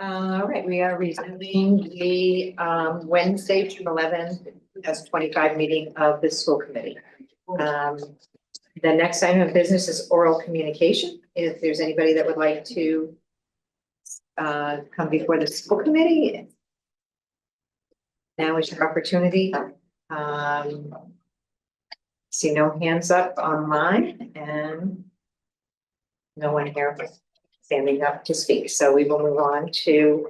All right, we are resuming the Wednesday, June 11th, 2025 meeting of the school committee. The next item of business is oral communication. If there's anybody that would like to come before the school committee, now is your opportunity. See no hands up online and no one here standing up to speak. So we will move on to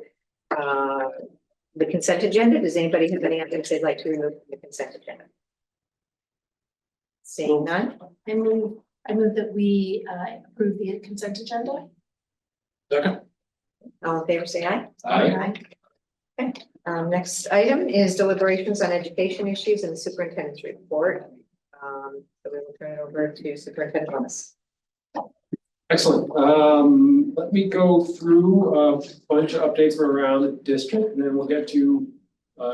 the consent agenda. Does anybody have any items they'd like to remove from the consent agenda? Seeing none. I move that we approve the consent agenda. Second. All in favor, say aye. Aye. Okay. Next item is deliberations on education issues and the superintendent's report. So we will turn it over to Superintendent Thomas. Excellent. Let me go through a bunch of updates from around the district, and then we'll get to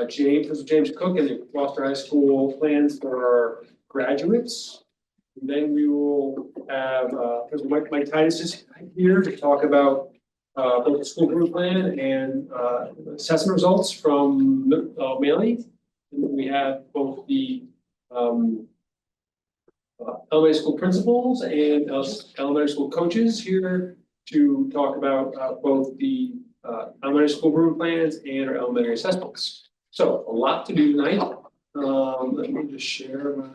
James Cook and the Gloucester High School plans for our graduates. And then we will have Mike Titus is here to talk about both the school group plan and assessment results from Maley. And then we have both the elementary school principals and elementary school coaches here to talk about both the elementary school room plans and our elementary assessments. So a lot to do tonight. Let me just share my.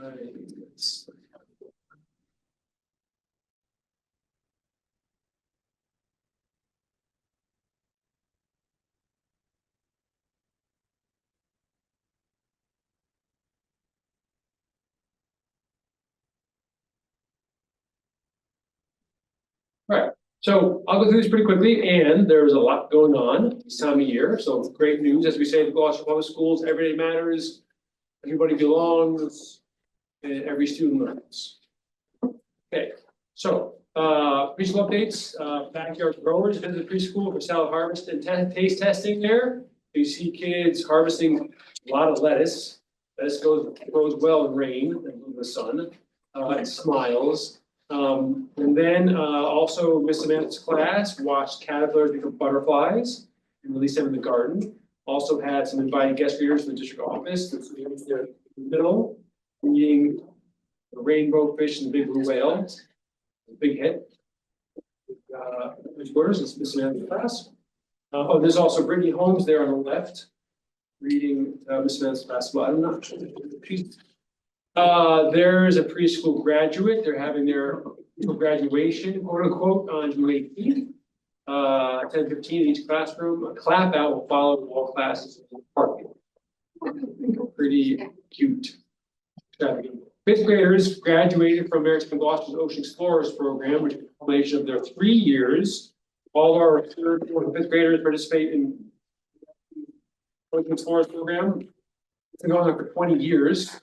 Right, so I'll go through this pretty quickly, and there's a lot going on this time of year. So great news, as we say, the Gloucester Public Schools, every day matters, everybody belongs, and every student learns. Okay, so preschool updates, backyard growers visit preschool for salad harvest and taste testing there. You see kids harvesting a lot of lettuce. Lettuce grows well in rain and in the sun. It smiles. And then also Miss Samantha's class watched caterpillars become butterflies and release them in the garden. Also had some invited guest readers from the district office. That's in the middle, reading the rainbow fish and the big blue whale. A big hit. Words, it's Miss Samantha's class. Oh, there's also Brittany Holmes there on the left, reading Miss Samantha's class. Well, I'm not sure. There's a preschool graduate. They're having their graduation, quote unquote, on June 18th. 10:15 in each classroom. A clap out will follow all classes in the parking. Pretty cute. Fifth graders graduated from American Gloucester's Ocean Explorers program, which is a combination of their 3 years. All our third, fourth, and fifth graders participate in Ocean Explorers program. It's been going on for 20 years.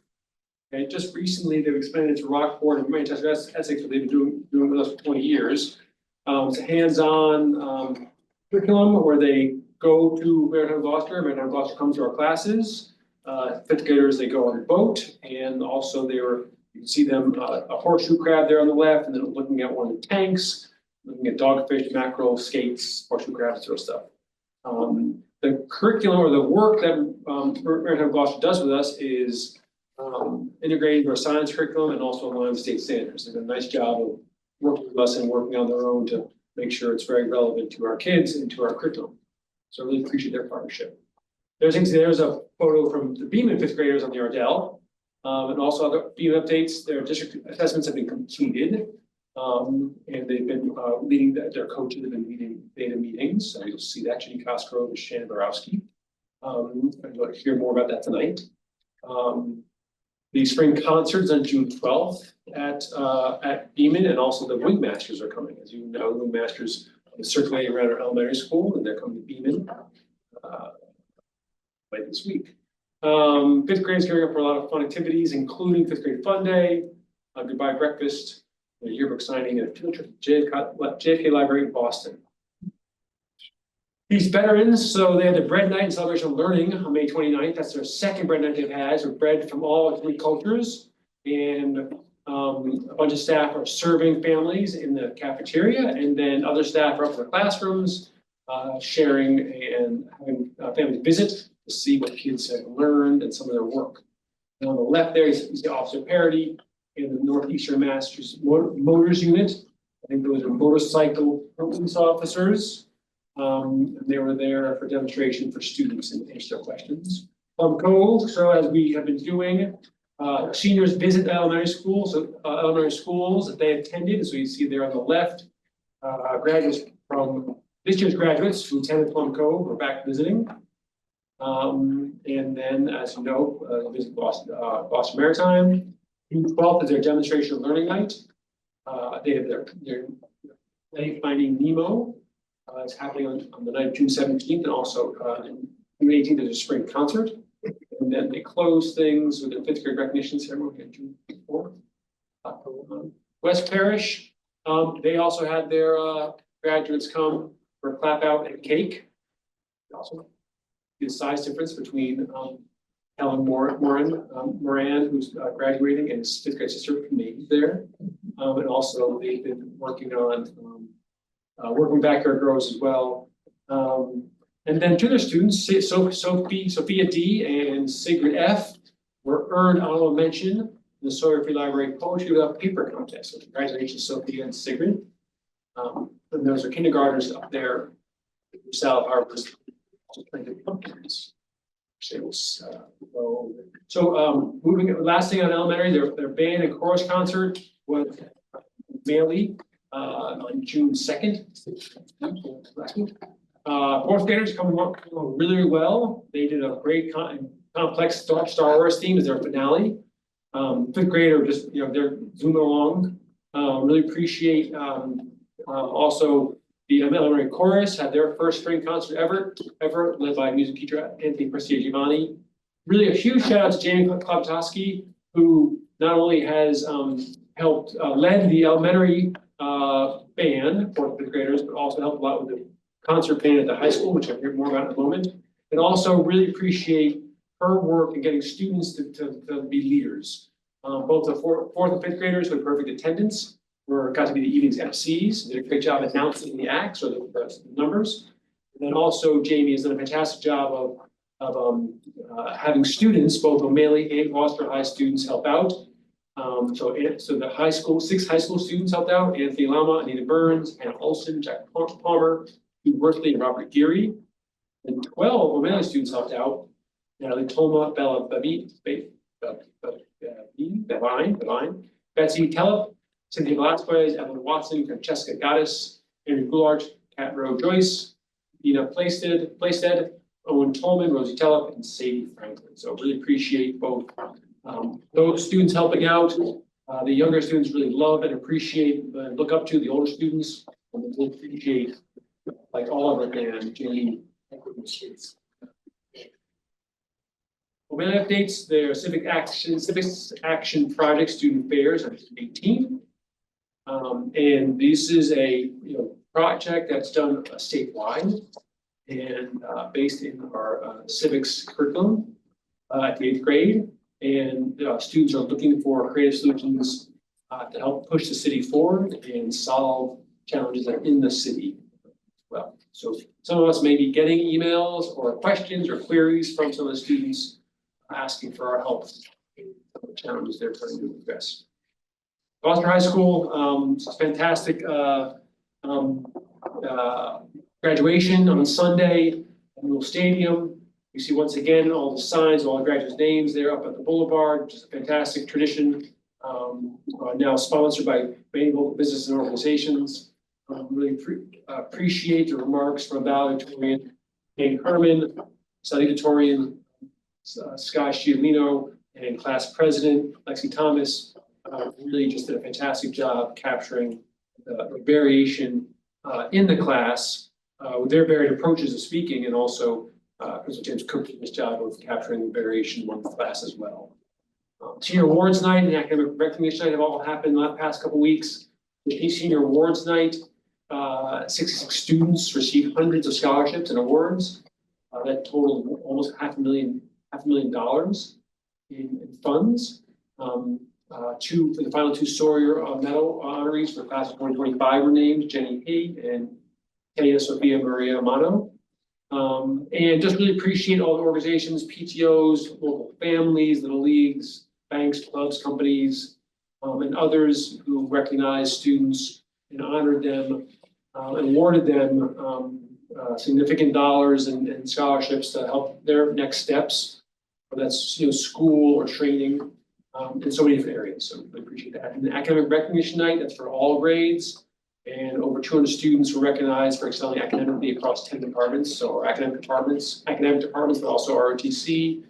Okay, just recently they've expanded to Rockport and Manchester, Essex, but they've been doing with us for 20 years. It's a hands-on curriculum where they go to Maritime Gloucester comes to our classes. Fifth graders, they go on a boat, and also you can see them a horseshoe crab there on the left, and then looking at one of the tanks, looking at dogfish, mackerel, skates, horseshoe crabs, sort of stuff. The curriculum or the work that Maritime Gloucester does with us is integrating our science curriculum and also aligning with state standards. They've done a nice job of working with us and working on their own to make sure it's very relevant to our kids and to our curriculum. So I really appreciate their partnership. There's a photo from the Beeman fifth graders on the Ardell, and also other Beeman updates. Their district assessments have been completed, and they've been leading their coaches have been leading beta meetings. So you'll see that Jenny Cosgrove and Shannon Borowski. I'd like to hear more about that tonight. The spring concerts on June 12th at Beeman, and also the Wingmasters are coming. As you know, Wingmasters is circulating around our elementary school, and they're coming to Beeman late this week. Fifth grade is gearing up for a lot of fun activities, including fifth grade fun day, goodbye breakfast, a yearbook signing, and a field trip to JFK Library in Boston. These veterans, so they had the bread night and celebration of learning on May 29th. That's their second bread night they've had. So bread from all 3 cultures, and a bunch of staff are serving families in the cafeteria, and then other staff are up in the classrooms. sharing and having families visit to see what kids have learned and some of their work. And on the left there, you see Officer Parity in the Northeastern Massachusetts Motors Unit. I think those are motorcycle police officers. And they were there for demonstration for students and answer their questions. Plum Cove, so as we have been doing, seniors visit the elementary schools that they attended. So you see there on the left, graduates from this year's graduates who attended Plum Cove are back visiting. And then, as you know, visit Gloucester Maritime. June 12th is their demonstration of learning night. They have their Finding Nemo. It's happening on the night of June 17th, and also June 18th there's a spring concert. And then they close things with a 5th grade recognition ceremony on June 4th. West Parish, they also had their graduates come for a clap out and cake. Also, the size difference between Helen Moran, who's graduating, and his 5th grade sister May there. And also they've been working on working backyard grows as well. And then to their students, Sophia D and Sigrid F were earned honorable mention in the Sawyer Free Library Poetry Without Paper contest. So congratulations, Sophia and Sigrid. And those are kindergartners up there. South Harvest also planted pumpkins. So moving last thing on elementary, their band and chorus concert was Bailey on June 2nd. 4th graders coming along really well. They did a great complex Star Wars theme as their finale. 5th grader just they're zooming along. Really appreciate also the elementary chorus had their first spring concert ever led by music teacher Anthony Prestia-Giovanni. Really a huge shout out to Jamie Kloptowski, who not only has helped led the elementary band for 5th graders, but also helped a lot with the concert band at the high school, which I'll hear more about in a moment. And also really appreciate her work in getting students to be leaders. Both the 4th and 5th graders with perfect attendance got to be the evening's MCs. Did a great job announcing the acts or the numbers. And then also Jamie has done a fantastic job of having students, both O'Malley and Gloucester High students, help out. So the high school, 6 high school students helped out: Anthony Lama, Anita Burns, Hannah Olson, Jack Palmer, Hugh Worthley, and Robert Geary. And 12 O'Malley students helped out: Natalie Toma, Bella Bevine, Betsy Tellep, Cynthia Velasquez, Evelyn Watson, Francesca Gaddis, Andrew Goulart, Kat Rowe Joyce, Dina Plaisted, Owen Tolman, Rosie Tellep, and Sadie Franklin. So really appreciate both those students helping out. The younger students really love and appreciate and look up to the older students, and they appreciate, like Oliver and Jane. O'Malley updates their civics action project student fairs on June 18th. And this is a project that's done statewide and based in our civics curriculum at the 8th grade. And students are looking for creative solutions to help push the city forward and solve challenges that are in the city as well. So some of us may be getting emails or questions or queries from some of the students asking for our help in the challenges they're trying to address. Gloucester High School, fantastic graduation on Sunday at the Little Stadium. You see once again all the signs, all the graduates' names there up at the Boulevard, which is a fantastic tradition. Now sponsored by many local businesses and organizations. Really appreciate the remarks from valedictorian Jane Herman, salutatorian Sky Sciolino, and class president Lexi Thomas. Really just did a fantastic job capturing the variation in the class with their varied approaches of speaking, and also Principal James Cook did his job of capturing the variation among the class as well. Senior Awards Night and Academic Recognition Night have all happened in the past couple weeks. The Senior Awards Night, 66 students received hundreds of scholarships and awards. That totaled almost $500,000 in funds. For the final 2 Sawyer Medal honorees for class of 2025 were named: Jenny Haight and Tania Sophia Maria Amano. And just really appreciate all the organizations, PTOs, local families, little leagues, banks, clubs, companies, and others who recognize students and honored them, and awarded them significant dollars and scholarships to help their next steps, whether that's school or training, in so many different areas. So I appreciate that. And the academic recognition night, that's for all grades. And over 200 students were recognized for excelling academically across 10 departments. So our academic departments, but also ROTC,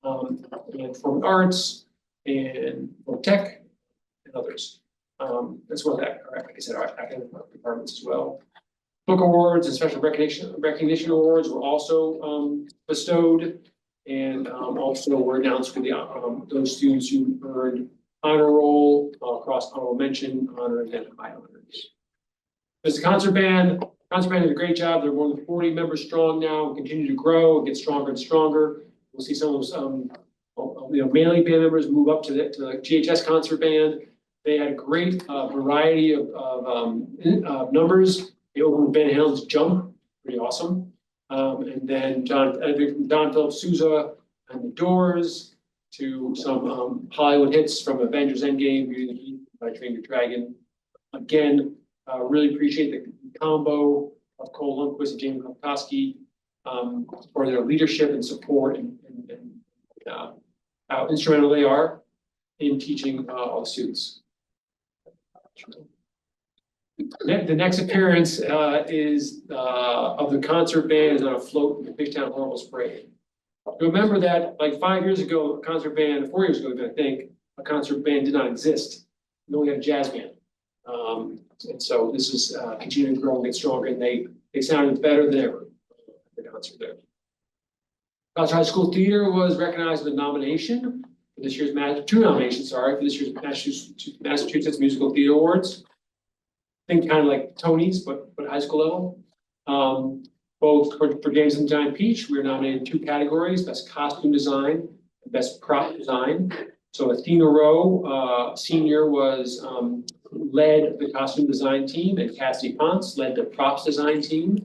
and performing arts, and tech, and others. As well as, like I said, our academic departments as well. Book awards and special recognition awards were also bestowed, and also were announced for the those students who earned honor roll across honorable mention, honor, and high honors. There's the concert band. Concert band did a great job. They're more than 40 members strong now, and continue to grow and get stronger and stronger. We'll see some of those mainly band members move up to the GHS concert band. They had a great variety of numbers. They opened Van Halen's Jump, pretty awesome. And then Don Philip Sousa and the Doors, to some Hollywood hits from Avengers Endgame, Beauty and the Beast by Train Your Dragon. Again, really appreciate the combo of Cole Lundquist and Jamie Kopkowski for their leadership and support, and how instrumental they are in teaching all the students. The next appearance is of the concert band is on a float in the Bigtown Horribles Parade. Remember that like 5 years ago, a concert band, 4 years ago, I think, a concert band did not exist. We only had a jazz band. And so this is continuing to grow and get stronger, and they sounded better than ever at the concert there. Gloucester High School Theater was recognized with a nomination for this year's for this year's Massachusetts Musical Theater Awards. I think kind of like Tony's, but high school level. Both for James and Giant Peach, we were nominated in 2 categories: Best Costume Design and Best Prop Design. So Athena Rowe, senior, was led the costume design team, and Cassidy Ponce led the props design team.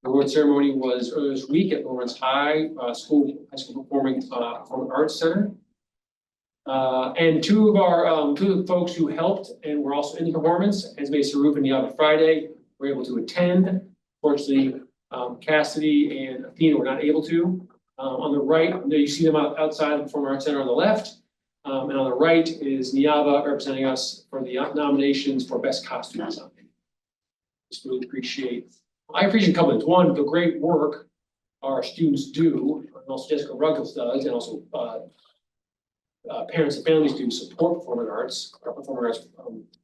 The award ceremony was earlier this week at Lawrence High School Performing Arts Center. And two of the folks who helped and were also in the performance, Esme Saruf and Yava Friday, were able to attend. Fortunately, Cassidy and Athena were not able to. On the right, there you see them outside the Performing Arts Center on the left. And on the right is Niava representing us for the nominations for Best Costume Design. Just really I appreciate a couple things. One, the great work our students do, and also Jessica Ruggles does, and also parents and families do support performing arts, our performing arts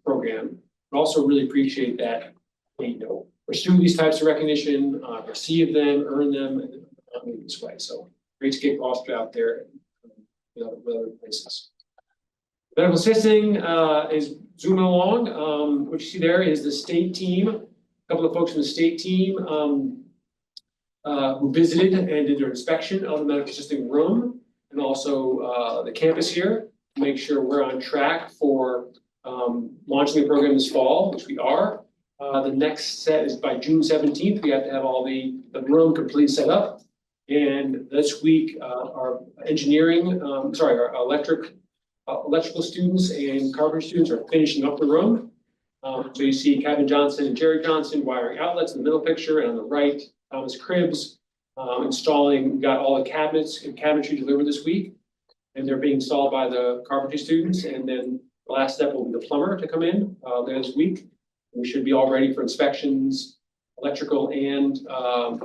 program. But also really appreciate that they pursue these types of recognition, receive them, earn them, in this way. So great to get Gloucester out there with other places. Medical assisting is zooming along. What you see there is the state team. A couple of folks from the state team who visited and did their inspection of the medical assisting room, and also the campus here, to make sure we're on track for launching the program this fall, which we are. The next set is by June 17th. We have to have all the room complete set up. And this week, our our electrical students and carpentry students are finishing up the room. So you see Kevin Johnson and Jerry Johnson wiring outlets in the middle picture, and on the right, Thomas Cribbs installing. We got all the cabinets and cabinetry delivered this week, and they're being installed by the carpentry students. And then the last step will be the plumber to come in later this week. We should be all ready for inspections, electrical and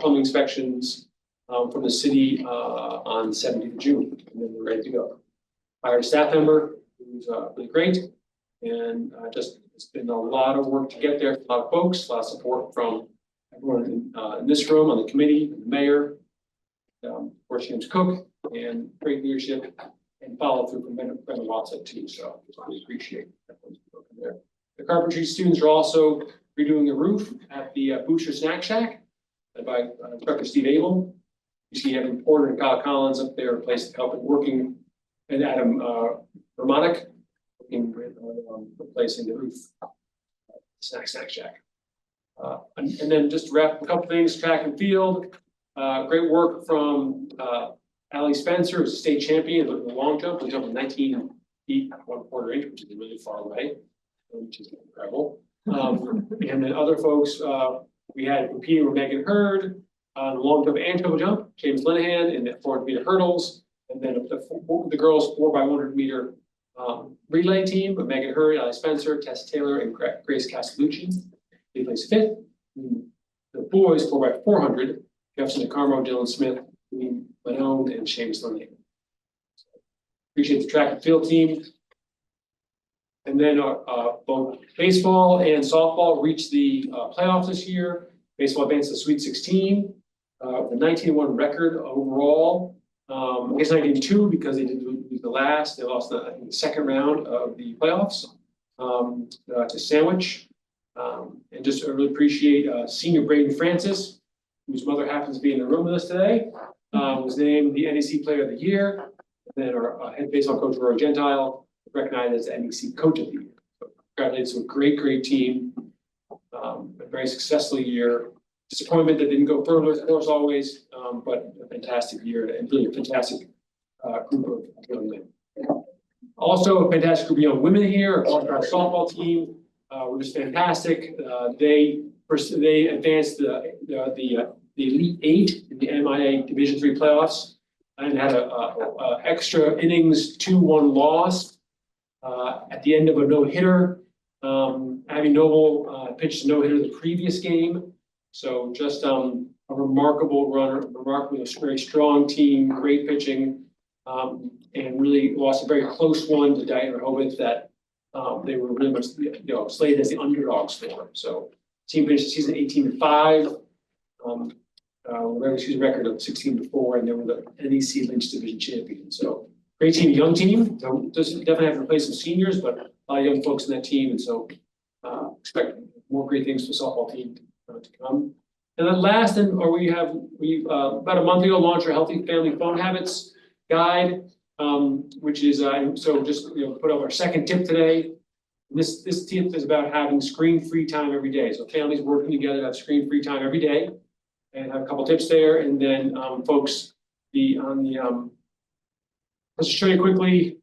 plumbing inspections from the city on 17th of June, and then we're ready to go. Hired a staff member who's really great, and it's been a lot of work to get there. A lot of folks, a lot of support from everyone in this room, on the committee, the mayor, of course James Cook, and great leadership and follow through from Brendan Watson too. So I really appreciate everyone's work there. The carpentry students are also redoing the roof at the Booster Snack Shack led by Instructor Steve Abel. You see Evan Porter and Kyle Collins up there, working, and Adam Romanek working with replacing the roof. Snack Shack. And then just to wrap a couple things, track and field, great work from, Allie Spencer, who's a state champion in the long jump, who jumped 19 feet, 1/4 inch, which is really far away, which is incredible. And then other folks, we had competing with Megan Hurd on the long jump and triple jump, James Linehan in the 400-meter hurdles, and then the girls 4x100 meter relay team with Megan Hurd, Allie Spencer, Tess Taylor, and Grace Castellucci. They placed fifth. The boys 4x400, Jefferson DeCarmo, Dylan Smith, Leone, and Seamus Linehan. Appreciate the track and field team. And then both baseball and softball reached the playoffs this year. Baseball advanced to Sweet 16, the 19-1 record overall. I guess 19-2 because they did lose the last. They lost the second round of the playoffs to Sandwich. And just really appreciate senior Braden Francis, whose mother happens to be in the room with us today, was named the NEC Player of the Year. And then our head baseball coach, Roy Gentile, recognized as the NEC Coach of the Year. So congratulations to a great team. A very successful year. Disappointment that didn't go further, of course, always, but a fantastic year and really a fantastic group of young men. Also, a fantastic group of young women here, our softball team. Were just fantastic. They advanced the Elite Eight in the MIA Division III playoffs and had a extra innings 2-1 loss at the end of a no-hitter. Abby Noble pitched a no-hitter the previous game. So just a remarkable runner, remarkably very strong team, great pitching, and really lost a very close one to Diane Rehoboth that they were really much slated as the underdogs for. So team finished the season 18-5, regular season record of 16-4, and they were the NEC Lynch Division champion. So great team, young team. Doesn't definitely have to replace some seniors, but a lot of young folks in that team, and so expect more great things for the softball team to come. And then last, we about a month ago launched our Healthy Family Phone Habits Guide, which is so just put up our second tip today. This tip is about having screen-free time every day. So families working together to have screen-free time every day, and have a couple tips there. And then folks, let's show you quickly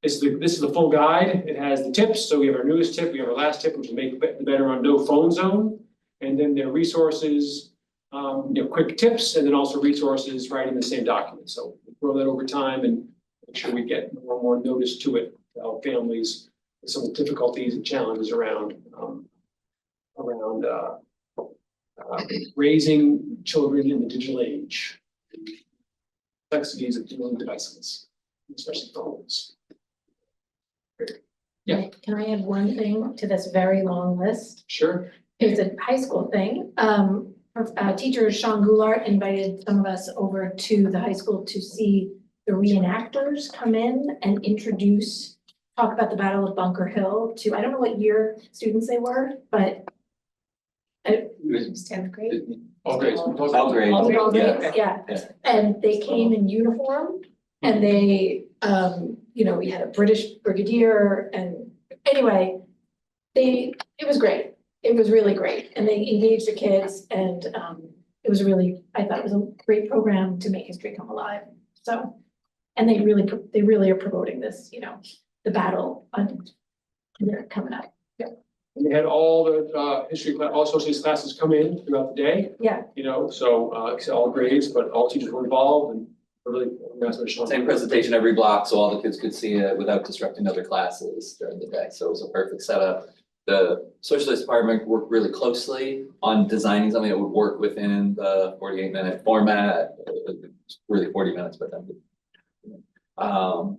this is the full guide. It has the tips. So we have our newest tip, we have our last tip, which is make better on no phone zone, and then there are resources, quick tips, and then also resources right in the same document. So we grow that over time and make sure we get more and more notice to it to help families with some of the difficulties and challenges around raising children in the digital age. Complexities of dealing devices, especially phones. Yeah. Can I add one thing to this very long list? Sure. It's a high school thing. Teacher Sean Goulart invited some of us over to the high school to see the reenactors come in and talk about the Battle of Bunker Hill to, I don't know what year students they were, but it was 10th grade. All grades. All grades. All grades, yeah. Yeah. And they came in uniform and they, we had a British brigadier, and anyway, it was great. It was really great. And they engaged the kids, and it was really, I thought it was a great program to make history come alive. So, and they really are promoting this, the battle coming up. And they had all the history class, all social studies classes come in throughout the day. Yeah. So all grades, but all teachers were involved and really. Same presentation every block, so all the kids could see it without disrupting other classes during the day. So it was a perfect setup. The social studies department worked really closely on designing something that would work within the 48-minute format. It's really 40 minutes, but then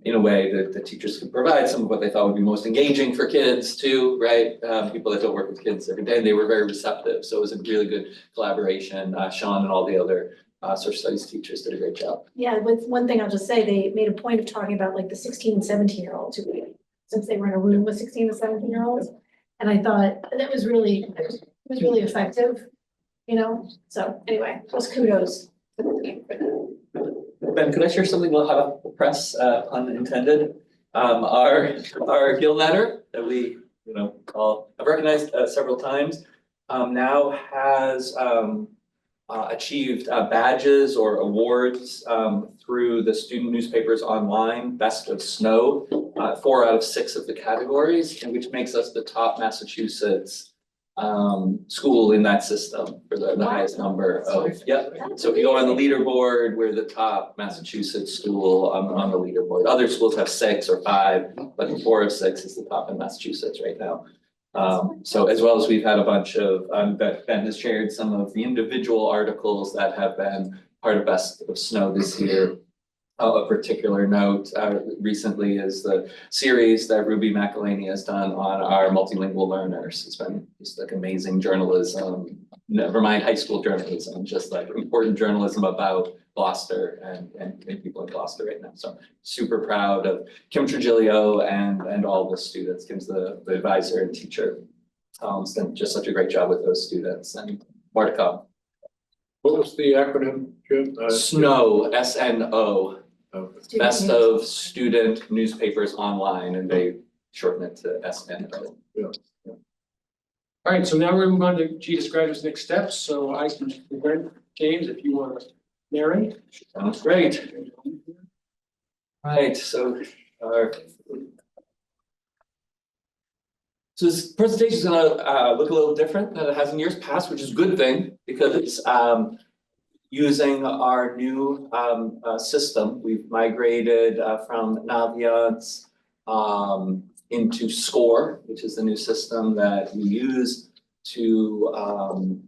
in a way that the teachers could provide some of what they thought would be most engaging for kids too, right? People that don't work with kids every day, and they were very receptive. So it was a really good collaboration. Sean and all the other social studies teachers did a great job. Yeah, with one thing I'll just say, they made a point of talking about like the 16 and 17-year-olds who, since they were in a room with 16 and 17-year-olds. And I thought that was really effective, so anyway, just kudos to the team for that. Ben, could I share something about how the press, pun intended? Our Gill letter that we, have recognized several times. now has achieved badges or awards through the student newspapers online, Best of Snow, 4 out of 6 of the categories, and which makes us the top Massachusetts school in that system for the highest number of, yep. So if you go on the leaderboard, we're the top Massachusetts school on the leaderboard. Other schools have 6 or 5, but 4 of 6 is the top in Massachusetts right now. So as well as we've had a bunch of, Ben has shared some of the individual articles that have been part of Best of Snow this year. A particular note recently is the series that Ruby McElhaney has done on our multilingual learners. It's been just like amazing journalism, never mind high school journalism, just like important journalism about Gloucester and people in Gloucester right now. So super proud of Kim Trigilio and all the students. Kim's the advisor and teacher. Done just such a great job with those students, and more to come. What was the acronym, Jim? SNO, SNO. Okay. Best of Student Newspapers Online, and they shorten it to SNO. All right, so now we're gonna move on to GS graduates' next steps. So I can present James, if you want to narrate. Sounds great. Right, so this presentation is gonna look a little different than it has in years past, which is a good thing because it's using our new system. We've migrated from Naviance into SCORE, which is the new system that we use to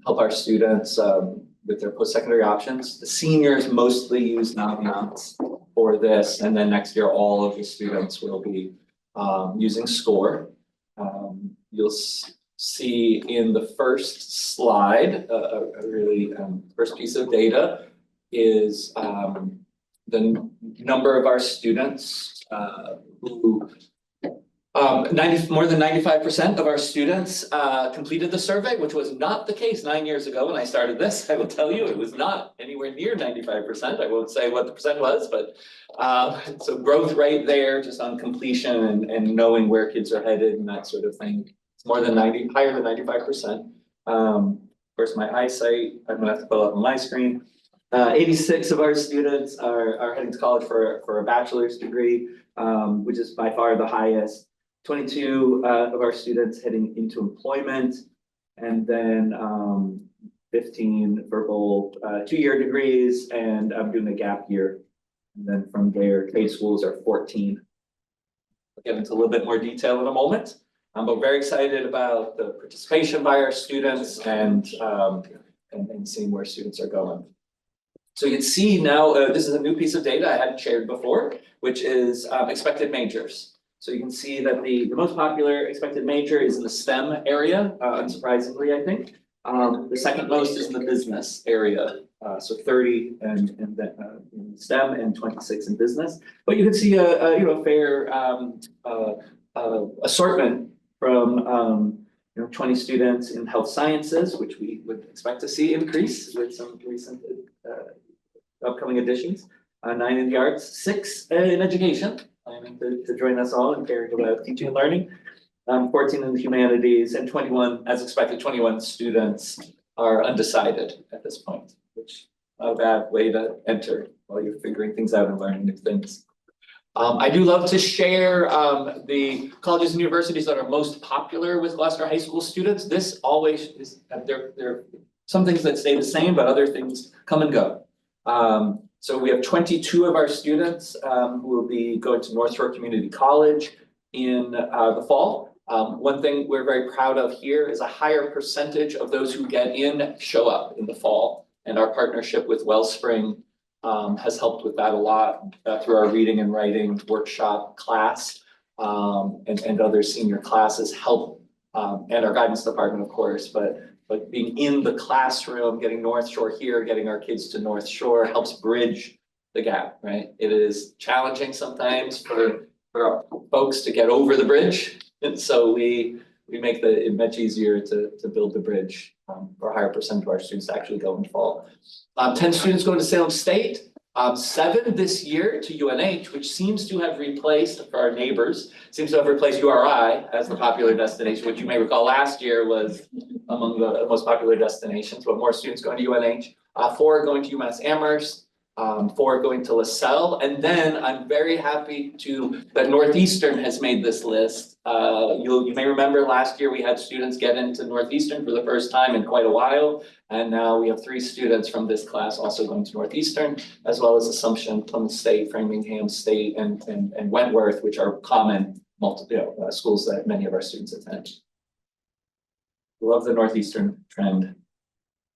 help our students with their post-secondary options. The seniors mostly use Naviance for this, and then next year all of the students will be using SCORE. You'll see in the first slide, a really first piece of data is the number of our students who more than 95% of our students completed the survey, which was not the case 9 years ago when I started this. I will tell you, it was not anywhere near 95%. I won't say what the percent was, but so growth rate there just on completion and knowing where kids are headed and that sort of thing. It's more than higher than 95%. Of course, my eyesight, I'm gonna have to pull up on my screen. 86 of our students are heading to college for a bachelor's degree, which is by far the highest. 22 of our students heading into employment, and then 15 for both 2-year degrees, and I'm doing a gap year. And then from there, trade schools are 14. I'll get into a little bit more detail in a moment. But very excited about the participation by our students and seeing where students are going. So you can see now, this is a new piece of data I hadn't shared before, which is expected majors. So you can see that the most popular expected major is in the STEM area, unsurprisingly, I think. The second most is in the business area, so 30 in STEM and 26 in business. But you can see a fair assortment from 20 students in health sciences, which we would expect to see increase with some recent upcoming additions. 9 in the arts, 6 in education, planning to join us all and caring about teaching and learning. 14 in the humanities, and 21, as expected, 21 students are undecided at this point, which not a bad way to enter while you're figuring things out and learning new things. I do love to share the colleges and universities that are most popular with Gloucester High School students. This always is, there are some things that stay the same, but other things come and go. So we have 22 of our students who will be going to North Shore Community College in the fall. One thing we're very proud of here is a higher percentage of those who get in show up in the fall. And our partnership with Wellspring has helped with that a lot through our reading and writing workshop class and other senior classes help, and our guidance department, of course, but being in the classroom, getting North Shore here, getting our kids to North Shore helps bridge the gap, right? It is challenging sometimes for our folks to get over the bridge. And so we make it much easier to build the bridge for a higher percent of our students to actually go in fall. 10 students going to Salem State. 7 this year to UNH, which seems to have replaced, for our neighbors, seems to have replaced URI as the popular destination, which you may recall last year was among the most popular destinations, but more students going to UNH. 4 going to UMass Amherst, 4 going to LaSalle, and then I'm very happy that Northeastern has made this list. You may remember last year we had students get into Northeastern for the first time in quite a while, and now we have 3 students from this class also going to Northeastern, as well as Assumption, Plymouth State, Framingham State, and Wentworth, which are common schools that many of our students attend. Love the Northeastern trend.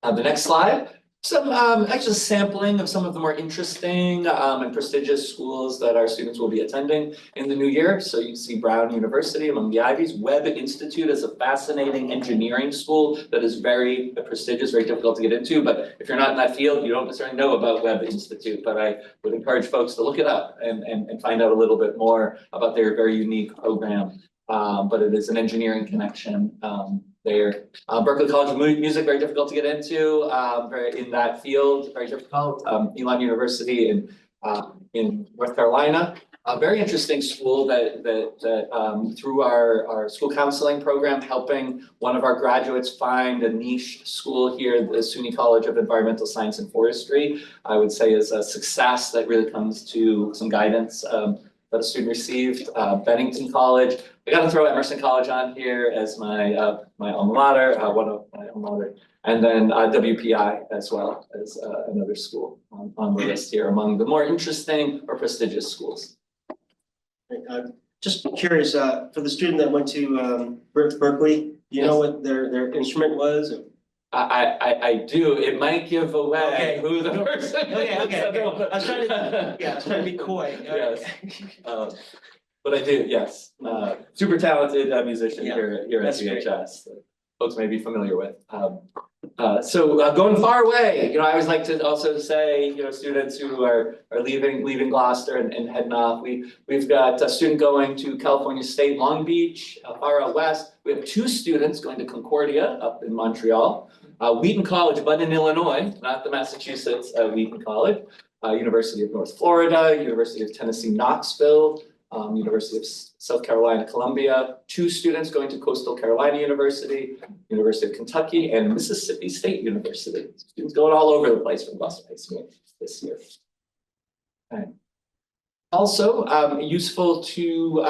The next slide. Some actually sampling of some of the more interesting and prestigious schools that our students will be attending in the new year. So you see Brown University among the Ivies. Webb Institute is a fascinating engineering school that is very prestigious, very difficult to get into. But if you're not in that field, you don't necessarily know about Webb Institute. But I would encourage folks to look it up and find out a little bit more about their very unique program. But it is an engineering connection there. Berklee College of Music, very difficult to get into, very in that field, very difficult. Elon University in North Carolina, a very interesting school that through our school counseling program, helping one of our graduates find a niche school here, the SUNY College of Environmental Science and Forestry, I would say is a success that really comes to some guidance that a student received. Bennington College. I got to throw Emerson College on here as my alma mater, one of my alma mater, and then WPI as well as another school on the list here among the more interesting or prestigious schools. Just curious, for the student that went to Berkeley, do you know what their instrument was? I do. It might give away Okay. who the person is. Okay. I was trying to be coy. Yes. But I do, yes. Super talented musician Yeah, here at that's great. CHS that folks may be familiar with. So going far away, I always like to also say, students who are leaving Gloucester and heading off. We've got a student going to California State Long Beach, far out west. We have 2 students going to Concordia up in Montreal. Wheaton College, but in Illinois, not the Massachusetts Wheaton College. University of North Florida, University of Tennessee Knoxville, University of South Carolina, Columbia, 2 students going to Coastal Carolina University, University of Kentucky, and Mississippi State University. Students going all over the place from Gloucester High School this year. Okay. Also, useful to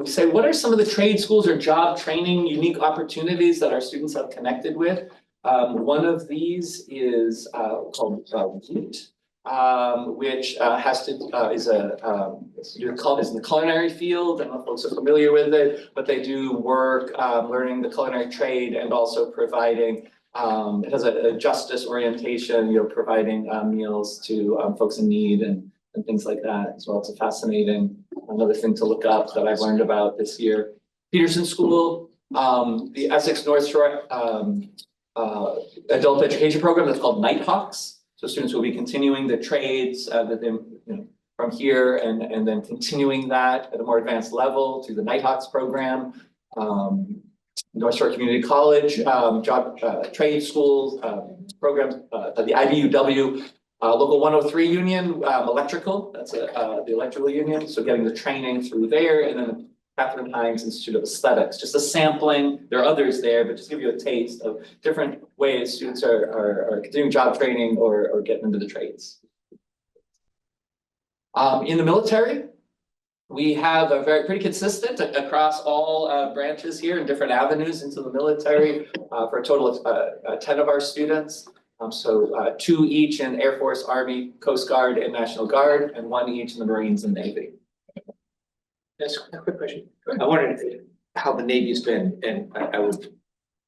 say what are some of the trade schools or job training unique opportunities that our students have connected with. One of these is called WHEAT. Which is in the culinary field. I don't know if folks are familiar with it, but they do work learning the culinary trade and also providing. It has a justice orientation, providing meals to folks in need and things like that as well. It's a fascinating another thing to look up that I've learned about this year. Peterson School, the Essex North Shore adult education program that's called Nighthawks. So students will be continuing the trades that they, from here and then continuing that at a more advanced level through the Nighthawks program. North Shore Community College, job trade schools programs, the IBUW local 103 union, electrical, that's the electrical union. So getting the training through there, and then the Catherine Hines Institute of Aesthetics, just a sampling. There are others there, but just give you a taste of different ways students are continuing job training or getting into the trades. In the military, we have a pretty consistent across all branches here and different avenues into the military for a total of 10 of our students. So 2 each in Air Force, Army, Coast Guard, and National Guard, and 1 each in the Marines and Navy. That's a quick question. I wondered how the Navy's been, and I would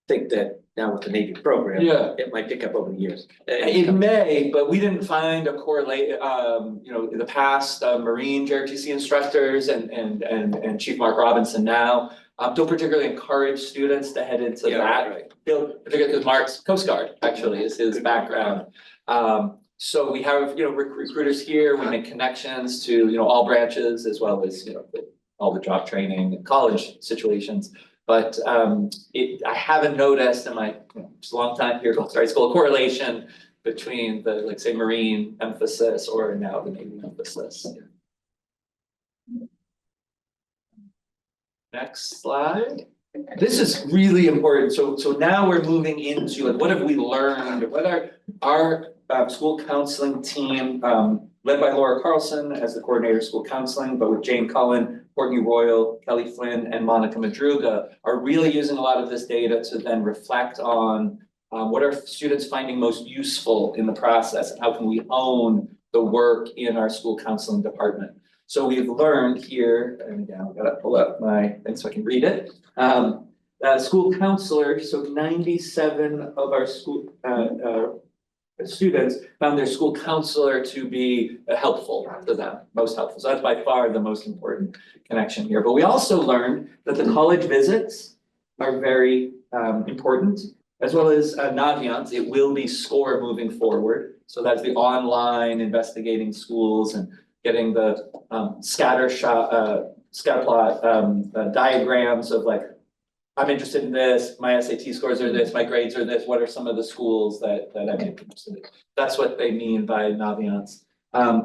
think that now with the Navy program, it might pick up over the years. It may, but we didn't find a correlate, in the past, Marine JRTC instructors and Chief Mark Robinson now don't particularly encourage students to head into that field, particularly because Mark's Coast Guard actually is his background. So we have, recruiters here, we make connections to, all branches as well as, all the job training and college situations. But I haven't noticed in my just a long time here at Gloucester High School a correlation between the, like, say, Marine emphasis or now the Navy emphasis. Next slide. This is really important. So now we're moving into, like, what have we learned? What are our school counseling team, led by Laura Carlson as the coordinator of school counseling, but with Jane Cullen, Courtney Royal, Kelly Flynn, and Monica Madruga, are really using a lot of this data to then reflect on what are students finding most useful in the process, and how can we own the work in our school counseling department. So we've learned here, and again, I've got to pull up my thing so I can read it. School counselors, so 97 of our school students found their school counselor to be helpful to them, most helpful. So that's by far the most important connection here. But we also learned that the college visits are very important, as well as Naviance. It will be SCORE moving forward. So that's the online investigating schools and getting the scatter plot diagrams of, like, I'm interested in this, my SAT scores are this, my grades are this, what are some of the schools that I'm interested in? That's what they mean by Naviance.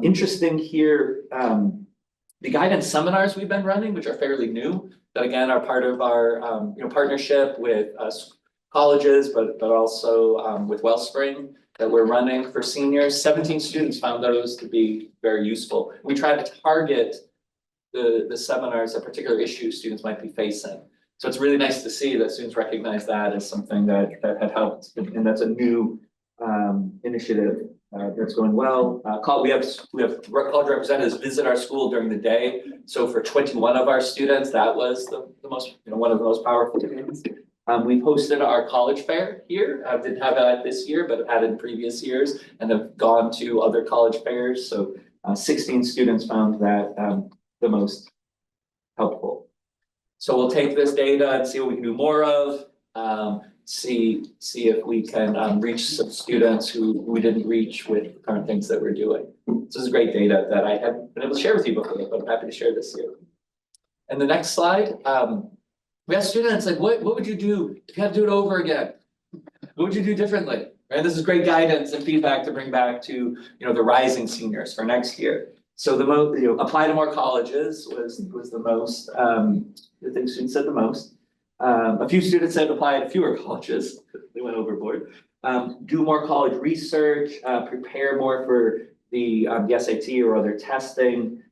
Interesting here, the guidance seminars we've been running, which are fairly new, that again are part of our partnership with colleges, but also with Wellspring that we're running for seniors. 17 students found those to be very useful. We try to target the seminars that particular issues students might be facing. So it's really nice to see that students recognize that as something that had helped, and that's a new initiative that's going well. We have college representatives visit our school during the day. So for 21 of our students, that was the most, one of the most powerful things. We've hosted our college fair here. Didn't have that this year, but have had it in previous years, and have gone to other college fairs. So 16 students found that the most helpful. So we'll take this data and see what we can do more of. See if we can reach some students who we didn't reach with the current things that we're doing. This is great data that I haven't been able to share with you before, but I'm happy to share this here. And the next slide, we asked students, like, what would you do if you had to do it over again? What would you do differently? Right? This is great guidance and feedback to bring back to the rising seniors for next year. So the most, apply to more colleges was the most, the thing students said the most. A few students said apply to fewer colleges. They went overboard. Do more college research, prepare more for the SAT or other testing.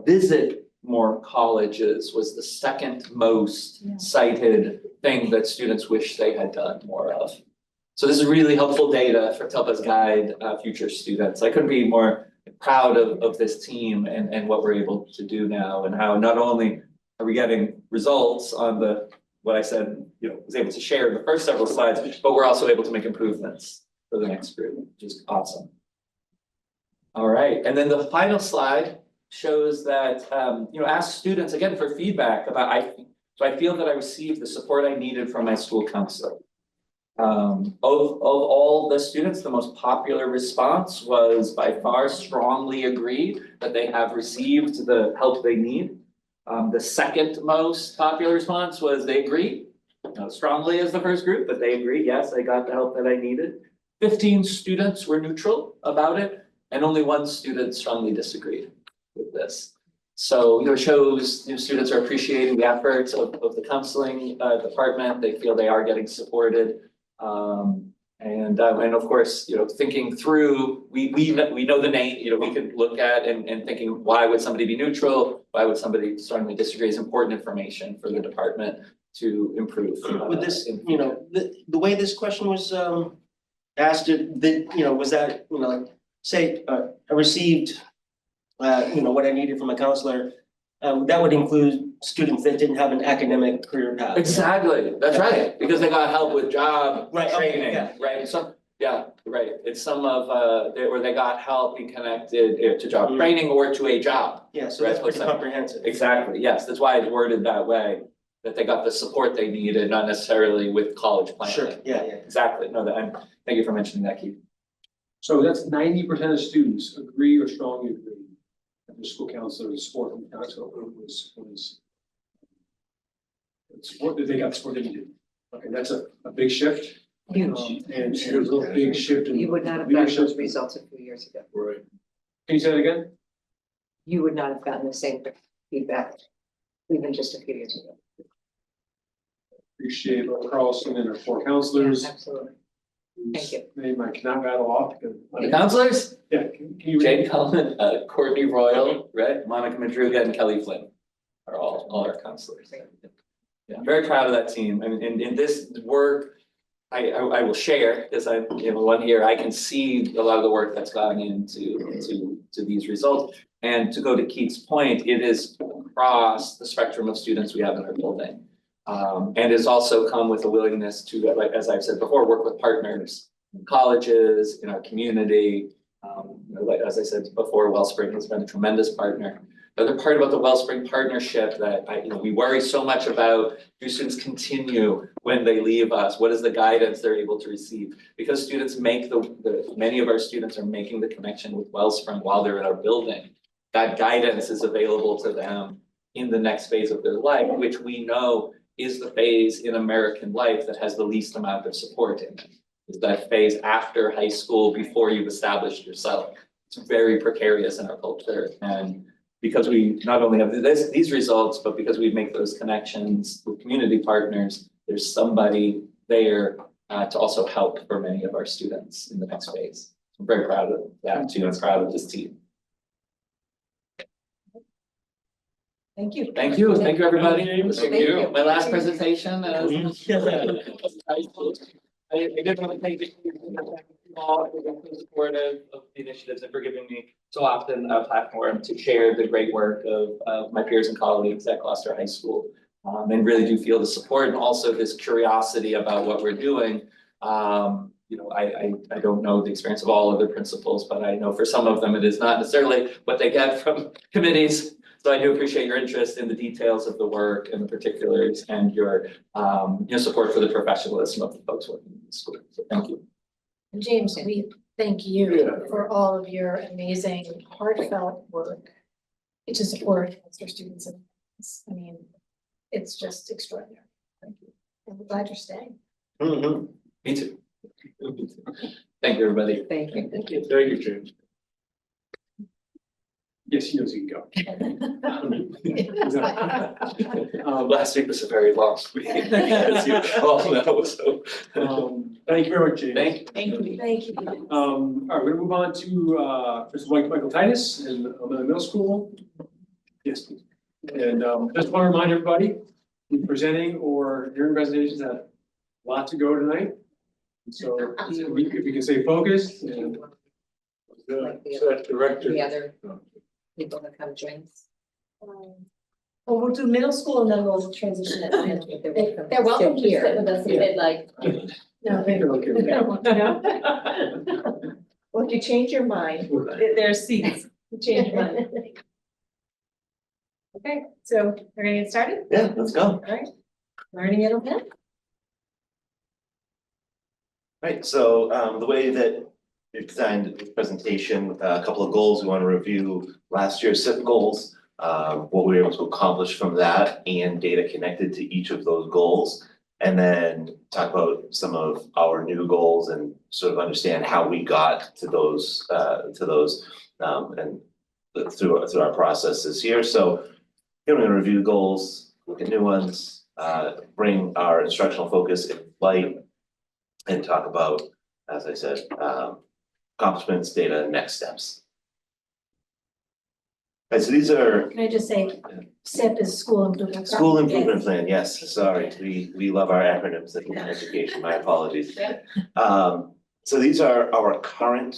Visit more colleges was the second most cited thing that students wish they had done more of. So this is really helpful data to help us guide future students. I couldn't be more proud of this team and what we're able to do now, and how not only are we getting results on what I said, was able to share in the first several slides, but we're also able to make improvements for the next group, which is awesome. All right, and then the final slide shows that, ask students again for feedback about, I feel that I received the support I needed from my school counselor. Of all the students, the most popular response was by far strongly agreed that they have received the help they need. The second most popular response was they agree, not strongly as the first group, but they agree, yes, I got the help that I needed. 15 students were neutral about it, and only one student strongly disagreed with this. So, it shows students are appreciating the efforts of the counseling department. They feel they are getting supported. And of course, thinking through, we know the name, we can look at and thinking, why would somebody be neutral? Why would somebody strongly disagree is important information for the department to improve. With this, the way this question was asked, was that, like, say, I received, what I needed from a counselor, that would include students that didn't have an academic career path. Exactly, that's right, because they got help with job Right, okay, training, yeah. right? Right. It's some of where they got help being connected to job training or to a job. Yeah, so that's pretty comprehensive. Exactly, yes, that's why it's worded that way, that they got the support they needed, not necessarily with college planning. Sure, yeah. Exactly, no, thank you for mentioning that, Keith. So that's 90% of students agree or strongly agree that the school counselor, the support from the counselor was support that they got the support they needed. Okay, that's a big shift Huge. And there's a big shift in. You would not have gotten leadership. those results a few years ago. Right. Can you say that again? You would not have gotten the same feedback even just a few years ago. Appreciate Carlson and our four counselors. Absolutely. whose Thank you. Name I cannot rattle off because. The counselors, Yeah, can you? Jane Cullen, Courtney Royal, right, Monica Madruga and Kelly Flynn are all our counselors. Yeah, I'm very proud of that team, and in this work, I will share, because I, one here, I can see a lot of the work that's gone into these results. And to go to Keith's point, it is across the spectrum of students we have in our building. And it's also come with a willingness to, like, as I've said before, work with partners, in colleges, in our community. Like, as I said before, Wellspring has been a tremendous partner. The other part about the Wellspring partnership that we worry so much about, do students continue when they leave us? What is the guidance they're able to receive? Because students make many of our students are making the connection with Wellspring while they're in our building. That guidance is available to them in the next phase of their life, which we know is the phase in American life that has the least amount of support in it. Is that phase after high school, before you've established yourself. It's very precarious in our culture, and because we not only have these results, but because we make those connections with community partners, there's somebody there to also help for many of our students in the next phase. I'm very proud of that too, and proud of this team. Thank you. Thank you, everybody. Thank you. My last presentation. I did want to thank you all for being so supportive of the initiatives and for giving me so often a platform to share the great work of my peers and colleagues at Gloucester High School. And really do feel the support and also this curiosity about what we're doing. I don't know the experience of all other principals, but I know for some of them, it is not necessarily what they get from committees. So I do appreciate your interest in the details of the work and the particulars and your support for the professionalism of the folks working in the school. So thank you. And James, we thank you for all of your amazing heartfelt work to support our students. And I mean, it's just extraordinary. Thank you. And we're glad you're staying. Mhm. Me too. Thank you, everybody. Thank you. Thank you, James. Yes, he knows he can go. Last week was a very long week, as you all know, so. Thank you very much, James. Thank you. Thank you. All right, we're gonna move on to Mr. Michael Titus in the middle school. Yes, please. And just want to remind everybody, who's presenting or hearing presentations have a lot to go tonight. So if we can stay focused and Director. The other people that come join us. Well, we'll do middle school and then we'll transition at the end. They're welcome to Here. Sit with us if they'd like. No, They're okay with No? Well, if you change your mind, there's seats. You change your mind. Okay, so we're gonna get started? Yeah, let's go. All right. Learning it'll hit. Right, so the way that we've designed the presentation, a couple of goals, we want to review last year's SIP goals, what we were able to accomplish from that and data connected to each of those goals. And then talk about some of our new goals and sort of understand how we got to those and through our process this year. So here we're going to review goals, look at new ones, bring our instructional focus in light, and talk about, as I said, accomplishments, data, and next steps. Right, so these are can I just say, SIP is School Improvement. Plan. school improvement plan, yes, sorry, we love our acronyms in education, my apologies. So these are our current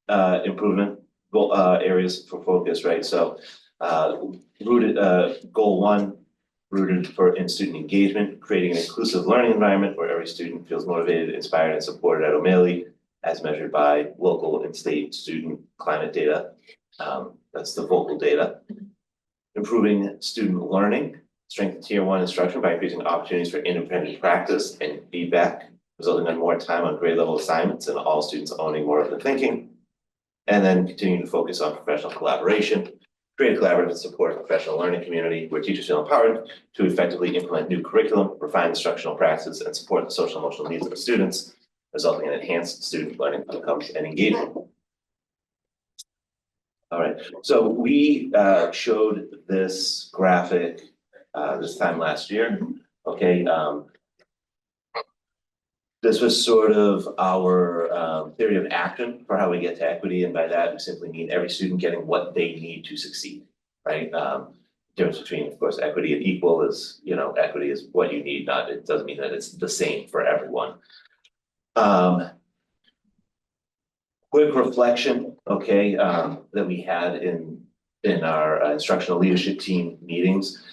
improvement goal areas for focus, right? So rooted goal one, rooted in student engagement, creating an inclusive learning environment where every student feels motivated, inspired, and supported at O'Malley, as measured by local and state student climate data. That's the vocal data. Improving student learning, strengthen tier one instruction by increasing opportunities for independent practice and feedback, resulting in more time on grade level assignments and all students owning more of the thinking. And then continue to focus on professional collaboration, create a collaborative and support professional learning community where teachers feel empowered to effectively implement new curriculum, refine instructional practices, and support the social and emotional needs of the students, resulting in enhanced student learning outcomes and engagement. All right, so we showed this graphic this time last year, okay? This was sort of our theory of action for how we get to equity, and by that, we simply mean every student getting what they need to succeed, right? Difference between, of course, equity and equal is, you know, equity is what you need, not, it doesn't mean that it's the same for everyone. Quick reflection, okay, that we had in our instructional leadership team meetings.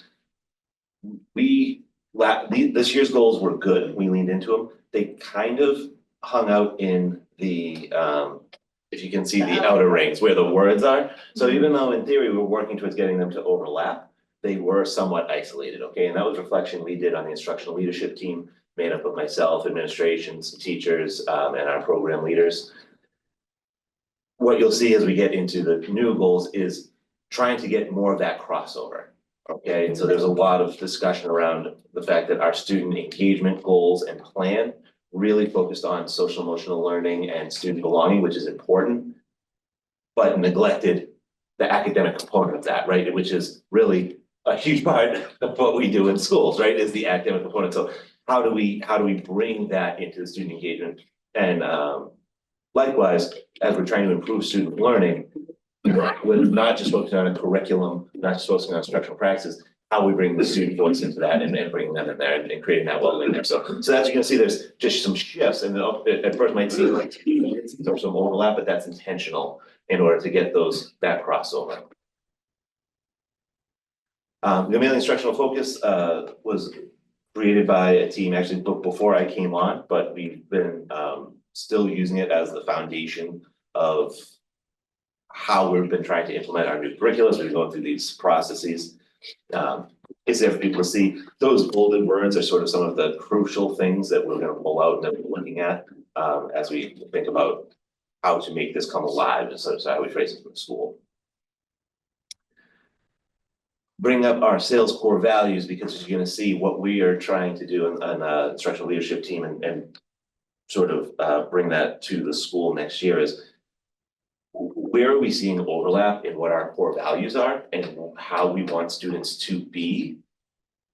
This year's goals were good, we leaned into them, they kind of hung out in the, if you can see the outer rings where the words are. So even though in theory, we're working towards getting them to overlap, they were somewhat isolated, okay? And that was reflection we did on the instructional leadership team, made up of myself, administrations, teachers, and our program leaders. What you'll see as we get into the new goals is trying to get more of that crossover. Okay, and so there's a lot of discussion around the fact that our student engagement goals and plan really focused on social emotional learning and student belonging, which is important, but neglected the academic component of that, right? Which is really a huge part of what we do in schools, right? Is the academic component. So how do we bring that into the student engagement? And likewise, as we're trying to improve student learning, we're not just focusing on a curriculum, not just focusing on instructional practices, how we bring the student voice into that and bringing them in there and creating that well-being there. So as you can see, there's just some shifts, and at first might seem like there's some overlap, but that's intentional in order to get that crossover. The Mammalian Instructional Focus was created by a team actually before I came on, but we've been still using it as the foundation of how we've been trying to implement our new curricula. So we're going through these processes. It's there for people to see. Those golden words are sort of some of the crucial things that we're going to pull out and that we're looking at as we think about how to make this come alive, and so how we phrase it from school. Bring up our sales core values, because you're going to see what we are trying to do on the instructional leadership team and sort of bring that to the school next year is where are we seeing overlap in what our core values are and how we want students to be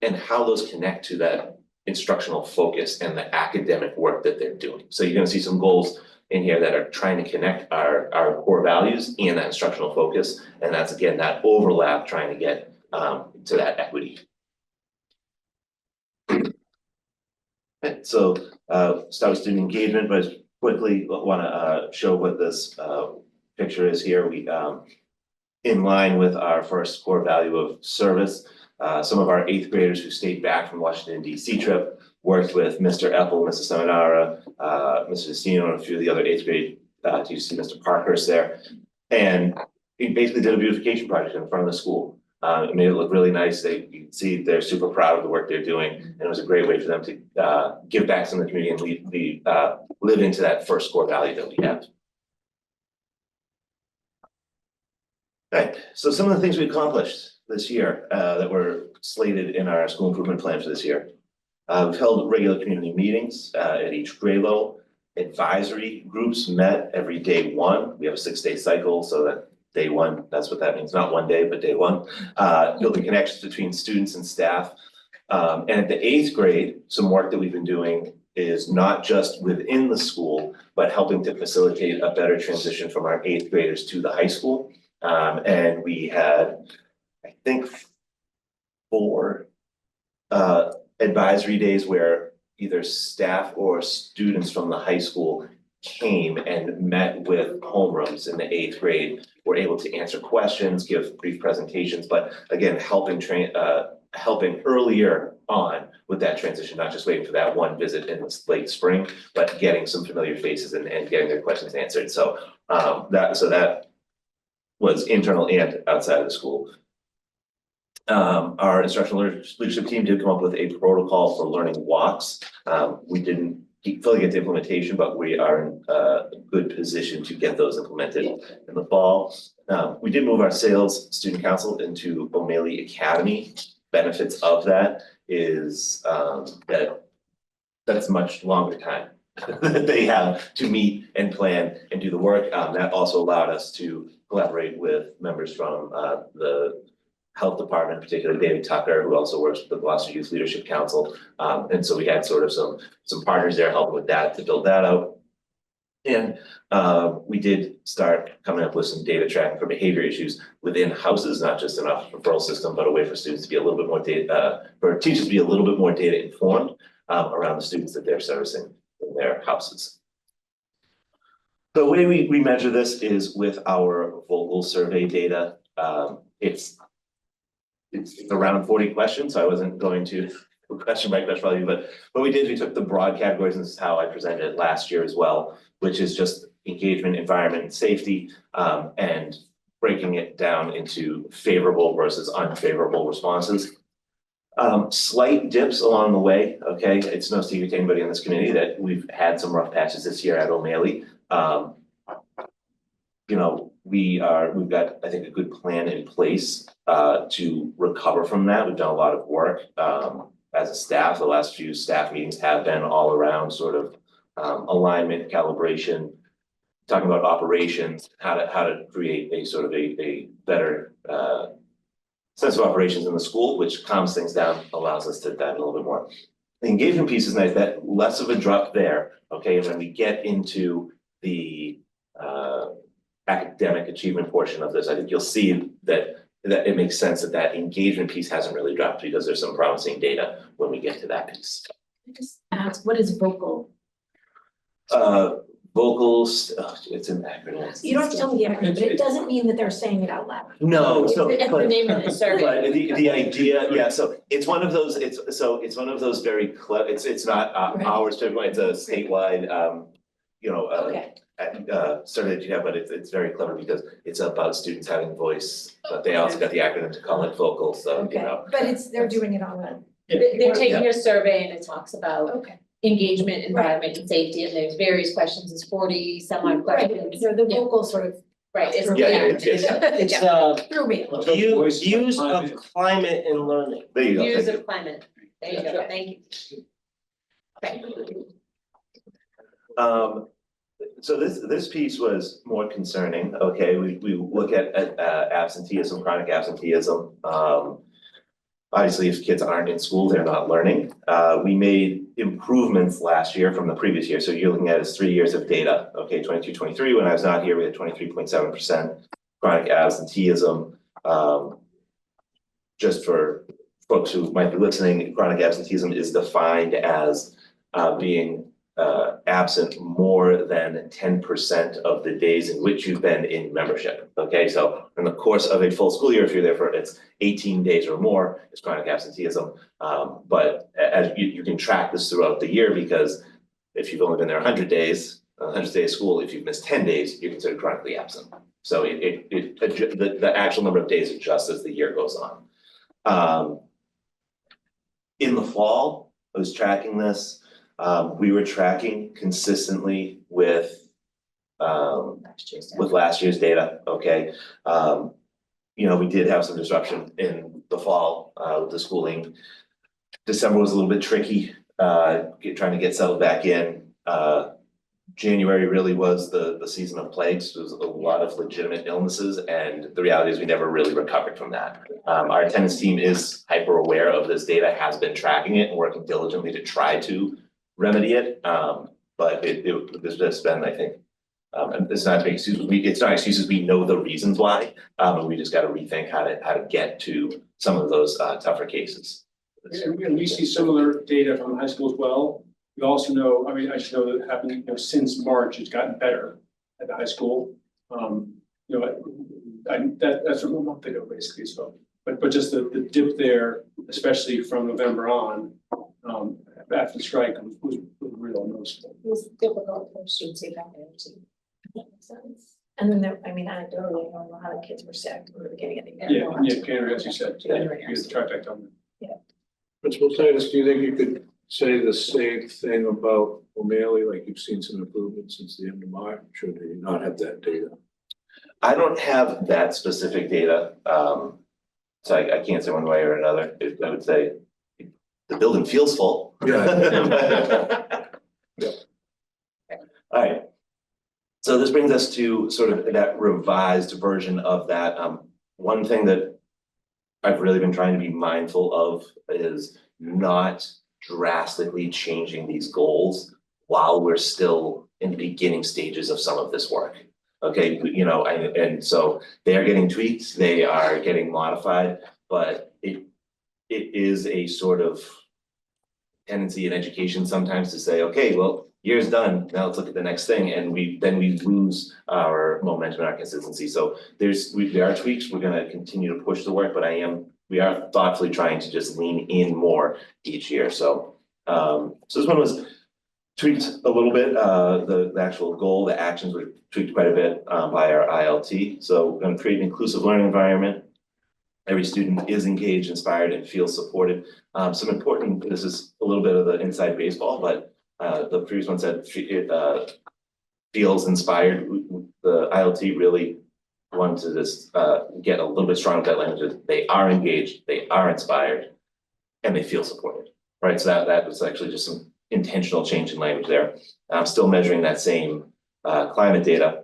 and how those connect to that instructional focus and the academic work that they're doing. So you're going to see some goals in here that are trying to connect our core values and that instructional focus. And that's, again, that overlap trying to get to that equity. Okay, so start with student engagement, but quickly want to show what this picture is here. We in line with our first core value of service, some of our 8th graders who stayed back from Washington DC trip worked with Mr. Epple, Mrs. Seminara, Mr. Destino, and a few of the other 8th grade you see Mr. Parkhurst there, and he basically did a beautification project in front of the school. It made it look really nice. You can see they're super proud of the work they're doing, and it was a great way for them to give back to the community and live into that first core value that we have. Right, so some of the things we accomplished this year that were slated in our school improvement plan for this year. We've held regular community meetings at each grade level. Advisory groups met every day 1. We have a 6-day cycle, so that day 1, that's what that means, not one day, but day 1. Building connections between students and staff. And at the 8th grade, some work that we've been doing is not just within the school, but helping to facilitate a better transition from our 8th graders to the high school. And we had, I think, 4 advisory days where either staff or students from the high school came and met with homerooms in the 8th grade, were able to answer questions, give brief presentations, but again, helping earlier on with that transition, not just waiting for that one visit in the late spring, but getting some familiar faces and getting their questions answered. So that was internal and outside of the school. Our instructional leadership team did come up with a protocol for learning walks. We didn't fully get to implementation, but we are in a good position to get those implemented in the fall. We did move our sales student council into O'Malley Academy. Benefits of that is that's much longer time. that they have to meet and plan and do the work. That also allowed us to collaborate with members from the health department, particularly David Tucker, who also works with the Gloucester Youth Leadership Council. And so we had sort of some partners there helping with that to build that out. And we did start coming up with some data tracking for behavior issues within houses, not just an office referral system, but a way for students to be a little bit more for teachers to be a little bit more data informed around the students that they're servicing in their houses. The way we measure this is with our vocal survey data. It's around 40 questions, so I wasn't going to question by question value, but what we did, we took the broad categories, and this is how I presented it last year as well, which is just engagement, environment, and safety, and breaking it down into favorable versus unfavorable responses. Slight dips along the way, okay? It's no secret to anybody on this committee that we've had some rough patches this year at O'Malley. You know, we've got, I think, a good plan in place to recover from that. We've done a lot of work as a staff. The last few staff meetings have been all around sort of alignment, calibration, talking about operations, how to create a sort of a better sense of operations in the school, which calms things down, allows us to dive in a little bit more. The engagement piece is nice, that less of a drop there, okay? And when we get into the academic achievement portion of this, I think you'll see that it makes sense that engagement piece hasn't really dropped because there's some promising data when we get to that piece. Just ask, what is vocal? Vocals, it's an acronym. You don't have to tell me the acronym, but it doesn't mean that they're saying it out loud. No, so, It's the but, name of the survey. but the idea, yeah, so it's one of those, it's one of those very it's not Right. ours, it's a statewide, you know, Okay, survey that you have, but it's very clever because it's about students having voice, but they also got the acronym to call it vocal, so, you okay, know. but they're doing it on a, They're taking Yeah. your survey and it talks about okay. engagement, environment and safety, and there's various questions, there's 40 some odd Right, questions. so the Yeah. vocal sort of Right, it's. It's threw me. views of climate and learning. There you go, Views thank of climate, there you go, thank you. Okay. you. So this piece was more concerning, okay, we look at absenteeism, chronic absenteeism. Obviously, if kids aren't in school, they're not learning. We made improvements last year from the previous year, so you're looking at is 3 years of data, okay, 22, 23, when I was not here, we had 23.7% chronic absenteeism. Just for folks who might be listening, chronic absenteeism is defined as being absent more than 10% of the days in which you've been in membership, okay? So in the course of a full school year, if you're there for, it's 18 days or more, it's chronic absenteeism. But as you can track this throughout the year, because if you've only been there 100 days, 100 days of school, if you've missed 10 days, you're considered chronically absent. So the actual number of days adjusts as the year goes on. In the fall, I was tracking this. We were tracking consistently with last year's data, okay? You know, we did have some disruption in the fall with the schooling. December was a little bit tricky, trying to get settled back in. January really was the season of plagues. There was a lot of legitimate illnesses, and the reality is we never really recovered from that. Our attendance team is hyper aware of this data, has been tracking it and working diligently to try to remedy it, but there's just been, I think, and it's not to make excuses, it's not excuses, we know the reasons why, and we just gotta rethink how to get to some of those tougher cases. And we see similar data from high school as well. We also know, I mean, I should know that happening, you know, since March, it's gotten better at the high school. You know, that's a month ago, basically, so, but just the dip there, especially from November on, after the strike was real noticeable. It was difficult for students to get back into. That makes sense. And then there, I mean, anecdotally, I know a lot of kids were sick in the beginning of the year. Yeah, January, as you said, January, you get the trifecta on Principal Titus, do you think you could say the same thing about O'Malley, like you've seen some improvement since the end of March, or do you not have that data? I don't have that specific data, so I can't say one way or another. I would say the building feels full. Yeah. All right. So this brings us to sort of that revised version of that. One thing that I've really been trying to be mindful of is not drastically changing these goals while we're still in the beginning stages of some of this work. Okay, you know, and so they are getting tweaked, they are getting modified, but it is a sort of tendency in education sometimes to say, okay, well, year's done, now let's look at the next thing, and we lose our momentum and our consistency. So there are tweaks, we're gonna continue to push the work, but we are thoughtfully trying to just lean in more each year, so. So this one was tweaked a little bit, the actual goal, the actions were tweaked quite a bit by our ILT. So we're gonna create an inclusive learning environment. Every student is engaged, inspired, and feels supported. Some important, this is a little bit of the inside baseball, but the previous one said it feels inspired. The ILT really wanted to just get a little bit stronger with that language. They are engaged, they are inspired, and they feel supported, right? So that was actually just some intentional change in language there. I'm still measuring that same climate data.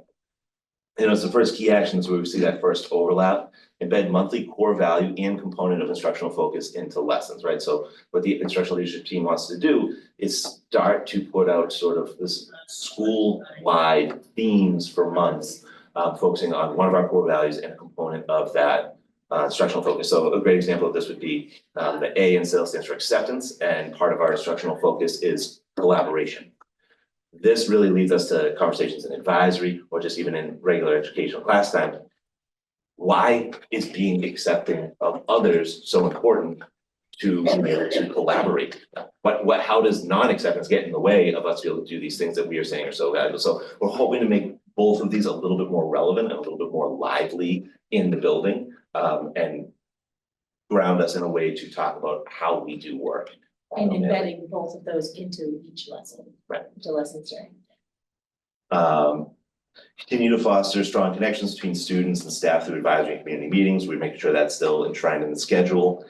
You know, it's the first key actions where we see that first overlap. Embed monthly core value and component of instructional focus into lessons, right? So what the instructional leadership team wants to do is start to put out sort of this school-wide themes for months, focusing on one of our core values and a component of that instructional focus. So a great example of this would be the A in sales stands for acceptance, and part of our instructional focus is collaboration. This really leads us to conversations in advisory or just even in regular educational class time. Why is being accepting of others so important to be able to collaborate? How does non-acceptance get in the way of us being able to do these things that we are saying are so valuable? So we're hoping to make both of these a little bit more relevant and a little bit more lively in the building, and ground us in a way to talk about how we do work. And embedding both of those into each lesson. Right. Into lessons during. Continue to foster strong connections between students and staff through advisory and community meetings. We're making sure that's still enshrined in the schedule.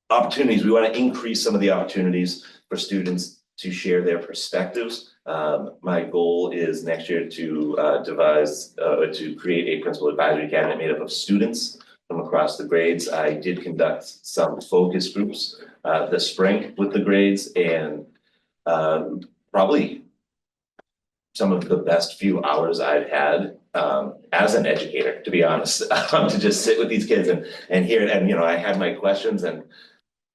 Opportunities, we want to increase some of the opportunities for students to share their perspectives. My goal is next year to to create a principal advisory cabinet made up of students from across the grades. I did conduct some focus groups this spring with the grades, and probably some of the best few hours I've had as an educator, to be honest, to just sit with these kids and hear it. And, you know, I had my questions and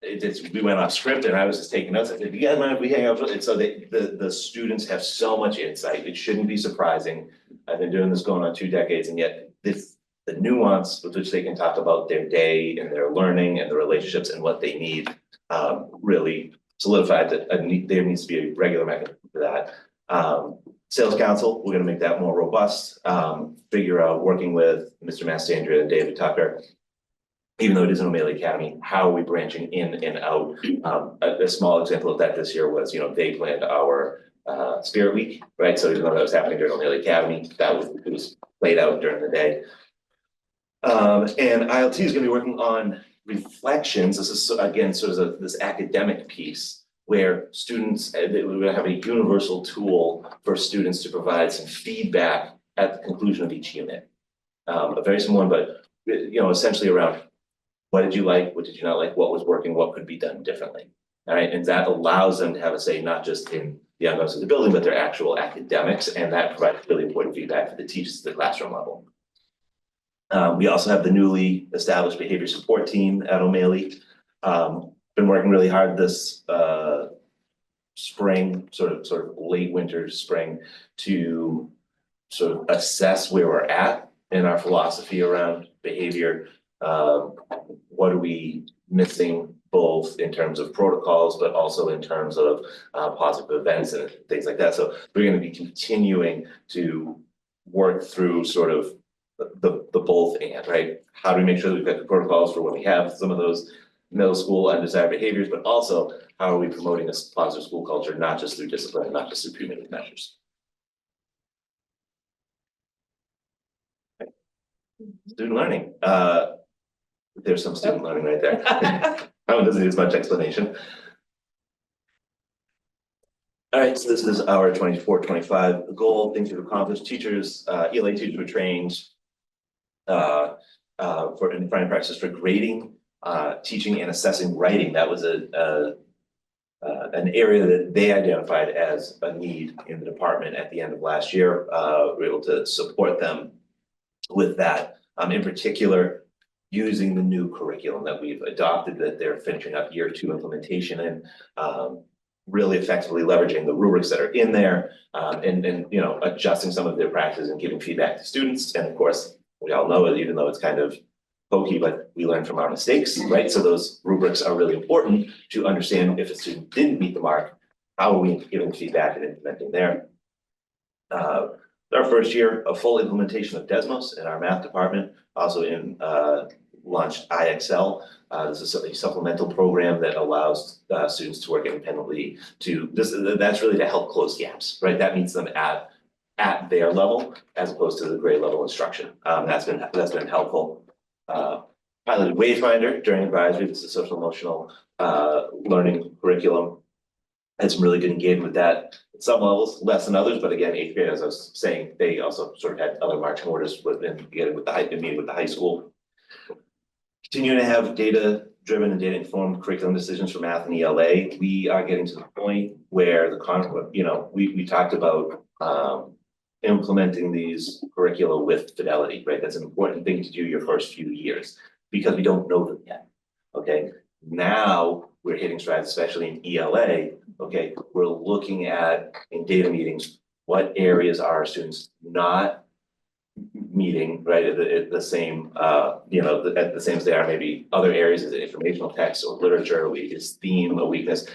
we went off script and I was just taking notes. I said, you guys mind if we hang out? And so the students have so much insight. It shouldn't be surprising. I've been doing this going on 2 decades, and yet the nuance with which they can talk about their day and their learning and the relationships and what they need really solidified that there needs to be a regular mechanism for that. Sales council, we're gonna make that more robust, figure out, working with Mr. Mastandria and David Tucker, even though it is an O'Malley Academy, how are we branching in and out? A small example of that this year was, you know, they planned our Spirit Week, right? So even though that was happening during O'Malley Academy, it was played out during the day. And ILT is gonna be working on reflections. This is, again, sort of this academic piece where students, we're gonna have a universal tool for students to provide some feedback at the conclusion of each unit. A very simple one, but, you know, essentially around what did you like, what did you not like, what was working, what could be done differently. All right, and that allows them to have a say, not just in the outcomes of the building, but their actual academics, and that provides really important feedback for the teachers at the classroom level. We also have the newly established behavior support team at O'Malley. Been working really hard this spring, sort of late winter, spring, to sort of assess where we're at in our philosophy around behavior. What are we missing, both in terms of protocols, but also in terms of positive events and things like that. So we're going to be continuing to work through sort of the both and, right? How do we make sure that we've got the protocols for when we have some of those middle school undesired behaviors, but also how are we promoting this positive school culture, not just through discipline and not just through punitive measures. Okay. Student learning. There's some student learning right there. That one doesn't need as much explanation. All right, so this is our 24-25 goal, things we've accomplished, teachers, ELA teachers were trained. For in front practice for grading, teaching and assessing writing, that was an area that they identified as a need in the department at the end of last year. We were able to support them with that, in particular, using the new curriculum that we've adopted that they're finishing up year 2 implementation and really effectively leveraging the rubrics that are in there, and you know, adjusting some of their practices and giving feedback to students. And of course, we all know it, even though it's kind of pokey, but we learn from our mistakes, right? So those rubrics are really important to understand if a student didn't meet the mark, how are we giving feedback and implementing there? Our first year of full implementation of Desmos in our math department, also launched IXL. This is a supplemental program that allows students to work independently that's really to help close gaps, right? That meets them at their level as opposed to the grade level instruction. That's been helpful. Piloted WaveFinder during advisory. This is a social emotional learning curriculum. Had some really good engagement with that at some levels, less than others, but again, 8th grade, as I was saying, they also sort of had other marching orders meeting with the high school. Continuing to have data-driven and data-informed curriculum decisions for math and ELA. We are getting to the point where we talked about implementing these curricula with fidelity, right? That's an important thing to do your first few years because we don't know them yet. Okay, now we're hitting strides, especially in ELA. Okay, we're looking at in data meetings, what areas are our students not meeting, right? At the same, at the same as they are, maybe other areas of the informational text or literature, is theme a weakness?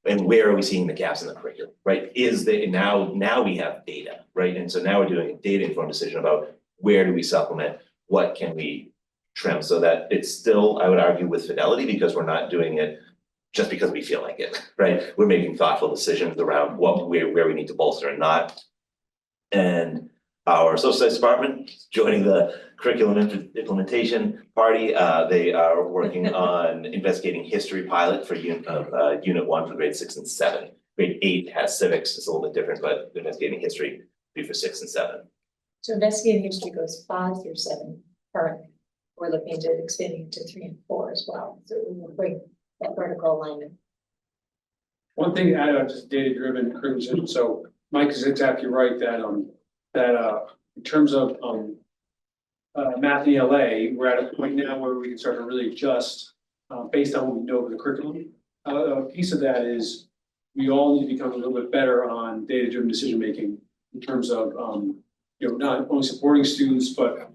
And where are we seeing the gaps in the curriculum, right? Now we have data, right? And so now we're doing a data informed decision about where do we supplement, what can we trim, so that it's still, I would argue, with fidelity, because we're not doing it just because we feel like it, right? We're making thoughtful decisions around where we need to bolster and not. And our social studies department joining the curriculum implementation party. They are working on investigating history pilot for unit 1 for grade 6 and 7. Grade 8 has civics, it's a little bit different, but investigating history will be for 6 and 7. So investigating history goes 5 through 7 currently. We're looking to expanding to 3 and 4 as well. So we will bring that vertical alignment. One thing to add on just data-driven curriculum, so Mike is exactly right that in terms of math and ELA, we're at a point now where we can start to really adjust based on what we know of the curriculum. A piece of that is we all need to become a little bit better on data-driven decision-making in terms of not only supporting students, but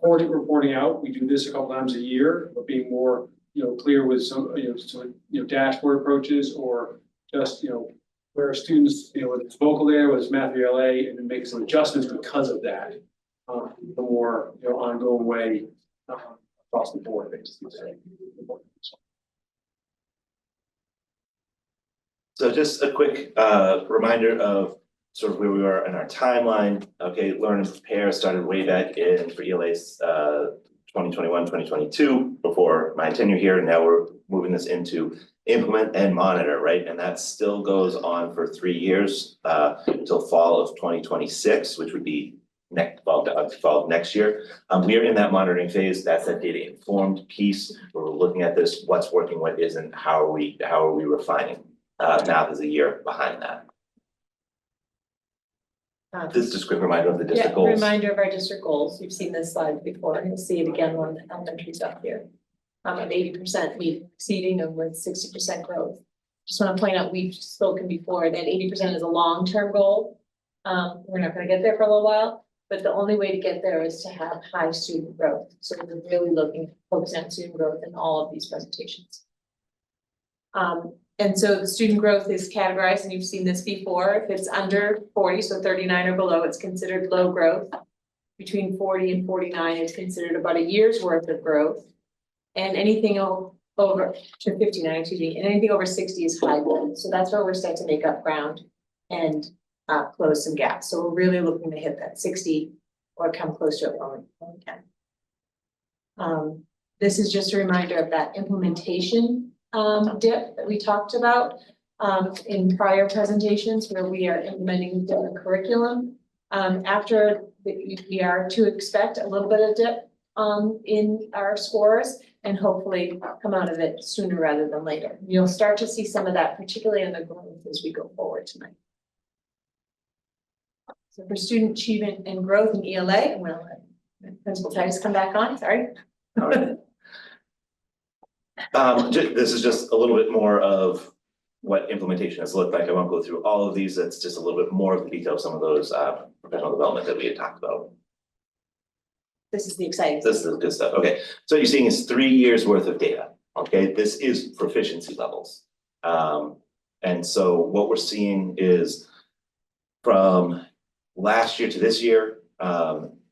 reporting out. We do this a couple times a year, but being more clear with some dashboard approaches, or just where students, whether it's vocal there, whether it's math or ELA, and then make some adjustments because of that, the more ongoing way across the board, basically. So just a quick reminder of sort of where we are in our timeline. Okay, Learn and Prepare started way back in for ELA's 2021, 2022, before my tenure here, and now we're moving this into implement and monitor, right? And that still goes on for 3 years until fall of 2026, which would be fall of next year. We are in that monitoring phase. That's that data informed piece where we're looking at this, what's working, what isn't, how are we refining. Math is a year behind that. This is just a quick reminder of the district goals. Reminder of our district goals. You've seen this slide before, and you'll see it again when the elementary's up here. Of 80% exceeding and with 60% growth. Just want to point out, we've spoken before that 80% is a long-term goal. We're not going to get there for a little while, but the only way to get there is to have high student growth. So we're really focusing on student growth in all of these presentations. And so the student growth is categorized, and you've seen this before. If it's under 40, so 39 or below, it's considered low growth. Between 40 and 49, it's considered about a year's worth of growth. And anything over to 59, and anything over 60 is high growth. So that's where we're starting to make up ground and close some gaps. So we're really looking to hit that 60 or come close to it when we can. This is just a reminder of that implementation dip that we talked about. in prior presentations where we are implementing different curriculum. We are to expect a little bit of dip in our scores and hopefully come out of it sooner rather than later. You'll start to see some of that, particularly in the growth as we go forward tonight. So for student achievement and growth in ELA, I'm gonna let Principal Titus come back on, sorry. All right. This is just a little bit more of what implementation has looked like. I won't go through all of these. That's just a little bit more of the detail of some of those professional development that we had talked about. This is the exciting. This is the good stuff. Okay, so what you're seeing is 3 years worth of data. Okay, this is proficiency levels. And so what we're seeing is from last year to this year,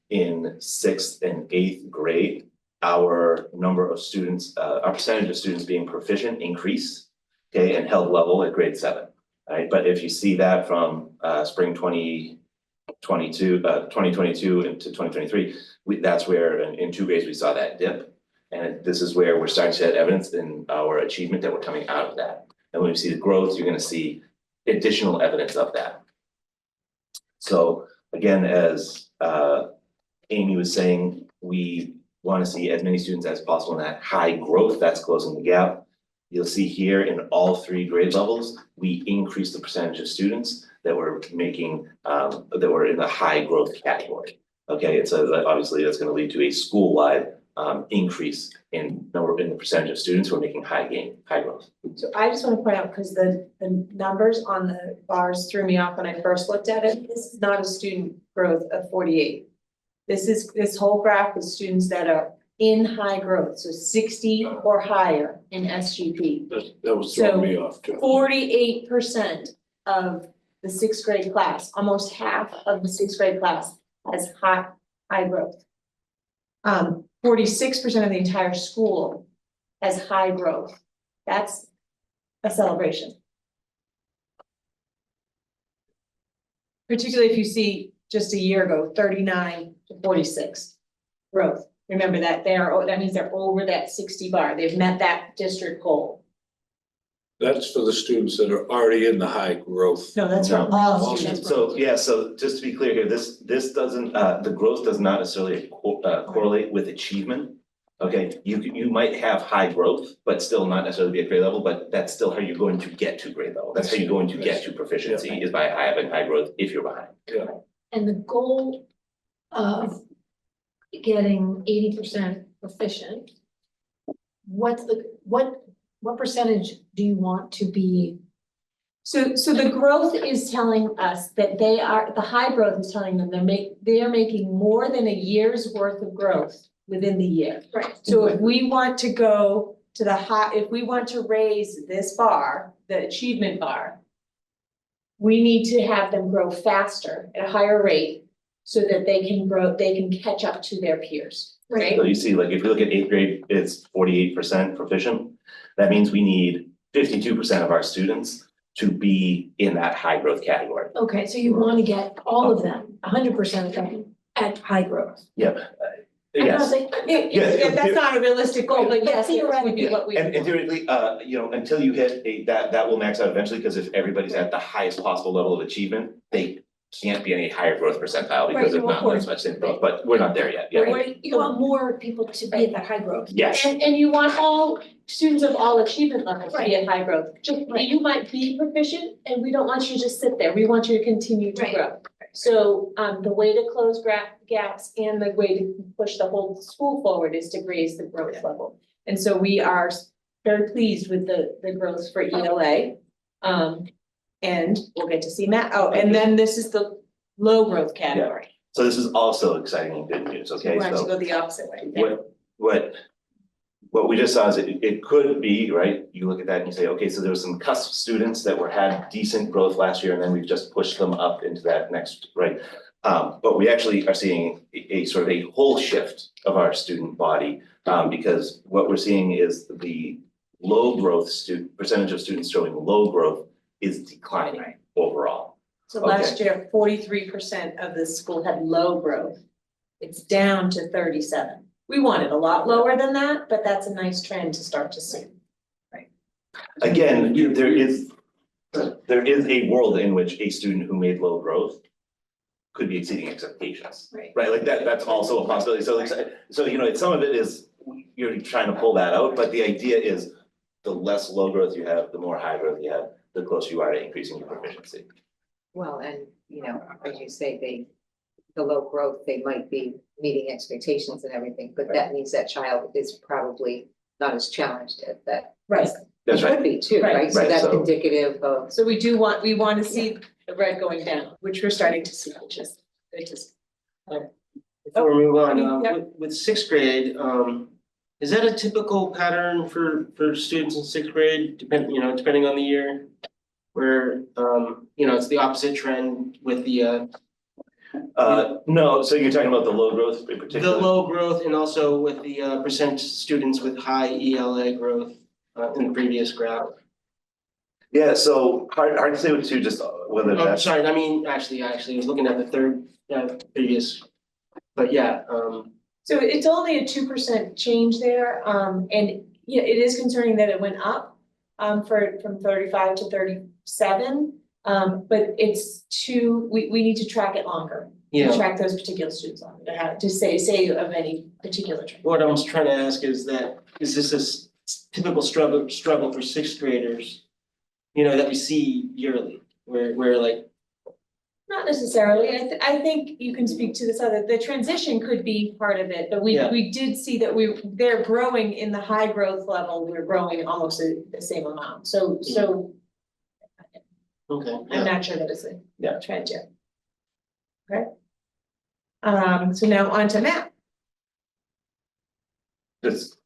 in 6th and 8th grade, our number of students, our percentage of students being proficient increased, okay, and held level at grade 7. All right, but if you see that from spring 2022 into 2023, that's where in 2 grades we saw that dip. And this is where we're starting to have evidence in our achievement that we're coming out of that. And when you see the growth, you're going to see additional evidence of that. So again, as Amy was saying, we want to see as many students as possible in that high growth. That's closing the gap. You'll see here in all 3 grade levels, we increase the percentage of students that were making that were in the high growth category. Okay, and so obviously that's going to lead to a school-wide increase in the percentage of students who are making high growth. So I just want to point out, because the numbers on the bars threw me off when I first looked at it. This is not a student growth of 48. This whole graph is students that are in high growth, so 60 or higher in SGP. That was throwing me off too. 48% of the 6th grade class, almost half of the 6th grade class has high growth. 46% of the entire school has high growth. That's a celebration. Particularly if you see just a year ago, 39 to 46 growth. Remember that that means they're over that 60 bar. They've met that district goal. That's for the students that are already in the high growth. No, that's for No. all students. So yeah, so just to be clear here, this doesn't the growth does not necessarily correlate with achievement. Okay, you might have high growth, but still not necessarily be at grade level, but that's still how you're going to get to grade level. That's how you're going to get to proficiency is by having high growth if you're behind. Yeah. And the goal of getting 80% proficient, what percentage do you want to be? So the growth is telling us that the high growth is telling them they are making more than a year's worth of growth within the year. Right. So if we want to go to if we want to raise this bar, the achievement bar, we need to have them grow faster at a higher rate so that they can catch up to their peers, right? So you see, like if you look at 8th grade, it's 48% proficient. That means we need 52% of our students to be in that high growth category. Okay, so you want to get all of them, 100% of them at high growth. Yep. I'm not Yes. saying- Yeah, that's not a realistic goal, but Right, yes, it would be Yeah, what we. and theoretically, until you hit that will max out eventually, because if everybody's at the highest possible level of achievement, they can't be any higher growth percentile because Right, there's no, of not as course. much in growth, but we're not there yet, yeah. Right, you want more people to be at that high growth. Yes, And you want all students of all achievement levels to be at high growth. Just, Right. you might be proficient and we don't want you to just sit there. We want you to continue to Right. grow. So the way to close gaps and the way to push the whole school forward is to raise the growth level. And so we are very pleased with the growth for ELA. And we'll get to see Matt. Oh, and then this is the low growth category. so this is also exciting and good news, okay, We're going to so go the opposite way. what we just saw is it could be, right, you look at that and you say, okay, so there was some cusp students that had decent growth last year, and then we've just pushed them up into that next, right? But we actually are seeing a sort of a whole shift of our student body, because what we're seeing is the low growth percentage of students showing low growth is declining overall. So last year, 43% of the school had low growth. It's down to 37. We wanted a lot lower than that, but that's a nice trend to start to see. Again, there is there is a world in which a student who made low growth could be exceeding expectations. Right. Right, like that's also a possibility, so you know, some of it is, you're trying to pull that out, but the idea is the less low growth you have, the more high growth you have, the closer you are to increasing your proficiency. Well, and, you know, as you say, the low growth, they might be meeting expectations and everything, but that means that child is probably not as challenged as that. Right, That's right. Could be too, Right. right? So Right, that's so- indicative of, so we want to see the red going down, which we're starting to see, which is, it is. Before we move on, Yeah. with sixth grade, is that a typical pattern for students in sixth grade, depending on the year? Where, it's the opposite trend with the No, so you're talking about the low growth in the particular? low growth and also with the percent students with high ELA growth in the previous graph. Yeah, so hard to say what to, just whether Oh, that's. sorry, I mean, actually, I was looking at the third, previous, but yeah, So it's only a 2% change there, and yeah, it is concerning that it went up from 35 to 37. But it's we need to track it longer. To track those particular students longer, to say of any particular trend. what I was trying to ask is this a typical struggle for sixth graders? That we see yearly, where like, Not necessarily, I think you can speak to this other, the transition could be part of it, but Yeah. we did see that they're growing in the high growth level, we're growing almost the same amount, so okay, I'm not sure that it's a Yeah. trend yet. Okay. So now on to math. Just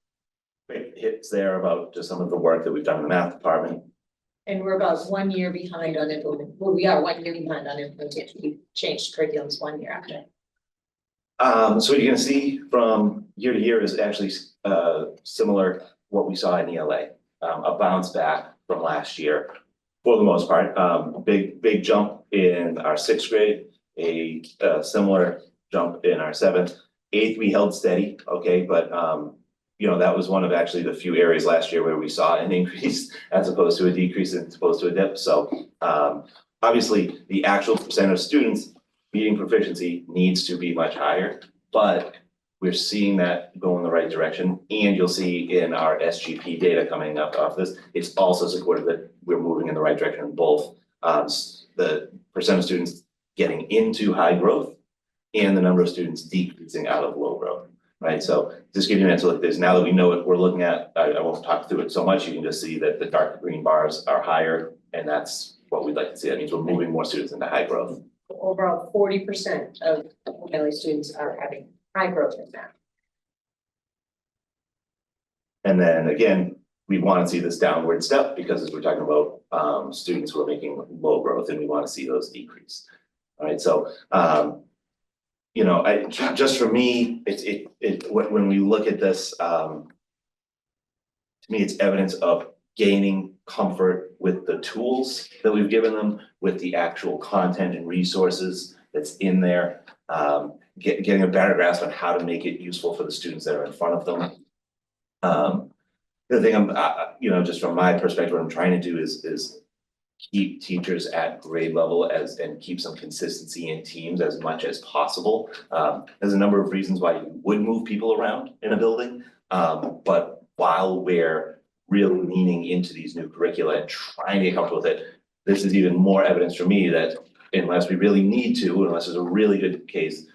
quick hits there about just some of the work that we've done in the math department. And we're about 1 year behind on implement, well, we are 1 year behind on implementation, we changed curriculums 1 year after. So what you're gonna see from year to year is actually similar what we saw in ELA. A bounce back from last year for the most part. Big jump in our sixth grade, a similar jump in our seventh. Eighth, we held steady, okay, but that was one of actually the few areas last year where we saw an increase as opposed to a decrease as opposed to a dip. So obviously, the actual percent of students meeting proficiency needs to be much higher, but we're seeing that go in the right direction. And you'll see in our SGP data coming up off this, it's also supported that we're moving in the right direction in both the percent of students getting into high growth and the number of students decreasing out of low growth. Right, so just give you an answer like this, now that we know what we're looking at, I won't talk through it so much, you can just see that the dark green bars are higher, and that's what we'd like to see, that means we're moving more students into high growth. Overall, 40% of O'Malley students are having high growth in math. And then again, we want to see this downward step, because as we're talking about students who are making low growth, and we want to see those decrease. All right, so just for me, when we look at this, to me, it's evidence of gaining comfort with the tools that we've given them, with the actual content and resources that's in there, getting a better grasp on how to make it useful for the students that are in front of them. The other thing I'm, just from my perspective, what I'm trying to do is keep teachers at grade level and keep some consistency in teams as much as possible. There's a number of reasons why you would move people around in a building. But while we're really leaning into these new curricula and trying to get comfortable with it, this is even more evidence for me that unless we really need to, unless there's a really good case,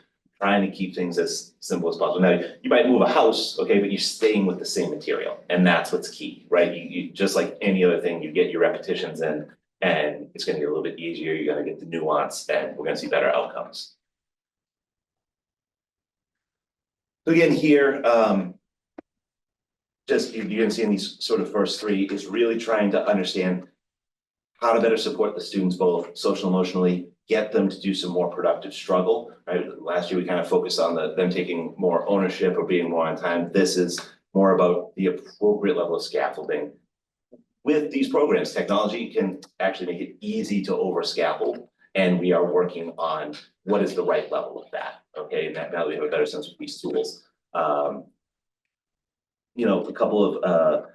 trying to keep things as simple as possible. Now, you might move a house, okay, but you're staying with the same material, and that's what's key, right? You just like any other thing, you get your repetitions in, and it's gonna get a little bit easier, you're gonna get the nuance, and we're gonna see better outcomes. So again, here, just you're gonna see in these sort of first three is really trying to understand how to better support the students both social emotionally, get them to do some more productive struggle, right? Last year, we kind of focused on them taking more ownership or being more on time. This is more about the appropriate level of scaffolding. With these programs, technology can actually make it easy to over scaffold, and we are working on what is the right level of that, okay? And now that we have a better sense of these tools. A couple of,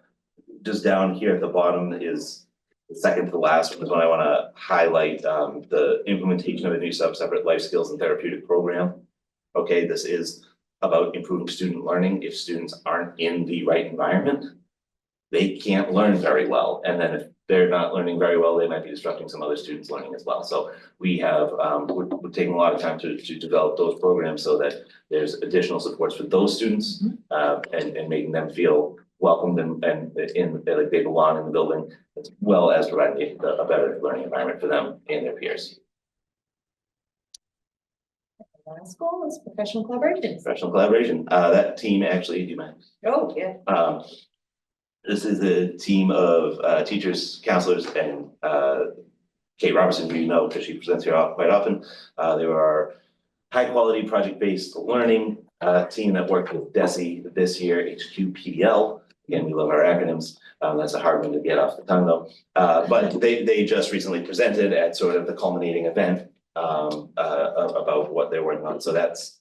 just down here at the bottom is The second to the last one is when I want to highlight the implementation of a new separate life skills and therapeutic program. Okay, this is about improving student learning. If students aren't in the right environment, they can't learn very well. And then if they're not learning very well, they might be disrupting some other students' learning as well. So we have, we're taking a lot of time to develop those programs so that there's additional supports for those students and making them feel welcomed and like they belong in the building, as well as providing a better learning environment for them and their peers. Last goal is professional collaborations. Professional collaboration, that team actually, do you mind? Oh, yeah. This is a team of teachers, counselors, and Kate Robertson, who you know, because she presents here quite often. They were our high-quality project-based learning team that worked with DESE this year, HQPDL. Again, we love our acronyms. That's a hard one to get off the tongue, though. But they just recently presented at sort of the culminating event about what they're working on. So that's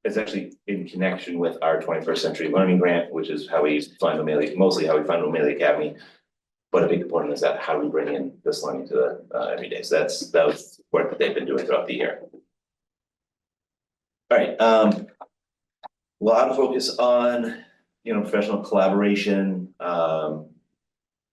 it's actually in connection with our 21st Century Learning Grant, which is how we fund O'Malley, mostly how we fund O'Malley Academy. But a big component is that how we bring in this learning to the every day. So that was work that they've been doing throughout the year. All right, a lot of focus on, professional collaboration.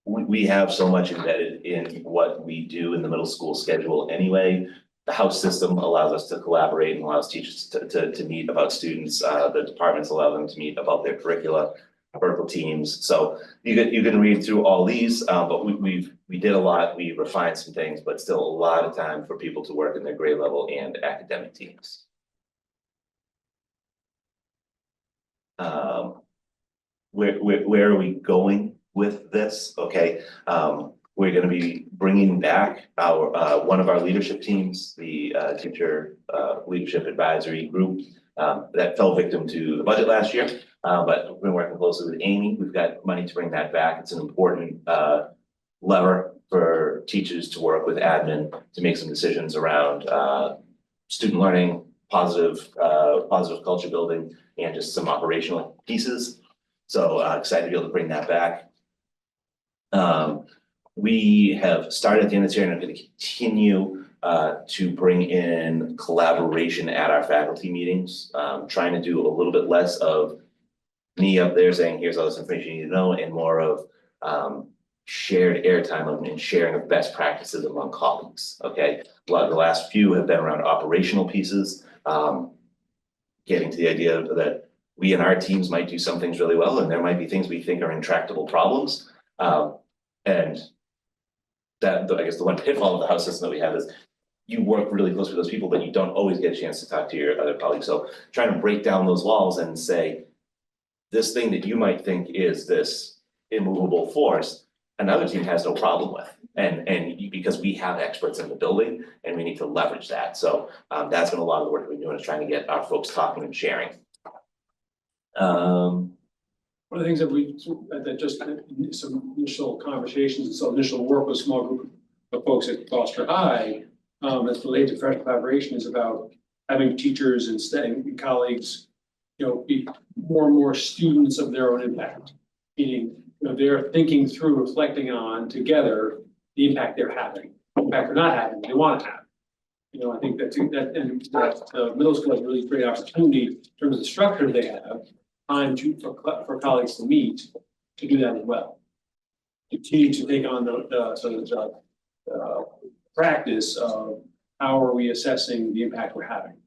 We have so much embedded in what we do in the middle school schedule anyway. The house system allows us to collaborate and allows teachers to meet about students. The departments allow them to meet about their curricula, vertical teams. So you can read through all these, but we did a lot. We refined some things, but still a lot of time for people to work in their grade level and academic teams. Where are we going with this? Okay. We're going to be bringing back our one of our leadership teams, the teacher leadership advisory group that fell victim to the budget last year. But we've been working closely with Amy. We've got money to bring that back. It's an important lever for teachers to work with admin to make some decisions around student learning, positive culture building, and just some operational pieces. So excited to be able to bring that back. We have started at the end of this year and are going to continue to bring in collaboration at our faculty meetings, trying to do a little bit less of me up there saying, here's all this information you need to know, and more of shared airtime and sharing of best practices among colleagues, okay? A lot of the last few have been around operational pieces, getting to the idea that we and our teams might do some things really well, and there might be things we think are intractable problems. And that, I guess the one pitfall of the house system that we have is you work really close with those people, but you don't always get a chance to talk to your other colleagues. So trying to break down those walls and say, this thing that you might think is this immovable force, another team has no problem with. And because we have experts in the building and we need to leverage that. So that's been a lot of the work we've been doing, is trying to get our folks talking and sharing. One of the things that just some initial conversations and some initial work with a small group of folks at Gloucester High, that's related to professional collaboration, is about having teachers and colleagues, be more and more students of their own impact. Meaning, they're thinking through, reflecting on together the impact they're having, the impact they're not having, they want to have. I think that middle school has a really great opportunity in terms of the structure they have, time for colleagues to meet, to do that as well. Continue to take on the sort of practice of how are we assessing the impact we're having,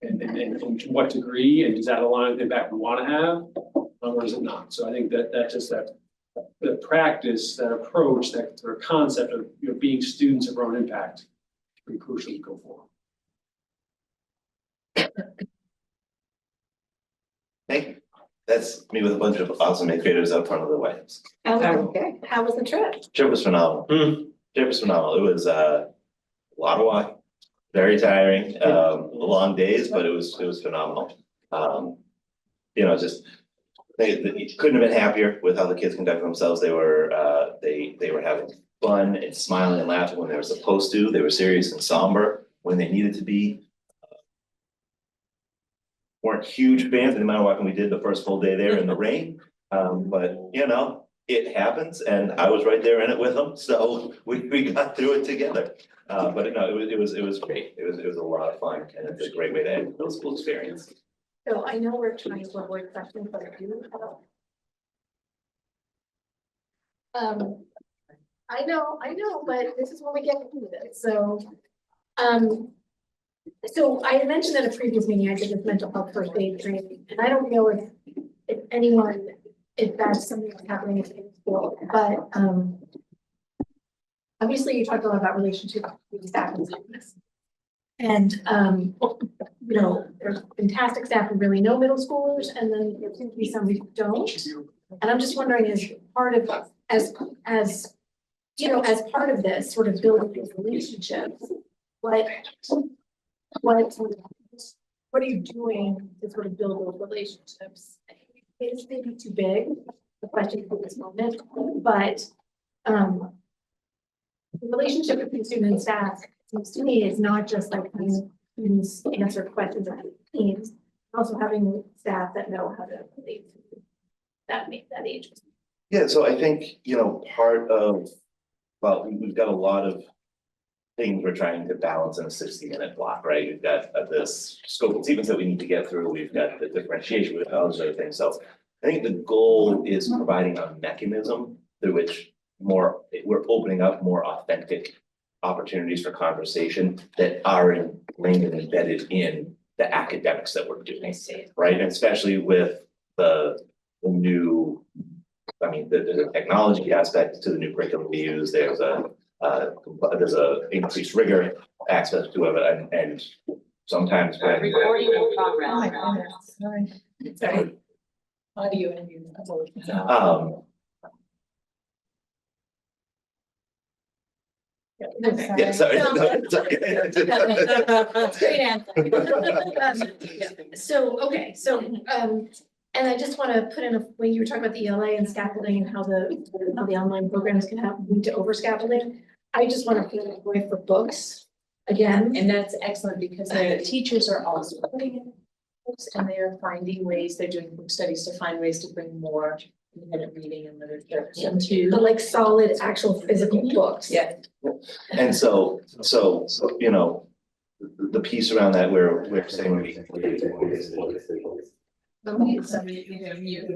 and to what degree, and does that align with the impact we want to have, or does it not? So I think that the practice, that approach, that sort of concept of being students of our own impact is pretty crucial to go forward. Thank you. That's me with a bunch of awesome creators out front of the White House. Okay. How was the trip? Trip was phenomenal. Trip was phenomenal. It was a lot of walk, very tiring, long days, but it was phenomenal. Just they couldn't have been happier with how the kids conducted themselves. They were having fun and smiling and laughing when they were supposed to. They were serious and somber when they needed to be. Weren't huge fans of the amount of walking we did the first full day there in the rain. But it happens, and I was right there in it with them, so we got through it together. But no, it was great. It was a lot of fun, and it's a great way to end the middle school experience. So I know we're trying to avoid questions, but I do have. I know, but this is when we get into this, so. So I had mentioned at a previous meeting, I did this mental health first aid training, and I don't know if anyone, if that's something that's happening in school, but, obviously you talked a lot about relationships with staff and students. And, you know, there's fantastic staff who really know middle schoolers, and then there seems to be some who don't. And I'm just wondering, as part of, as you know, as part of this sort of building these relationships, what are you doing to sort of build those relationships? It's maybe too big, the question for this moment, but, the relationship between student and staff, seems to me, is not just like having students answer questions or teams, also having staff that know how to relate to that age. Yeah, so I think, part of, well, we've got a lot of things we're trying to balance in a 60-minute block, right? We've got this scope of sequence that we need to get through. We've got the differentiation with all those other things. So I think the goal is providing a mechanism through which we're opening up more authentic opportunities for conversation that are linked and embedded in the academics that we're doing, right? And especially with the new, there's a technology aspect to the new curriculum we use. There's a increased rigor aspect to it, and sometimes when Recording in progress. Oh my goodness, sorry. Audio and you. Yeah, sorry. No, it's okay. Great answer. So, and I just want to put in when you were talking about the ELA and scaffolding and how the online programs can have lead to over scaffolding. I just want to put in a way for books again. And that's excellent because the teachers are also putting in books and they are finding ways, they're doing book studies to find ways to bring more independent reading and literature into. But like solid, actual physical books. Yeah. And so, the piece around that where we're saying Somebody either mute.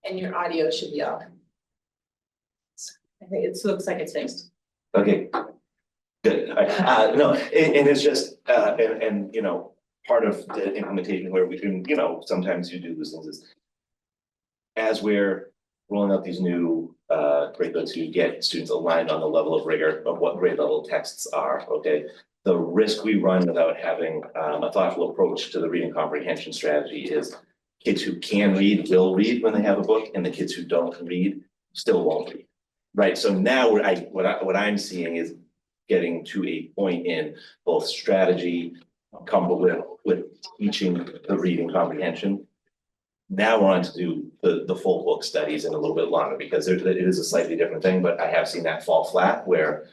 And your audio should be off. I think it looks like it's fixed. okay. Good. No, and it's just, and part of the implementation where we can, sometimes you do those things is as we're rolling out these new curricula to get students aligned on the level of rigor of what grade level texts are, okay? The risk we run without having a thoughtful approach to the reading comprehension strategy is kids who can read will read when they have a book, and the kids who don't read still won't read. Right, so now what I'm seeing is getting to a point in both strategy, coupled with teaching the reading comprehension. Now we're on to do the full book studies in a little bit longer, because it is a slightly different thing, but I have seen that fall flat where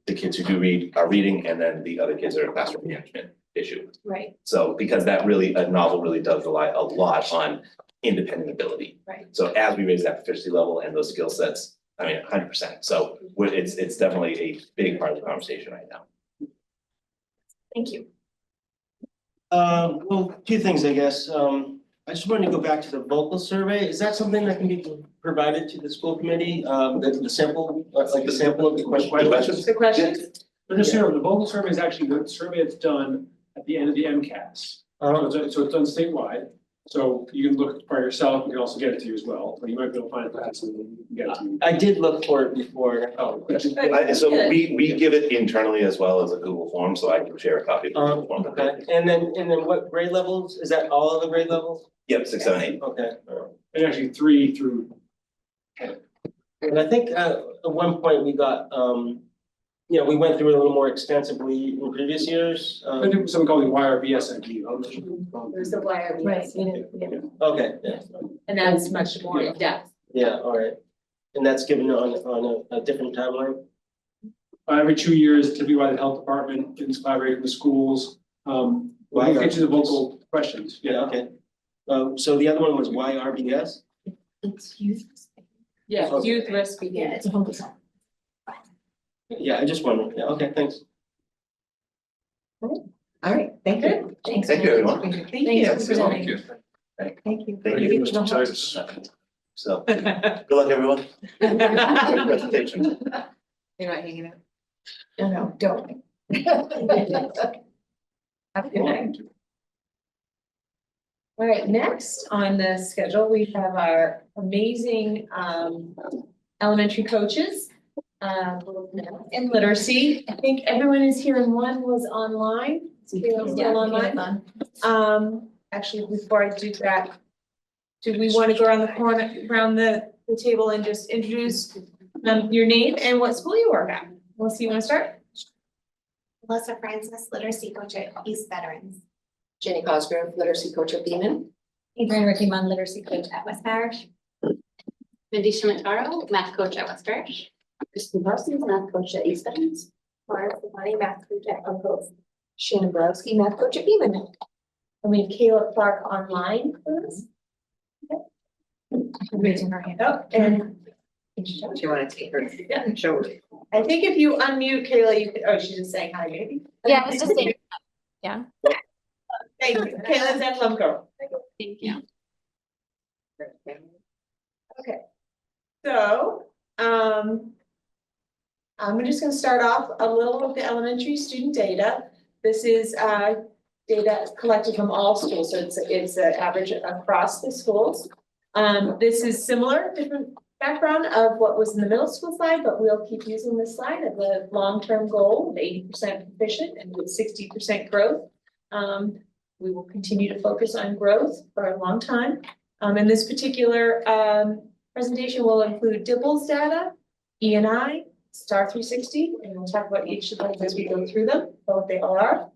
the kids who do read are reading, and then the other kids are a classroom management issue. Right. So because that really, a novel really does rely a lot on independent ability. Right. So as we raise that proficiency level and those skill sets, 100%. So it's definitely a big part of the conversation right now. Thank you. Well, two things, I guess. I just wanted to go back to the vocal survey. Is that something that can be provided to the school committee? The sample, like the sample of the questions? The questions? But just the vocal survey is actually the survey that's done at the end of the MCAS. So it's done statewide. So you can look by yourself, you can also get it to you as well, but you might be able to find that and you can get it to you. I did look for it before. Oh, So we give it internally as well as a Google form, so I can share a copy of the Google form. Okay, and then what grade levels? Is that all of the grade levels? Yep, 6, 7, 8. Okay. And actually 3 through. And I think at one point we got, we went through it a little more extensively in previous years. I think something called the YRBSMG. There's the wire. Right. Okay, yeah, And that's much more in depth. yeah, all right. And that's given on a different timeline? Every 2 years, typically by the health department, students collaborate with schools. We'll get you the vocal questions. Yeah, okay. So the other one was YRBS? It's youth. Yeah, Okay. youth risk Yeah, behavior. it's a home design. Yeah, I just wondered, yeah, okay, thanks. All right, thank you. Thanks. Thank you, everyone. Thank Thanks you. for presenting. Thank you. Thank you, Mr. Titus. So, good luck, everyone. Great presentation. You're not hanging out. No, don't. Have a good night. All right, next on the schedule, we have our amazing elementary coaches in literacy. I think everyone is here and one was online. Still online. Actually, before I do that, do we want to go around the corner, around the table and just introduce your name and what school you work at? Melissa, you want to start? Melissa Francis, literacy coach at East Veterans. Jenny Cosgrove, literacy coach at Beaman. Adrian Rickman, literacy coach at West Parish. Mandisha Mataro, math coach at West Parish. Kristen Parsons, math coach at East Veterans. Mara Fubani, math coach at Uncles. Shannon Borowski, math coach at Beaman. And we have Kayla Clark online for us. Raising her hand. Oh, and Do you want to take her? Yeah. Show her. I think if you unmute Kayla, you could, oh, she's just saying hi, maybe. Yeah, I was just saying. Yeah. Thank you. Kayla's at Plumco. Thank you. Okay. So, I'm just gonna start off a little with the elementary student data. This is, data collected from all schools, so it's an average across the schools. This is similar, different background of what was in the middle school slide, but we'll keep using this slide as a long-term goal of 80% proficient and with 60% growth. We will continue to focus on growth for a long time. And this particular presentation will include DIBELS data, E&I, STAR 360, and we'll talk about each of those as we go through them, what they are.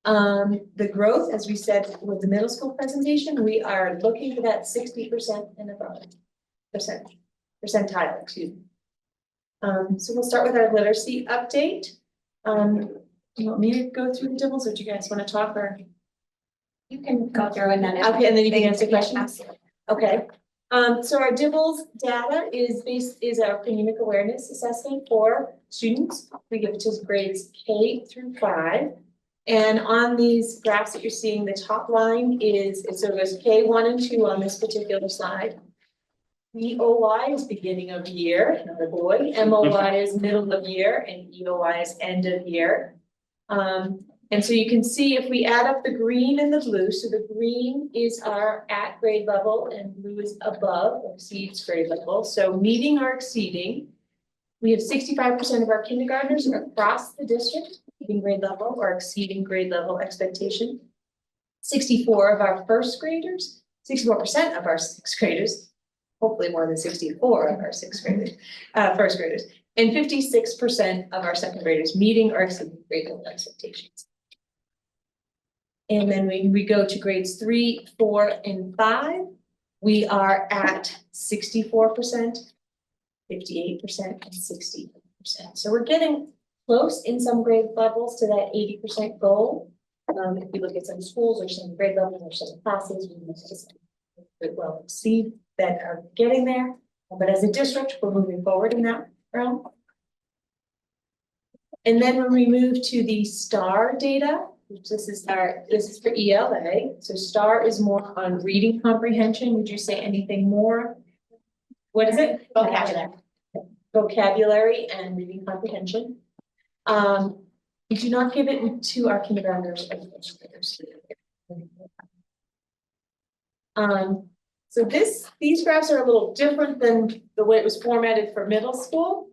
The growth, as we said with the middle school presentation, we are looking for that 60% and above percentile, excuse me. So we'll start with our literacy update. Do you want me to go through the DIBELS, or do you guys want to talk, or? You can go through and then. Okay, and then you can answer questions. Absolutely. Okay, so our DIBELS data is our phonemic awareness assessment for students. We give it to grades K through 5. And on these graphs that you're seeing, the top line is, so there's K1 and 2 on this particular slide. EOY is beginning of year, another boy, MOY is middle of year, and EOY is end of year. And so you can see if we add up the green and the blue, so the green is our at grade level and blue is above or exceeds grade level. So meeting or exceeding, we have 65% of our kindergartners across the district meeting grade level or exceeding grade level expectation. 64 of our first graders, 64% of our sixth graders, hopefully more than 64 of our sixth graders, first graders, and 56% of our second graders meeting or exceeding grade level expectations. And then when we go to grades 3, 4, and 5, we are at 64%, 58%, and 60%. So we're getting close in some grade levels to that 80% goal. If you look at some schools or some grade levels or some classes, we will exceed that are getting there. But as a district, we're moving forward in that realm. And then when we move to the STAR data, this is for ELA. So STAR is more on reading comprehension. Would you say anything more? What is it? Vocabulary. Vocabulary and reading comprehension. We do not give it to our kindergartners and first graders. So these graphs are a little different than the way it was formatted for middle school.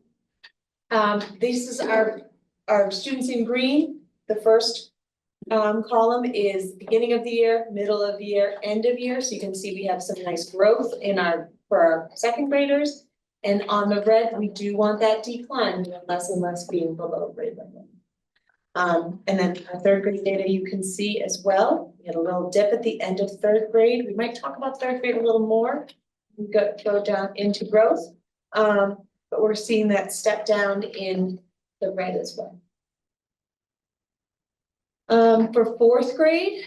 This is our students in green. The first column is beginning of the year, middle of the year, end of year. So you can see we have some nice growth for our second graders. And on the red, we do want that decline, less and less being below grade level. And then our third grade data you can see as well. We had a little dip at the end of third grade. We might talk about third grade a little more. We go down into growth, but we're seeing that step down in the red as well. For fourth grade,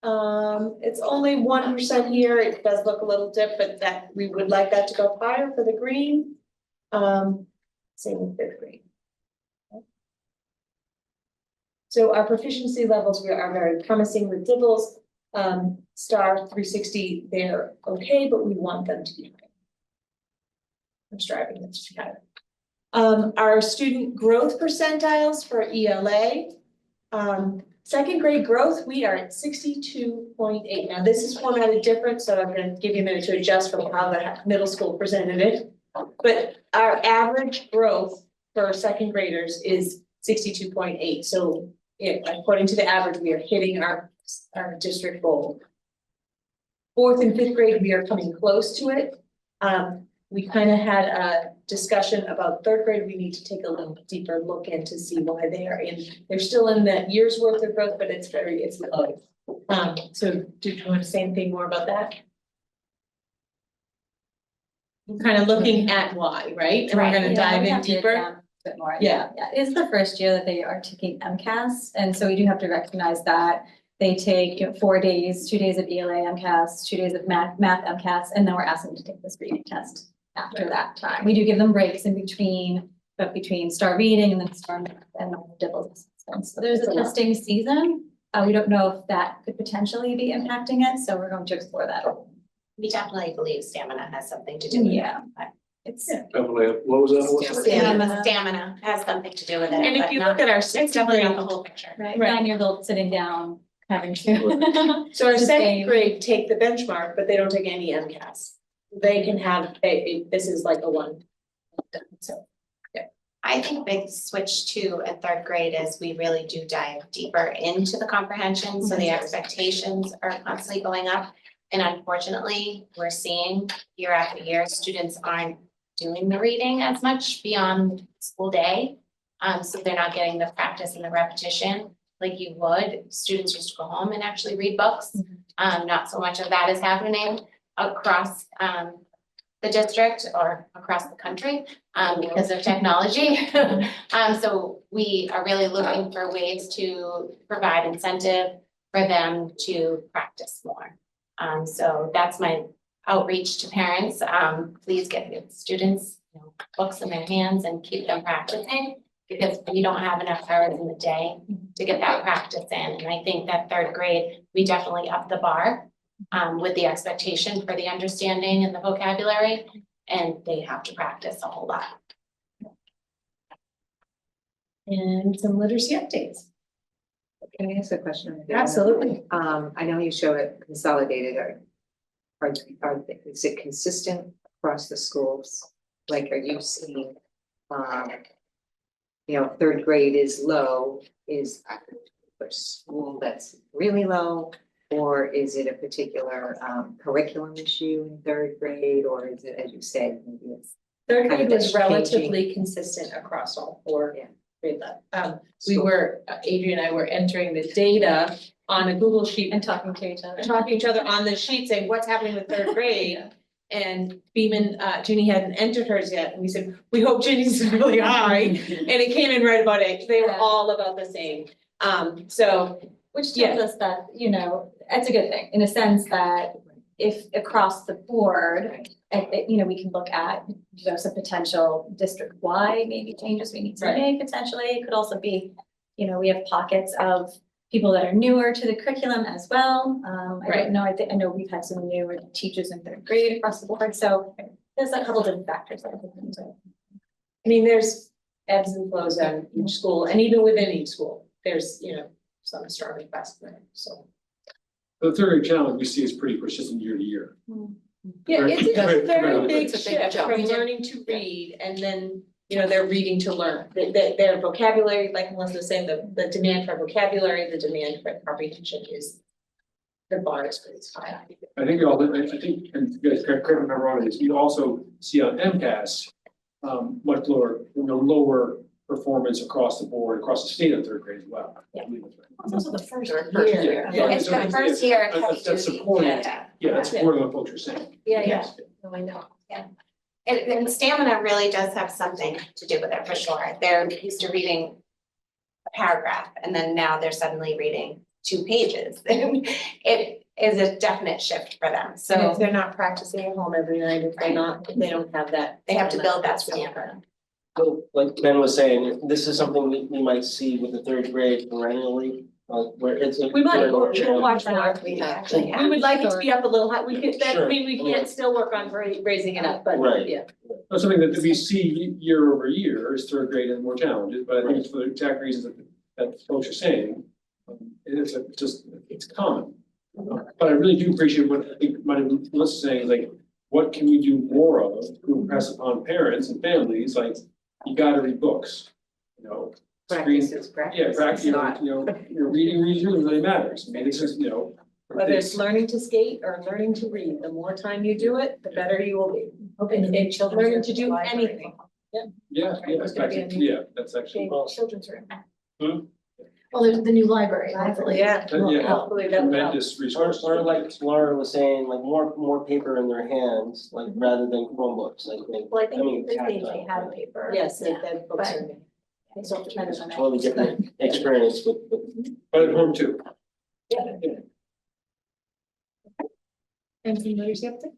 It's only 1% here. It does look a little dip, but that, we would like that to go higher for the green. Same with fifth grade. So our proficiency levels, we are very promising with Dibbles. Star 360, they're okay, but we want them to be higher. I'm striving them to be higher. Our student growth percentiles for ELA. Second grade growth, we are at 62.8. Now, this is formatted different, so I'm gonna give you a minute to adjust from how the middle school presented it. But our average growth for second graders is 62.8. So according to the average, we are hitting our district goal. Fourth and fifth grade, we are coming close to it. We kind of had a discussion about third grade. We need to take a little deeper look in to see why they're still in that year's worth of growth, but it's low. So do you want to say anything more about that? We're kind of looking at why, right? And we're gonna dive in deeper. Bit more. Yeah. Yeah, it's the first year that they are taking MCAS, and so we do have to recognize that. They take 4 days, 2 days of ELA MCAS, 2 days of math MCAS, and then we're asking them to take this reading test after that time. We do give them breaks in between, but between star reading and then star math and then Dibbles assessments. So there's a testing season. We don't know if that could potentially be impacting it, so we're going to explore that. We definitely believe stamina has something to do with it. Yeah, it's. Beverly, what was that? What's that? Stamina has something to do with it. And if but you not- look at our It's sixth definitely grade, not the whole picture. Right, Right. 9-year-old sitting down, having to. so our Just second saying. grade take the benchmark, but they don't take any MCAS. They can have, this is like a one. So, I think big switch to in third grade is we really do dive deeper into the comprehension, so the expectations are constantly going up. And unfortunately, we're seeing year after year, students aren't doing the reading as much beyond school day. So they're not getting the practice and the repetition like you would. Students used to go home and actually read books. Not so much of that is happening across the district or across the country because of technology. So we are really looking for ways to provide incentive for them to practice more. So that's my outreach to parents. Please get your students, books in their hands and keep them practicing, because we don't have enough hours in the day to get that practice in. And I think that third grade, we definitely up the bar with the expectation for the understanding and the vocabulary, and they have to practice a whole lot. and some literacy updates. Can I ask a question? Absolutely. I know you show it consolidated, is it consistent across the schools? Like, are you seeing, third grade is low, is a school that's really low? Or is it a particular curriculum issue in third grade, or is it, as you said, maybe it's Third kind of grade was changing? relatively consistent across all four Yeah. grade levels. We were, Adrian and I were entering the data on a Google sheet And talking to each other. talking to each other on the sheet saying, what's happening with third grade? And Beeman, Ginny hadn't entered hers yet, and we said, we hope Ginny's really high, and it came in right about it, they were Yeah. all about the same. So, Which Yeah. tells us that, it's a good thing, in a sense that if across the board, we can look at, some potential district-wide maybe changes we need to Right. make potentially. It could also be, we have pockets of people that are newer to the curriculum as well. I Right. don't know, I know we've had some newer teachers in third grade across the board, so there's a couple different factors that I think into it. I mean, there's ebbs and flows on each school, and even within each school, there's, some stronger class, so. The third grade challenge we see is pretty persistent year to year. Yeah, it's a Right, very right. big It's a big shift jump. from learning to read and then, they're reading to learn. Their vocabulary, like Melissa was saying, the demand for vocabulary, the demand for comprehension is, the bar is pretty high. I think and you guys correct me if I'm wrong on this, you also see on MCAS, much lower performance across the board, across the state of third grade as well. I believe that's right. It's also the first First year. year. Yeah. It's the first year of heavy That's duty. supporting, Yeah. that's supporting what folks are saying. Yeah. Oh, I know, yeah. And stamina really does have something to do with it for sure. They're used to reading a paragraph and then now they're suddenly reading 2 pages. It is a definite shift for them, And if so they're not practicing at home every night, if they're not, if they don't have that. they have to build that That's really standard. So, like Ben was saying, this is something we might see with the 3rd grade perennially, where it's. We might, more we'll watch more. We actually We would like it to be up a little high, we could, that, I Sure. mean, we can't still work on raising it up, but Right. yeah. That's something that we see year over year is 3rd grade and more challenges, but I think it's for the exact reasons that folks are saying. It's common. But I really do appreciate what I think Melissa's saying, is like, what can we do more of to impress upon parents and families, like, you gotta read books, you know. Practice is practice. Yeah, practice, It's not. your reading really matters, I mean, it's just, Whether it's learning to skate or learning to read, the more time you do it, the better you will be. And children learning to do anything. Yeah, that's actually, that's actually. Children's room. Well, there's the new library, hopefully. Yeah. Hopefully that will help. Tremendous Or, resource. or like Laura was saying, like more paper in their hands, like rather than Chromebooks, like they. Well, I I mean, think they tactile. have paper. Yes, Yeah. that books are. It's all dependent on that. Totally different experience with. But at home too. Anything others you have to?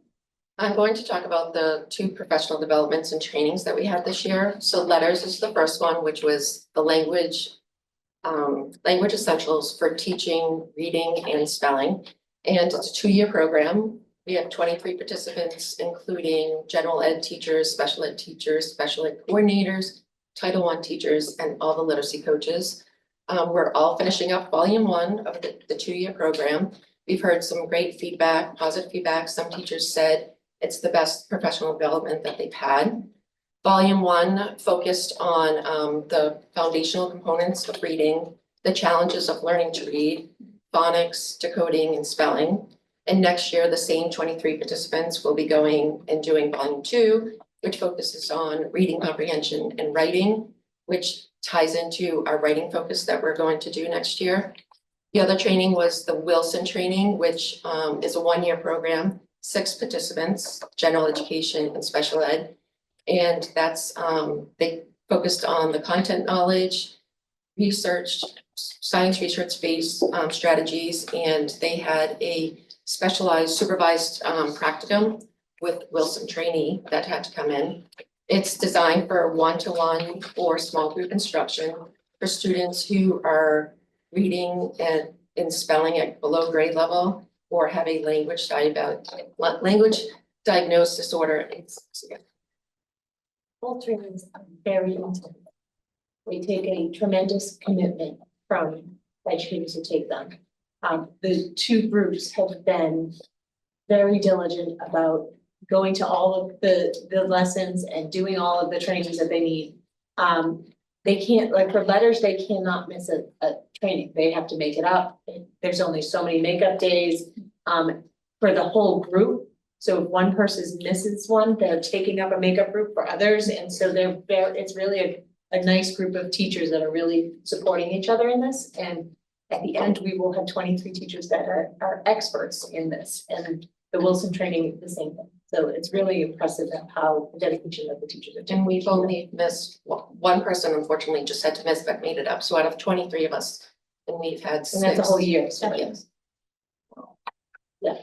I'm going to talk about the 2 professional developments and trainings that we had this year. So letters is the first one, which was the language essentials for teaching, reading, and spelling. And it's a 2-year program. We have 23 participants, including general ed teachers, special ed coordinators, Title I teachers, and all the literacy coaches. We're all finishing up volume 1 of the 2-year program. We've heard some great feedback, positive feedback. Some teachers said it's the best professional development that they've had. Volume 1 focused on the foundational components of reading, the challenges of learning to read, phonics, decoding, and spelling. And next year, the same 23 participants will be going and doing volume 2, which focuses on reading comprehension and writing, which ties into our writing focus that we're going to do next year. The other training was the Wilson training, which is a 1-year program, 6 participants, general education and special ed. And that's, they focused on the content knowledge, research, science research-based strategies, and they had a specialized supervised practicum with Wilson trainee that had to come in. It's designed for 1-to-1 or small group instruction for students who are reading and spelling at below grade level or have a language diagnosed disorder. All trainings are very intense. They take a tremendous commitment from educators who take them. The 2 groups have been very diligent about going to all of the lessons and doing all of the trainings that they need. They can't, like for letters, they cannot miss a training. They have to make it up. There's only so many makeup days for the whole group. So if one person misses one, they're taking up a makeup group for others. And so it's really a nice group of teachers that are really supporting each other in this. And at the end, we will have 23 teachers that are experts in this. And the Wilson training is the same thing. So it's really impressive at how dedication of the teachers are doing. And we've only missed, one person unfortunately just had to miss, but made it up. So out of 23 of us, and we've had 6. And that's a whole year, so Yes. yeah.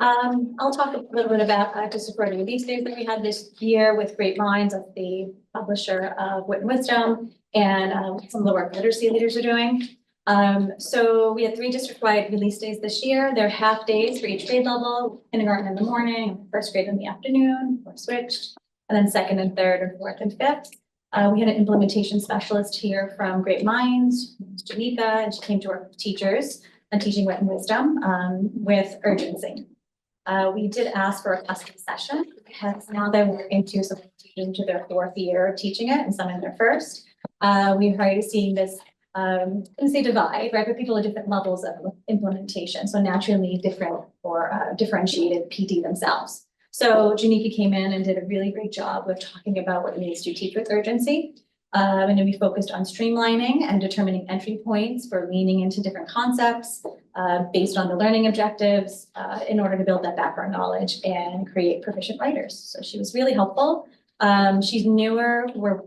I'll talk a little bit about just supporting release days that we had this year with Great Minds of the publisher of Wit and Wisdom and some of the work literacy leaders are doing. So we had 3 district-wide release days this year. They're half days for each grade level, kindergarten in the morning, 1st grade in the afternoon, or switched, and then 2nd and 3rd and 4th and 5th. We had an implementation specialist here from Great Minds, Janika, and she came to work with teachers and teaching Wit and Wisdom with urgency. We did ask for a custom session because now they're working to support into their 4th year of teaching it and some in their 1st. We're already seeing this, I wouldn't say divide, right? But people at different levels of implementation. So naturally different or differentiated PD themselves. So Janika came in and did a really great job of talking about what it means to teach with urgency. And then we focused on streamlining and determining entry points for leaning into different concepts based on the learning objectives in order to build that background knowledge and create proficient writers. So she was really helpful. She's newer. We're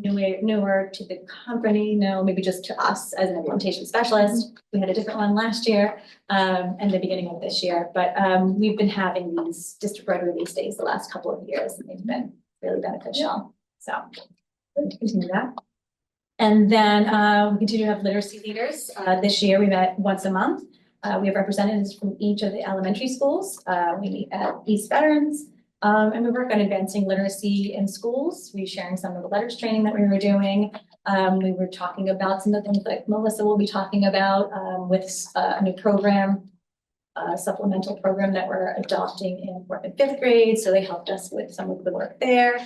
newer to the company, no, maybe just to us as an implementation specialist. We had a different one last year, and the beginning of this year, but, we've been having these district-wide release days the last couple of years, and they've been really beneficial, so. we'll Continue that. And then, we continue to have literacy leaders. This year we met once a month. We have representatives from each of the elementary schools. We meet at East Veterans. And we work on advancing literacy in schools. We're sharing some of the letters training that we were doing. We were talking about some of the things like Melissa will be talking about with a new program, supplemental program that we're adopting in 4th and 5th grade. So they helped us with some of the work there.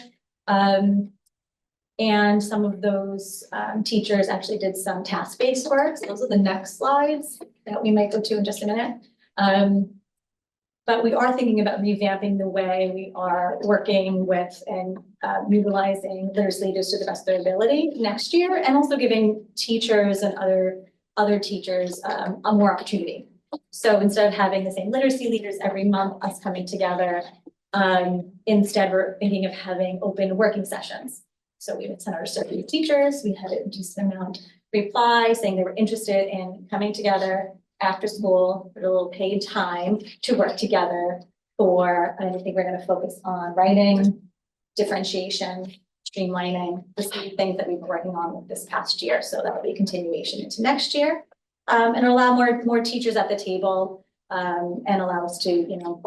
And some of those teachers actually did some task-based work. So those are the next slides that we might go to in just a minute. But we are thinking about revamping the way we are working with and utilizing literacy leaders to the best of their ability next year, and also giving teachers and other teachers a more opportunity. So instead of having the same literacy leaders every month, us coming together, instead we're thinking of having open working sessions. So we would send our survey teachers, we had a decent amount reply saying they were interested in coming together after school for a little paid time to work together for, and I think we're gonna focus on writing, differentiation, streamlining, the same things that we've been working on this past year. So that will be a continuation into next year. And allow more teachers at the table, and allow us to,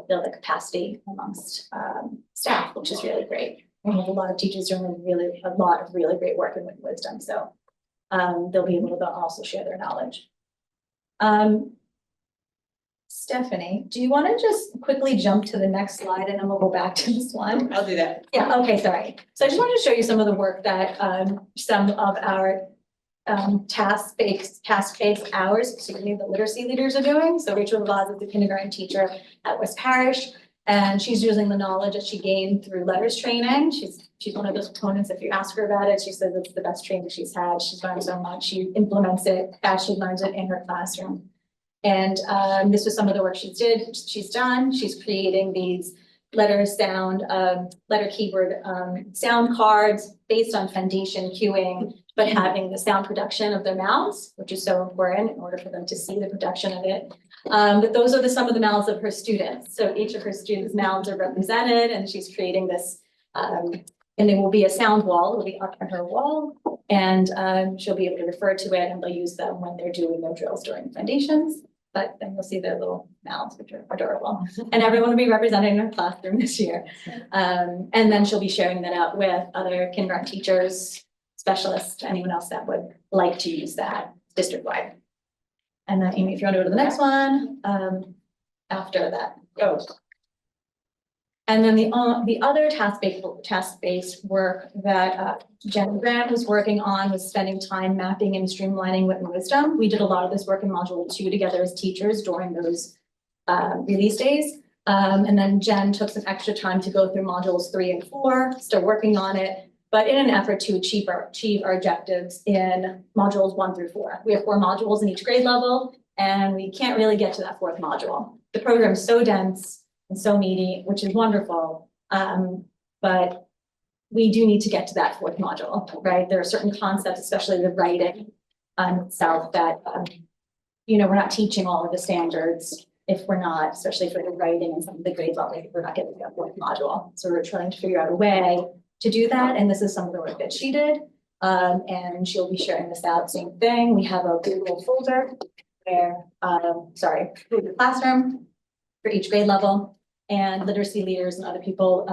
build the capacity amongst staff, which is really great. We have a lot of teachers doing a lot of really great work in wisdom. So they'll be able to also share their knowledge. Stephanie, do you want to just quickly jump to the next slide and then we'll go back to this one? I'll do that. Yeah, okay, sorry. So I just wanted to show you some of the work that some of our task-based hours, particularly the literacy leaders are doing. So Rachel Vaz is the kindergarten teacher at West Parish, and she's using the knowledge that she gained through letters training. She's one of those proponents. If you ask her about it, she says it's the best training she's had. She's learned so much. She implements it as she learns it in her classroom. And this was some of the work she's done. She's creating these letter keyword sound cards based on foundation cueing, but having the sound production of their mouths, which is so important in order for them to see the production of it. But those are some of the mouths of her students. So each of her students' mouths are represented, and she's creating this, and there will be a sound wall, it will be up on her wall, and she'll be able to refer to it, and they'll use them when they're doing their drills during foundations. But then you'll see their little mouths, which are adorable. And everyone will be represented in her classroom this year. And then she'll be sharing that out with other kindergarten teachers, specialists, anyone else that would like to use that district-wide. And then Amy, if you want to go to the next one, after that. Oh. And then the other task-based work that Jen Grant was working on was spending time mapping and streamlining wit and wisdom. We did a lot of this work in module 2 together as teachers during those release days. And then Jen took some extra time to go through modules 3 and 4, still working on it, but in an effort to achieve our objectives in modules 1 through 4. We have 4 modules in each grade level, and we can't really get to that 4th module. The program is so dense and so meaty, which is wonderful. But we do need to get to that 4th module, right? There are certain concepts, especially the writing itself, that we're not teaching all of the standards if we're not, especially for the writing and some of the grade level, we're not getting to that 4th module. So we're trying to figure out a way to do that, and this is some of the work that she did. And she'll be sharing this out, same thing. We have a Google folder where, Google Classroom for each grade level, and literacy leaders and other people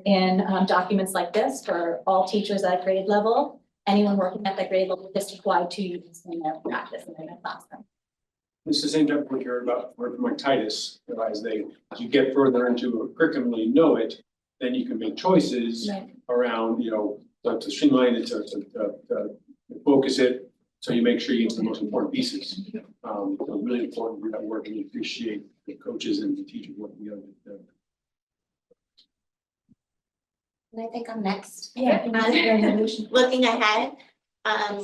in documents like this for all teachers at grade level, anyone working at that grade level district-wide to use in their practice and in their classroom. It's the same type of work you heard about from Mike Titus, as you get further into a curriculum and you know it, then you can make choices around, to streamline it, to focus it, so you make sure you get to the most important pieces. Really important to do that work, and you appreciate the coaches and the teachers working together. And I think I'm next. Yeah. Looking ahead,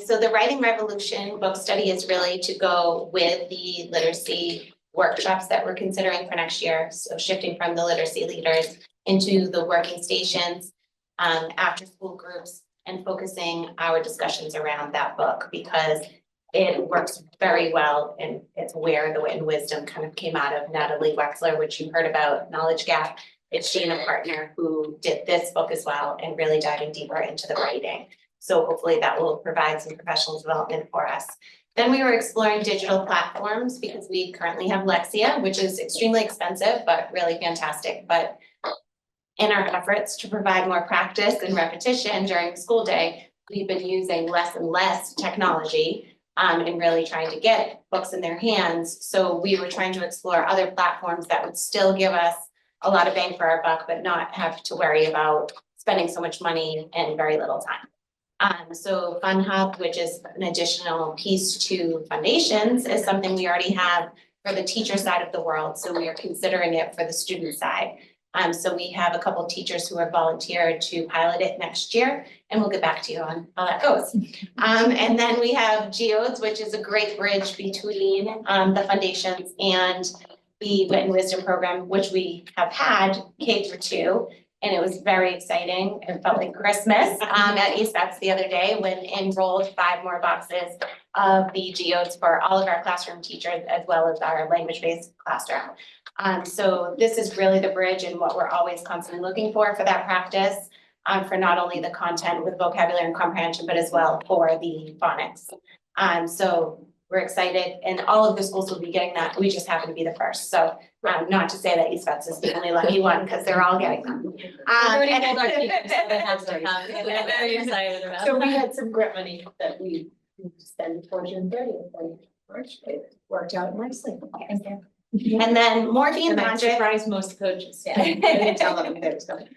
so the Writing Revolution book study is really to go with the literacy workshops that we're considering for next year. So shifting from the literacy leaders into the working stations, after school groups, and focusing our discussions around that book because it works very well and it's where the Wit and Wisdom kind of came out of. Natalie Wexler, which you heard about, Knowledge Gap. It's she and a partner who did this book as well and really diving deeper into the writing. So hopefully that will provide some professional development for us. Then we were exploring digital platforms because we currently have Lexia, which is extremely expensive, but really fantastic. But in our efforts to provide more practice and repetition during the school day, we've been using less and less technology and really trying to get books in their hands. So we were trying to explore other platforms that would still give us a lot of bang for our buck, but not have to worry about spending so much money and very little time. So Fun Hub, which is an additional piece to foundations, is something we already have for the teacher side of the world. So we are considering it for the student side. So we have a couple of teachers who are volunteered to pilot it next year, and we'll get back to you on how that goes. And then we have Geodes, which is a great bridge between the foundations and the Wit and Wisdom program, which we have had K-2. And it was very exciting. It felt like Christmas at East Bets the other day when enrolled 5 more boxes of the Geodes for all of our classroom teachers as well as our language-based classroom. So this is really the bridge and what we're always constantly looking for that practice, for not only the content with vocabulary and comprehension, but as well for the phonics. So we're excited, and all of the schools will be getting that. We just happen to be the first. So not to say that East Bets is the only lucky one, because they're all getting them. We've already told our teachers that it has to come, and we're very excited about it. So we had some grant money that we spent before June 30th, and March, it worked out nicely. Thank you. And then Morphine And I Magic. surprised most coaches. Yeah. I didn't tell them that it was coming.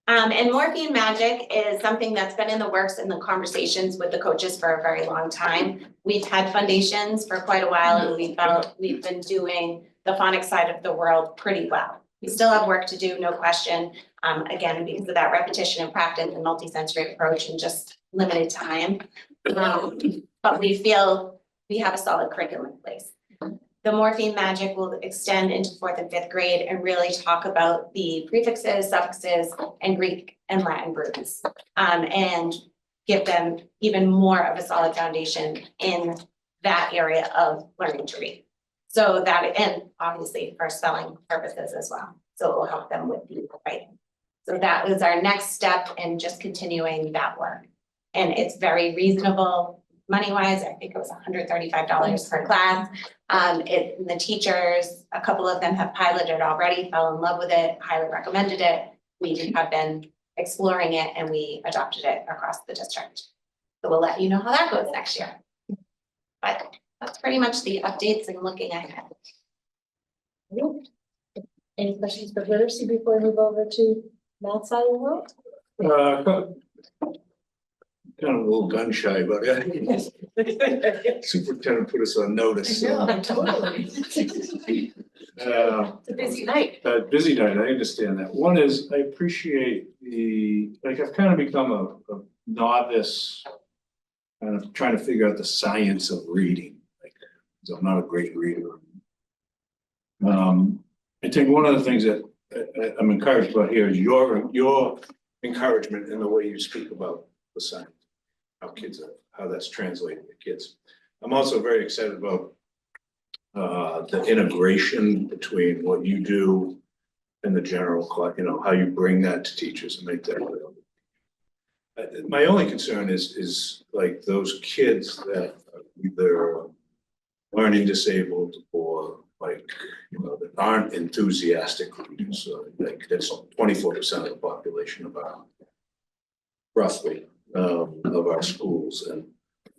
And Morphine Magic is something that's been in the works in the conversations with the coaches for a very long time. We've had foundations for quite a while, and we felt we've been doing the phonics side of the world pretty well. We still have work to do, no question. Again, because of that repetition and practice and multisensory approach and just limited time. But we feel we have a solid curriculum in place. The Morphine Magic will extend into 4th and 5th grade and really talk about the prefixes, suffixes, and Greek and Latin roots. And give them even more of a solid foundation in that area of learning to read. So that, and obviously for spelling purposes as well. So it will help them with the writing. So that was our next step in just continuing that work. And it's very reasonable. Money-wise, I think it was $135 per class. The teachers, a couple of them have piloted already, fell in love with it, highly recommended it. We have been exploring it and we adopted it across the district. So we'll let you know how that goes next year. But that's pretty much the updates and looking ahead. Any questions for literacy before we move over to math side of the world? Kind of a little gun shy about it. Superintendent put us on notice. So. Totally. It's a busy night. Busy night, I understand that. One is, I appreciate I've kind of become a novice, kind of trying to figure out the science of reading, because I'm not a great reader. I think one of the things that I'm encouraged about here is your encouragement in the way you speak about the science. How that's translated to kids. I'm also very excited about the integration between what you do and the general class, how you bring that to teachers and make that available. My only concern is like those kids that are either learning disabled or that aren't enthusiastic readers. So that's 24% of the population about roughly. Of our schools, and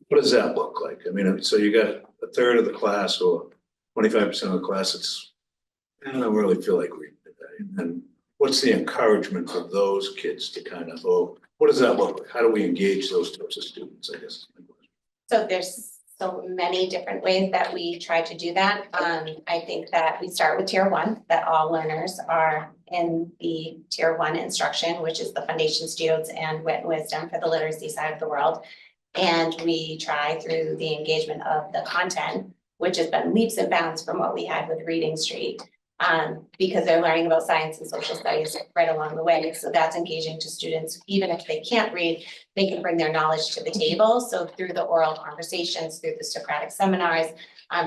what does that look like? I mean, so you got a third of the class or 25% of the class, I don't really feel like reading today. And what's the encouragement for those kids to kind of, what does that look like? How do we engage those types of students, I guess? So there's so many different ways that we try to do that. I think that we start with tier 1, that all learners are in the tier 1 instruction, which is the foundations, Geodes, and Wit and Wisdom for the literacy side of the world. And we try through the engagement of the content, which has been leaps and bounds from what we had with Reading Street, because they're learning about science and social studies right along the way. So that's engaging to students, even if they can't read, they can bring their knowledge to the table. So through the oral conversations, through the Socratic seminars,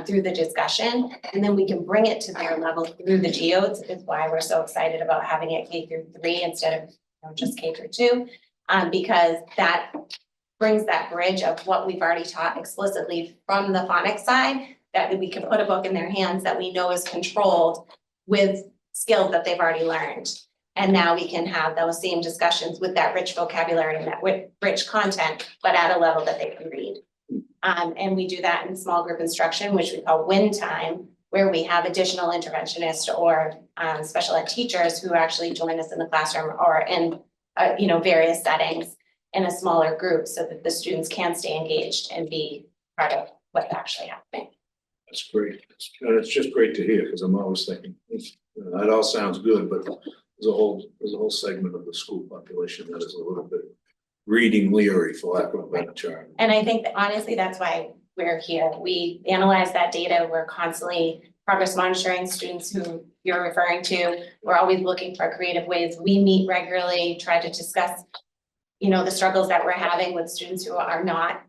through the discussion, and then we can bring it to their level through the geodes, is why we're so excited about having it K-3 instead of just K-2, because that brings that bridge of what we've already taught explicitly from the phonics side, that we can put a book in their hands that we know is controlled with skills that they've already learned. And now we can have those same discussions with that rich vocabulary and that rich content, but at a level that they can read. And we do that in small group instruction, which we call win time, where we have additional interventionists or special ed teachers who actually join us in the classroom or in various settings in a smaller group so that the students can stay engaged and be part of what's actually happening. That's great. It's just great to hear, because I'm always thinking, that all sounds good, but there's a whole segment of the school population that is a little bit reading leery, for lack of a better term. And I think that honestly, that's why we're here. We analyze that data. We're constantly progress monitoring students who you're referring to. We're always looking for creative ways. We meet regularly, try to discuss, the struggles that we're having with students who are not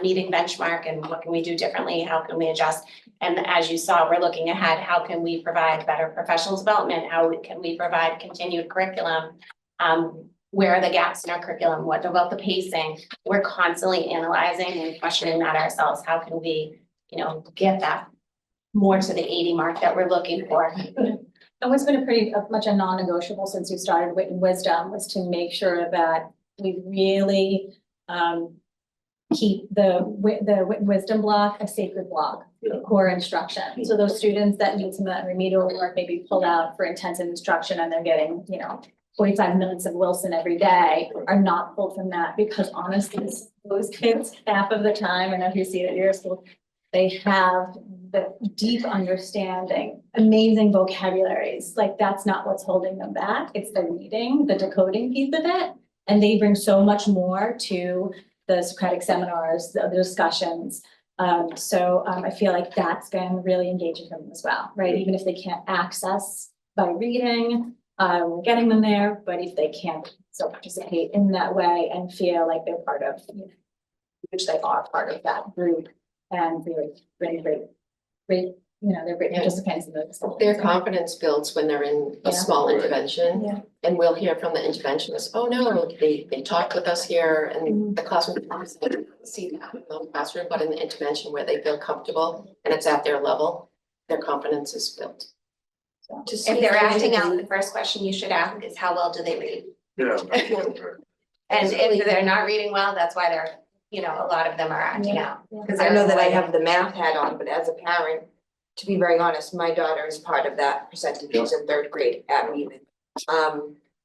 meeting benchmark and what can we do differently? How can we adjust? And as you saw, we're looking ahead. How can we provide better professional development? How can we provide continued curriculum? Where are the gaps in our curriculum? What about the pacing? We're constantly analyzing and questioning that ourselves. How can we, get that more to the 80 mark that we're looking for? And what's been pretty much a non-negotiable since we started Wit and Wisdom was to make sure that we really keep the Wit and Wisdom block a sacred block, core instruction. So those students that need some of that remedial work may be pulled out for intensive instruction and they're getting, 45 minutes of Wilson every day are not pulled from that, because honestly, those kids, half of the time, and if you see it at your school, they have the deep understanding, amazing vocabularies. Like, that's not what's holding them back. It's the reading, the decoding piece of it. And they bring so much more to the Socratic seminars, the discussions. So I feel like that's been really engaging for them as well, right? Even if they can't access by reading, we're getting them there, but if they can't still participate in that way and feel like they're part of, which they are part of that group, and really great, they're great participants in those. Their confidence builds when they're in a small intervention. Yeah. And we'll hear from the interventionist, oh no, they talked with us here and the classroom, see that in the classroom, but in the intervention where they feel comfortable and it's at their level, their confidence is built. If they're acting out, the first question you should ask is how well do they read? Yeah. And if they're not reading well, that's why they're, a lot of them are acting out. Because I know that I have the math hat on, but as a parent, to be very honest, my daughter is part of that percentage. She's in third grade at Weaver.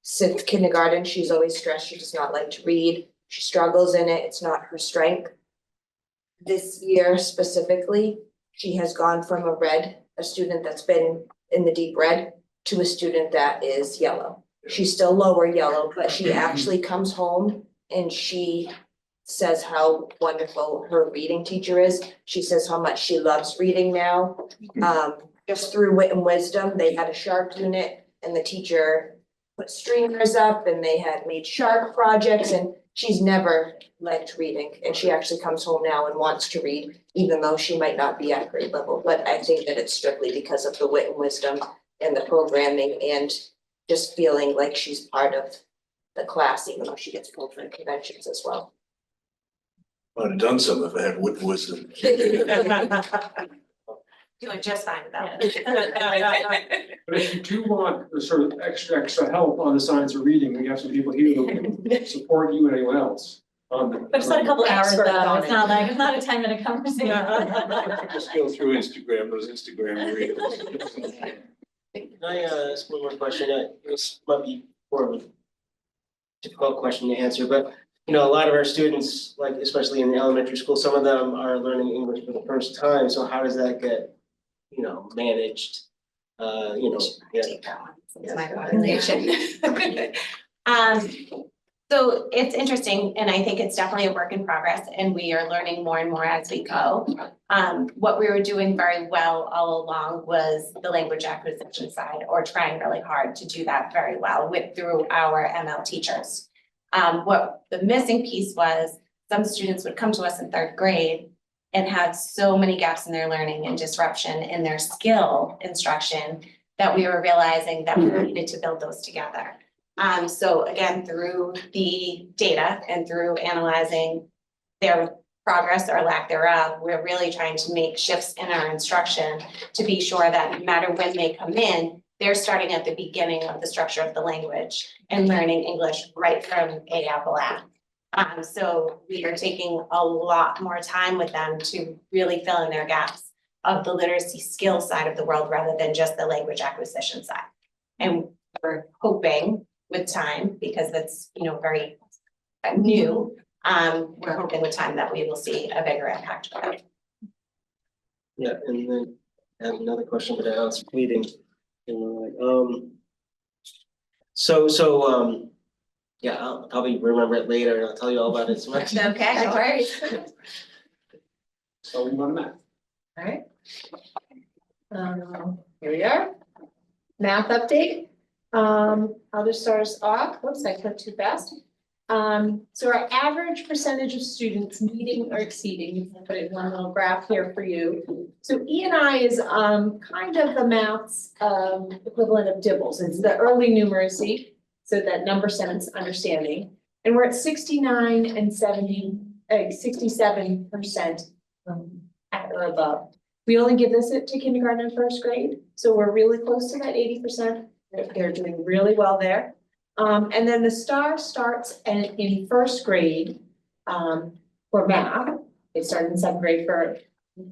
Since kindergarten, she's always stressed she does not like to read. She struggles in it. It's not her strength. This year specifically, she has gone from a student that's been in the deep red, to a student that is yellow. She's still lower yellow, but she actually comes home and she says how wonderful her reading teacher is. She says how much she loves reading now. Just through Wit and Wisdom, they had a shark unit and the teacher put streamers up and they had made shark projects, and she's never liked reading. And she actually comes home now and wants to read, even though she might not be at grade level. But I think that it's strictly because of the Wit and Wisdom and the programming and just feeling like she's part of the class, even though she gets pulled from conventions as well. I'd have done something if I had Wit and Wisdom. Doing just fine without it. But if you do want the sort of extra help on the science of reading, we have some people here who can support you and anyone else. But it's not a couple hours Expert though, on it's it. not like, it's not a 10-minute conversation. Just go through Instagram, those Instagram reels. Can I ask one more question? This might be more of a difficult question to answer, but a lot of our students, like especially in the elementary school, some of them are learning English for the first time. So how does that get, managed? Take that one, since my population. So So it's interesting, and I think it's definitely a work in progress, and we are learning more and more as we go. What we were doing very well all along was the language acquisition side, or trying really hard to do that very well through our ML teachers. What the missing piece was, some students would come to us in third grade and had so many gaps in their learning and disruption in their skill instruction that we were realizing that we needed to build those together. So again, through the data and through analyzing their progress or lack thereof, we're really trying to make shifts in our instruction to be sure that no matter when they come in, they're starting at the beginning of the structure of the language and learning English right from A apple at. So we are taking a lot more time with them to really fill in their gaps of the literacy skill side of the world rather than just the language acquisition side. And we're hoping with time, because that's, very new, we're hoping with time that we will see a bigger impact of it. Yeah, and then I have another question, but I was meeting. Yeah, I'll probably remember it later and I'll tell you all about it. So much. Okay, no worries. So we want to math. All right. Here we are. Math update. I'll just start us off. Whoops, I clicked too fast. So our average percentage of students meeting or exceeding, I'll put it in one little graph here for you. So E&I is kind of the math's equivalent of DIBELS. It's the early numeracy, so that number sense understanding. And we're at 69 and 67% at or above. We only give this to kindergarten and first grade, so we're really close to that 80%. They're doing really well there. And then the STAR starts in first grade for math. It started in second grade for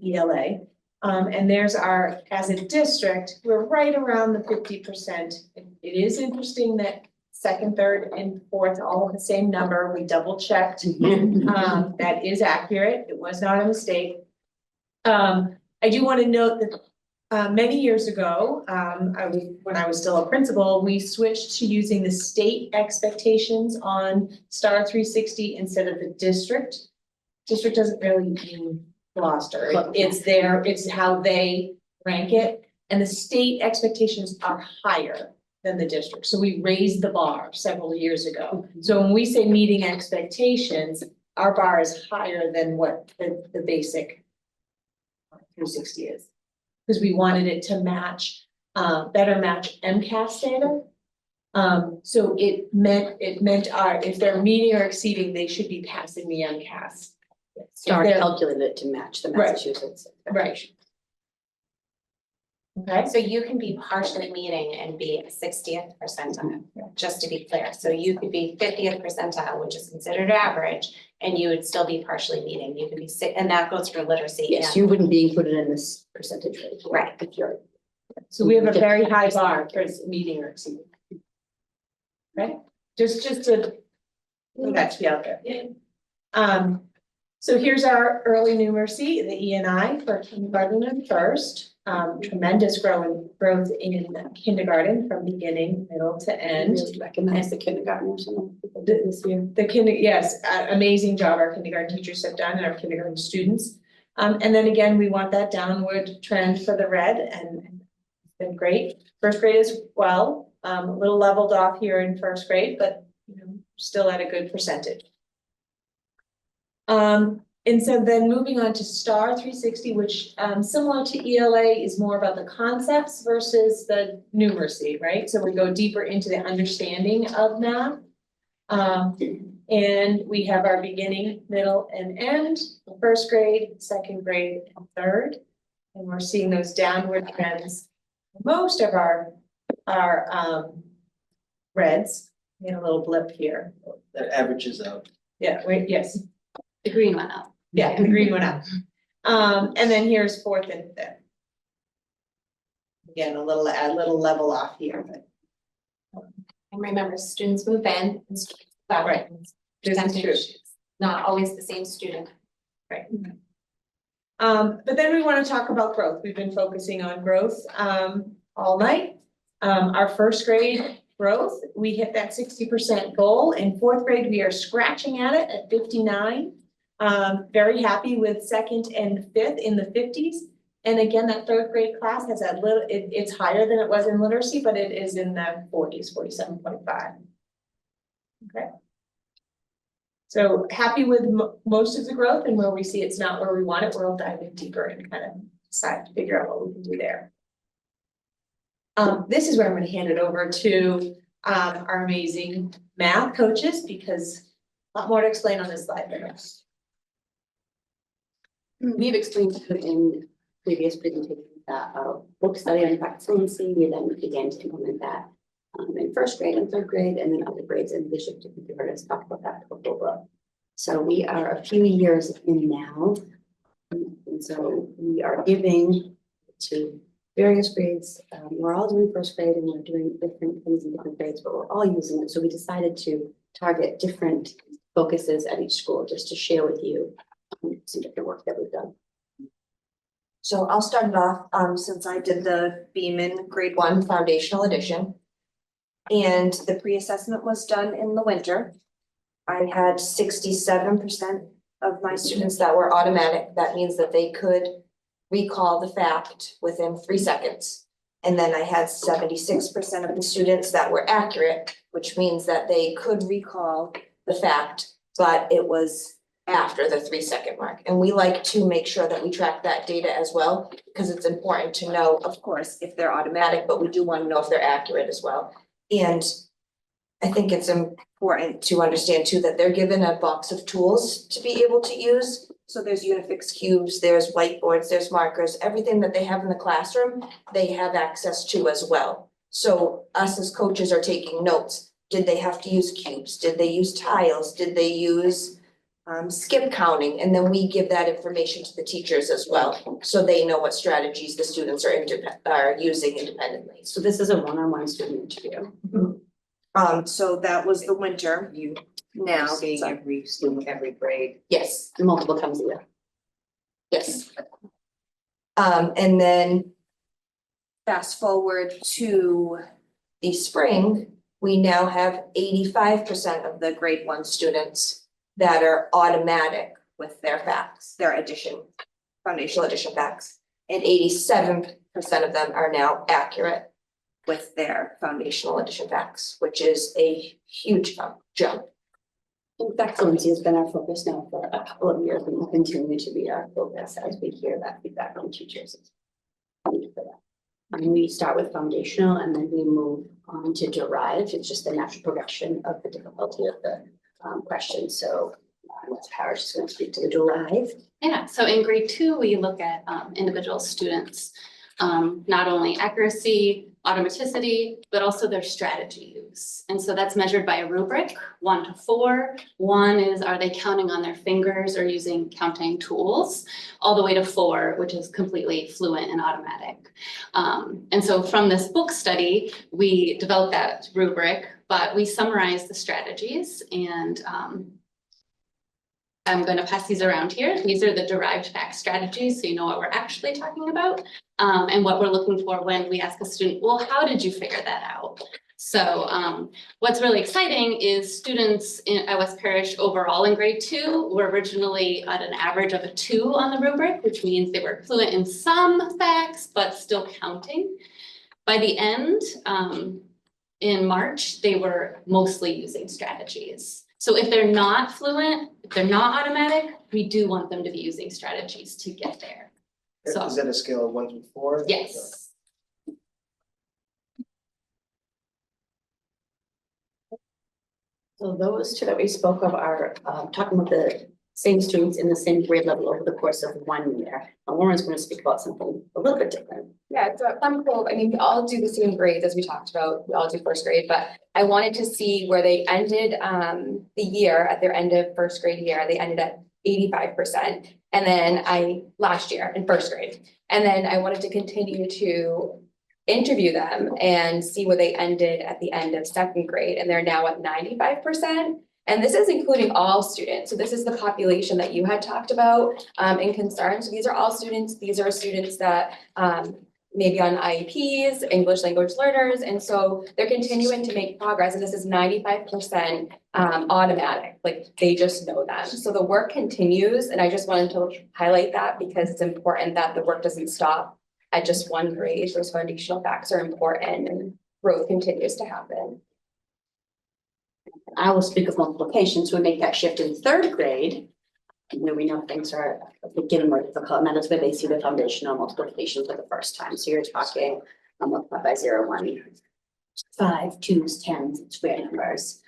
ELA. And there's as a district, we're right around the 50%. It is interesting that second, third, and fourth, all of the same number. We double checked. That is accurate. It was not a mistake. I do want to note that many years ago, when I was still a principal, we switched to using the state expectations on STAR 360 instead of the district. District doesn't really mean Gloucester. It's how they rank it. And the state expectations are higher than the district. So we raised the bar several years ago. So when we say meeting expectations, our bar is higher than what the basic 360 is. Because we wanted it to match, better match MCAS data. So it meant if they're meeting or exceeding, they should be passing the MCAS. STAR calculated it to match the Right. Massachusetts. Right. Okay, So you can be partially meeting and be a 60th percentile, just to be clear. So you could be 50th percentile, which is considered average, and you would still be partially meeting. You could be and that goes for literacy. Yes, and- you wouldn't be included in this percentage rate. Right. If you're. so we have a very high bar for meeting or exceeding. Okay, just to put that to be out there. So here's our early numeracy, the E&I for kindergarten and first. Tremendous growth in kindergarten from beginning, middle to end. Really recognize the kindergartners and people The- did this year. Yes, amazing job our kindergarten teachers have done and our kindergarten students. And then again, we want that downward trend for the red and it's been great. First grade as well, a little leveled off here in first grade, but still at a good percentage. And so then moving on to STAR 360, which similar to ELA is more about the concepts versus the numeracy, right? So we go deeper into the understanding of math. And we have our beginning, middle, and end, first grade, second grade, and third. And we're seeing those downward trends. Most of our reds, we had a little blip here. That averages out. Yeah, wait, yes. The green went up. Yeah, the green one up. And then here's fourth and fifth. Again, a little level off here, but. And remember, students move in and students out. Right. This is true. Percentage, not always the same student. Right. But then we want to talk about growth. We've been focusing on growth all night. Our first grade growth. We hit that 60% goal. In fourth grade, we are scratching at it at 59. Very happy with second and fifth in the 50s. And again, that third grade class has a little, it's higher than it was in literacy, but it is in the 40s, 47.5. Okay. So happy with most of the growth, and where we see it's not where we want it, we'll dive in deeper and kind of decide to figure out what we can do there. This is where I'm going to hand it over to our amazing math coaches, because a lot more to explain on this slide than us. We've explained in previous presentations that book study on practice fluency, we then began to implement that in first grade and third grade, and then other grades in addition to, you heard us talk about that before. So we are a few years in now, and so we are giving to various grades. We're all doing first grade and we're doing different things in different grades, but we're all using it. So we decided to target different focuses at each school just to share with you some different work that we've done. So I'll start it off, since I did the Beeman Grade 1 Foundational Edition. And the pre-assessment was done in the winter. I had 67% of my students that were automatic. That means that they could recall the fact within 3 seconds. And then I had 76% of the students that were accurate, which means that they could recall the fact, but it was after the 3 second mark. And we like to make sure that we track that data as well, because it's important to know, of course, if they're automatic, but we do want to know if they're accurate as well. And I think it's important to understand too, that they're given a box of tools to be able to use. So there's Unifix cubes, there's whiteboards, there's markers, everything that they have in the classroom, they have access to as well. So us as coaches are taking notes. Did they have to use cubes? Did they use tiles? Did they use skip counting? And then we give that information to the teachers as well, so they know what strategies the students are using independently. So this is a one-on-one student interview. So that was the winter. You Now, seeing every student, every grade. yes, Multiple times a year. yes. And then fast forward to the spring, we now have 85% of the grade 1 students that are automatic with their facts, their foundational addition facts. And 87% of them are now accurate with their foundational addition facts, which is a huge jump. In fact, fluency has been our focus now for a couple of years and will continue to be our focus as we hear that feedback from teachers. And we start with foundational and then we move on to derived. It's just the natural progression of the difficulty of the question. So Ms. Parrish is going to speak to the derived. Yeah, so in grade 2, we look at individual students, not only accuracy, automaticity, but also their strategy use. And so that's measured by a rubric, 1 to 4. 1 is, are they counting on their fingers or using counting tools, all the way to 4, which is completely fluent and automatic. And so from this book study, we developed that rubric, but we summarize the strategies, and I'm going to pass these around here. These are the derived fact strategies, so you know what we're actually talking about, and what we're looking for when we ask a student, well, how did you figure that out? So what's really exciting is students at West Parish overall in grade 2 were originally at an average of a 2 on the rubric, which means they were fluent in some facts, but still counting. By the end, in March, they were mostly using strategies. So if they're not fluent, if they're not automatic, we do want them to be using strategies to get there. So Is that a scale of 1 through 4? yes. So those two that we spoke of are talking about the same students in the same grade level over the course of 1 year. Lauren's going to speak about something a little bit different. Yeah, it's fun, cool. I mean, we all do the same grades as we talked about. We all do first grade, but I wanted to see where they ended the year at their end of first grade year. They ended at 85%. And then last year in first grade. And then I wanted to continue to interview them and see where they ended at the end of second grade. And they're now at 95%. And this is including all students. So this is the population that you had talked about in concern. So these are all students. These are students that maybe on IEPs, English language learners, and so they're continuing to make progress, and this is 95% automatic, like they just know them. So the work continues, and I just wanted to highlight that because it's important that the work doesn't stop at just one grade. Those foundational facts are important and growth continues to happen. I will speak of multiplication, so we make that shift in third grade. We know things are getting more difficult, and that is where they see the foundational multiplication for the first time. So you're talking multiply by 0, 1, 5, 2s, 10s, square numbers.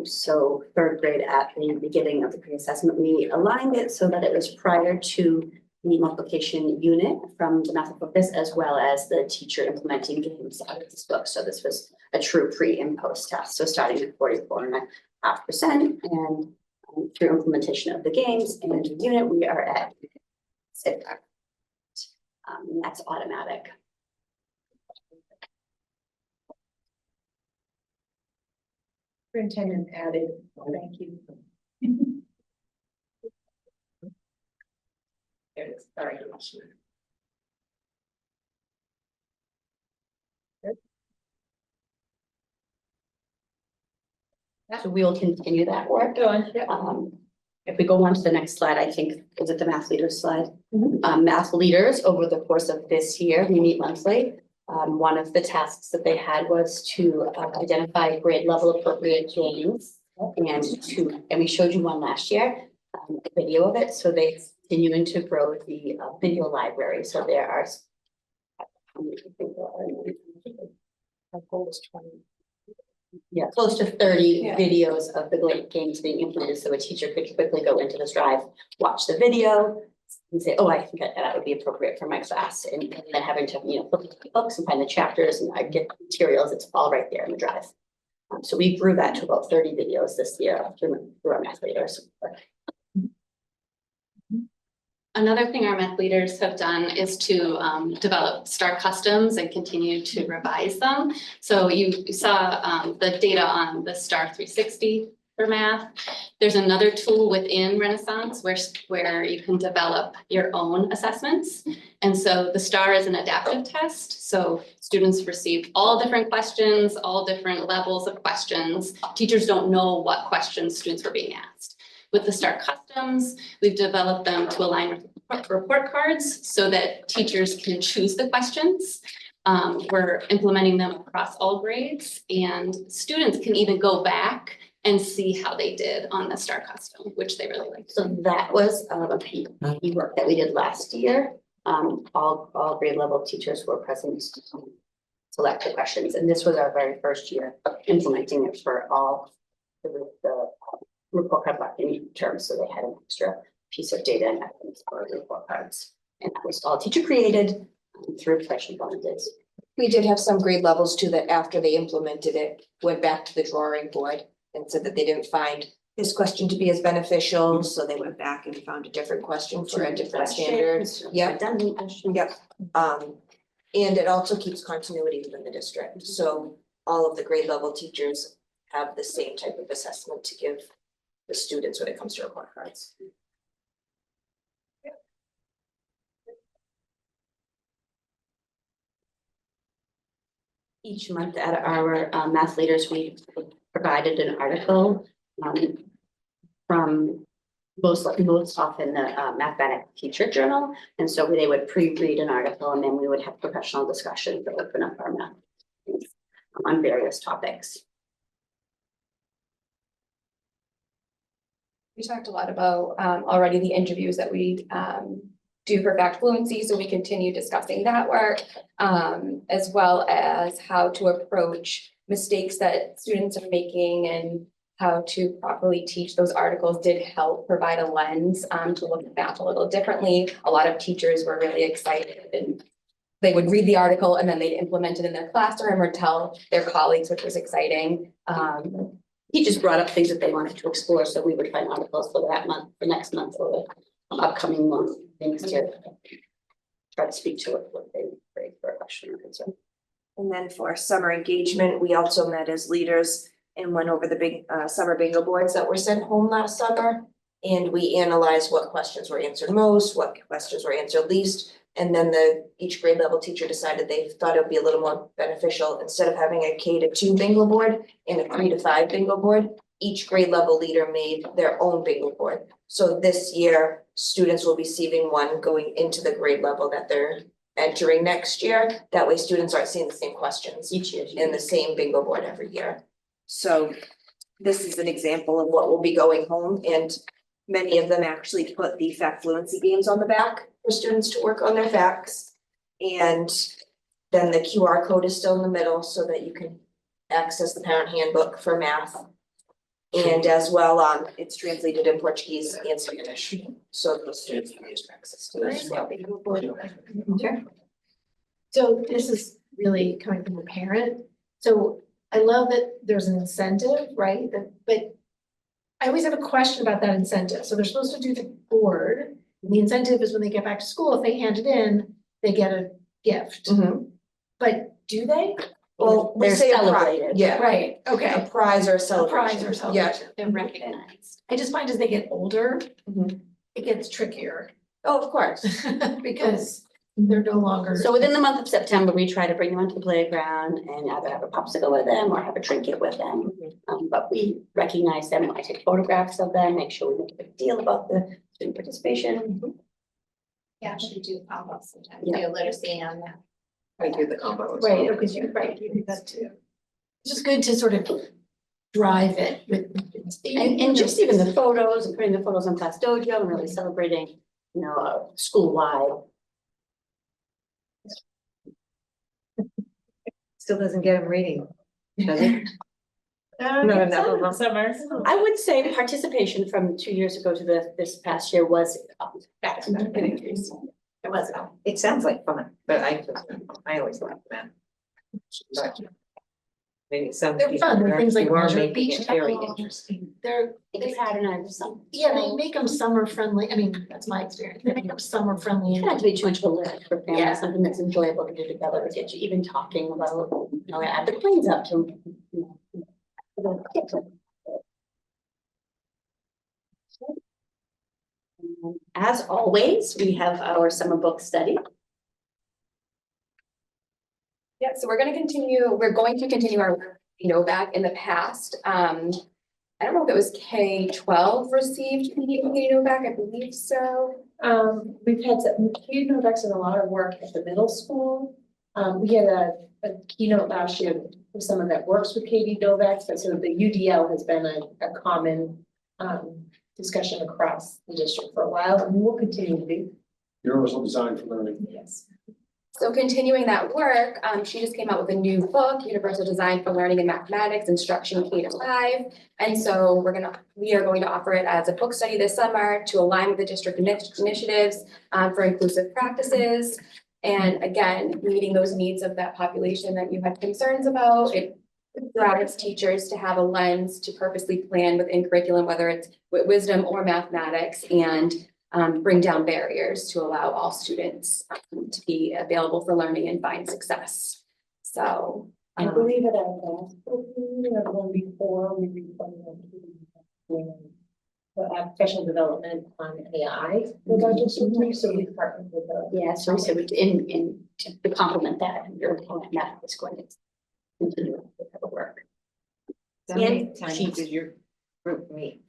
So third grade at the beginning of the pre-assessment, we aligned it so that it was prior to the multiplication unit from the Math Focus, as well as the teacher implementing games out of this book. So this was a true pre and post test. So starting at 44.5% and through implementation of the games and the unit, we are at 6. That's automatic. Superintendent added, thank you. There it is, sorry. So we will continue that work. Go on. If we go on to the next slide, I think, is it the math leaders slide? Math leaders over the course of this year, we meet monthly. One of the tasks that they had was to identify grade level appropriate games and we showed you one last year, a video of it. So they're continuing to grow the video library. So there are, our goal is 20. Yeah, close to 30 videos of the great games being implemented, so a teacher could quickly go into this drive, watch the video, and say, oh, I think that would be appropriate for my class, and then having to, look at the books and find the chapters and I get materials, it's all right there in the drive. So we grew that to about 30 videos this year through our math leaders. Another thing our math leaders have done is to develop STAR customs and continue to revise them. So you saw the data on the STAR 360 for math. There's another tool within Renaissance where you can develop your own assessments. And so the STAR is an adaptive test. So students receive all different questions, all different levels of questions. Teachers don't know what questions students were being asked. With the STAR customs, we've developed them to align with report cards so that teachers can choose the questions. We're implementing them across all grades, and students can even go back and see how they did on the STAR custom, which they really liked. So that was a P work that we did last year. All grade level teachers were present to select the questions, and this was our very first year of implementing it for all the report card blocking terms, so they had an extra piece of data and evidence for report cards. And that was all teacher created through professional volunteers. We did have some grade levels too that after they implemented it, went back to the drawing board and said that they didn't find this question to be as beneficial, so they went back and found a different question for a different standard. Yep. Yep. And it also keeps continuity within the district, so all of the grade level teachers have the same type of assessment to give the students when it comes to report cards. Each month at our math leaders, we provided an article from most often the mathematics teacher journal. And so they would pre-read an article and then we would have professional discussions that open up our math on various topics. We talked a lot about already the interviews that we do for fact fluency, so we continue discussing that work, as well as how to approach mistakes that students are making and how to properly teach. Those articles did help provide a lens to look at math a little differently. A lot of teachers were really excited and they would read the article and then they'd implement it in their classroom or tell their colleagues, which was exciting. Teachers brought up things that they wanted to explore, so we would find articles for that month, for next month, or the upcoming month, things to try to speak to it, what they bring for a question or concern. And then for summer engagement, we also met as leaders and went over the big summer bingo boards that were sent home last summer. And we analyzed what questions were answered most, what questions were answered least. And then each grade level teacher decided they thought it would be a little more beneficial, instead of having a K to 2 bingo board and a 3 to 5 bingo board, each grade level leader made their own bingo board. So this year, students will be receiving one going into the grade level that they're entering next year. That way students aren't seeing the same questions Each year. in the same bingo board every year. So this is an example of what will be going home, and many of them actually put the fact fluency games on the back for students to work on their facts. And then the QR code is still in the middle so that you can access the parent handbook for math. And as well, it's translated in Portuguese and Spanish, so those students can use access to it as well. Sure. So this is really coming from the parent. So I love that there's an incentive, right? But I always have a question about that incentive. So they're supposed to do the board. The incentive is when they get back to school, if they hand it in, they get a gift. But do they? Well, we They're say a prize, celebrated. yeah, Right, a okay. prize or a A celebration. prize or Yeah. celebration. They're recognized. I just find as they get older, Mhm. it gets trickier Oh, of course. because they're no longer. So within the month of September, we try to bring them onto the playground and either have a popsicle with them or have a trinket with them. But we recognize them, I take photographs of them, make sure we make a big deal about the student participation. We actually do combos sometimes, Yeah. do literacy on that. We do the combo. as Right, well. because you're right, you do that too. It's just good to sort of drive it with. And just even the photos and putting the photos on Class Dojo and really celebrating, school-wide. Still doesn't get them reading, does it? Not enough of them. Summer. I would say participation from 2 years ago to this past year was an increase. It was. It sounds like fun, but I always like that. But maybe some They're people fun, they're things like are measure making beach it very volleyball. interesting. They're, They patternized some. yeah, they make them summer friendly. I mean, that's my experience. They make them summer friendly. It not to be too much of a lift for Yeah. families, something that's enjoyable to do together, to get you even talking about, add the planes up to. As always, we have our summer book study. Yeah, so we're going to continue our, back in the past. I don't know if it was K-12 received back, I believe so. We've had some keynote in a lot of work at the middle school. We had a keynote last year with someone that works with KD Novak, but so the UDL has been a common discussion across the district for a while, and we'll continue to be. Universal design for learning. Yes. So continuing that work, she just came out with a new book, Universal Design for Learning in Mathematics, Instruction K-5. And so we are going to offer it as a book study this summer to align with the district initiatives for inclusive practices. And again, meeting those needs of that population that you had concerns about. It drives teachers to have a lens to purposely plan within curriculum, whether it's with wisdom or mathematics, and bring down barriers to allow all students to be available for learning and find success. So. I believe at our last meeting or one before, we requested professional development on AI with our district, so we partnered with the. Yeah, so we said to complement that, your math is going to continue with the work. How many And times sheets. did your group meet,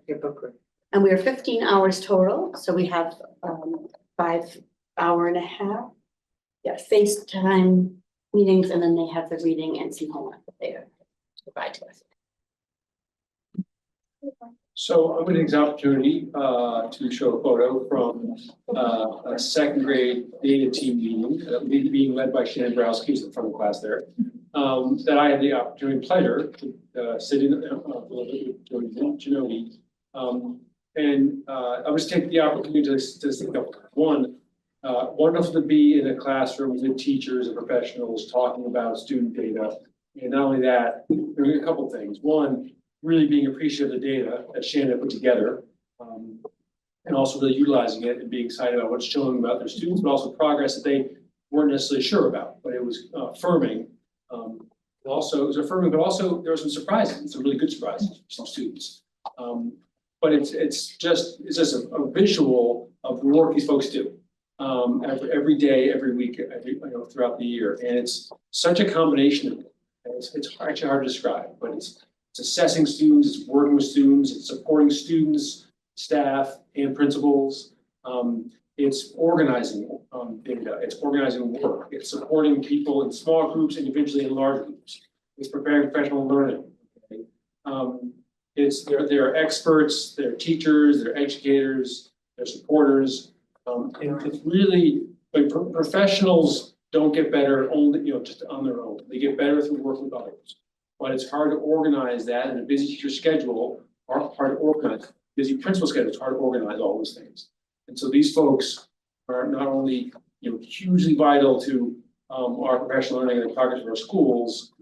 your book group? And we are 15 hours total, so we have 5 hour and a half. Yeah, FaceTime meetings, and then they have the reading and some homework that they provide to us. So I'm going to take this opportunity to show a photo from a second grade data team meeting, being led by Shannon Browski, who's in front of the class there. That I had the opportunity and pleasure to sit in a little bit with Jody. And I was taking the opportunity to think of one, wonderful to be in a classroom with teachers and professionals talking about student data. And not only that, doing a couple things. One, really being appreciative of the data that Shannon put together. And also really utilizing it and being excited about what's showing about their students, but also progress that they weren't necessarily sure about, but it was affirming. Also, it was affirming, but also there were some surprises, some really good surprises for some students. But it's just a visual of the work these folks do. every day, every week, throughout the year. And it's such a combination of, it's actually hard to describe, but it's assessing students, it's working with students, it's supporting students, staff and principals. It's organizing data, it's organizing work, it's supporting people in small groups, individually in large groups. It's preparing professional learning. Okay? They're experts, they're teachers, they're educators, they're supporters. And it's really, like, professionals don't get better only, just on their own. They get better through working with others. But it's hard to organize that in a busy teacher schedule, or hard to organize, busy principal schedule, it's hard to organize all those things. And so these folks are not only, hugely vital to our professional learning and the progress of our schools,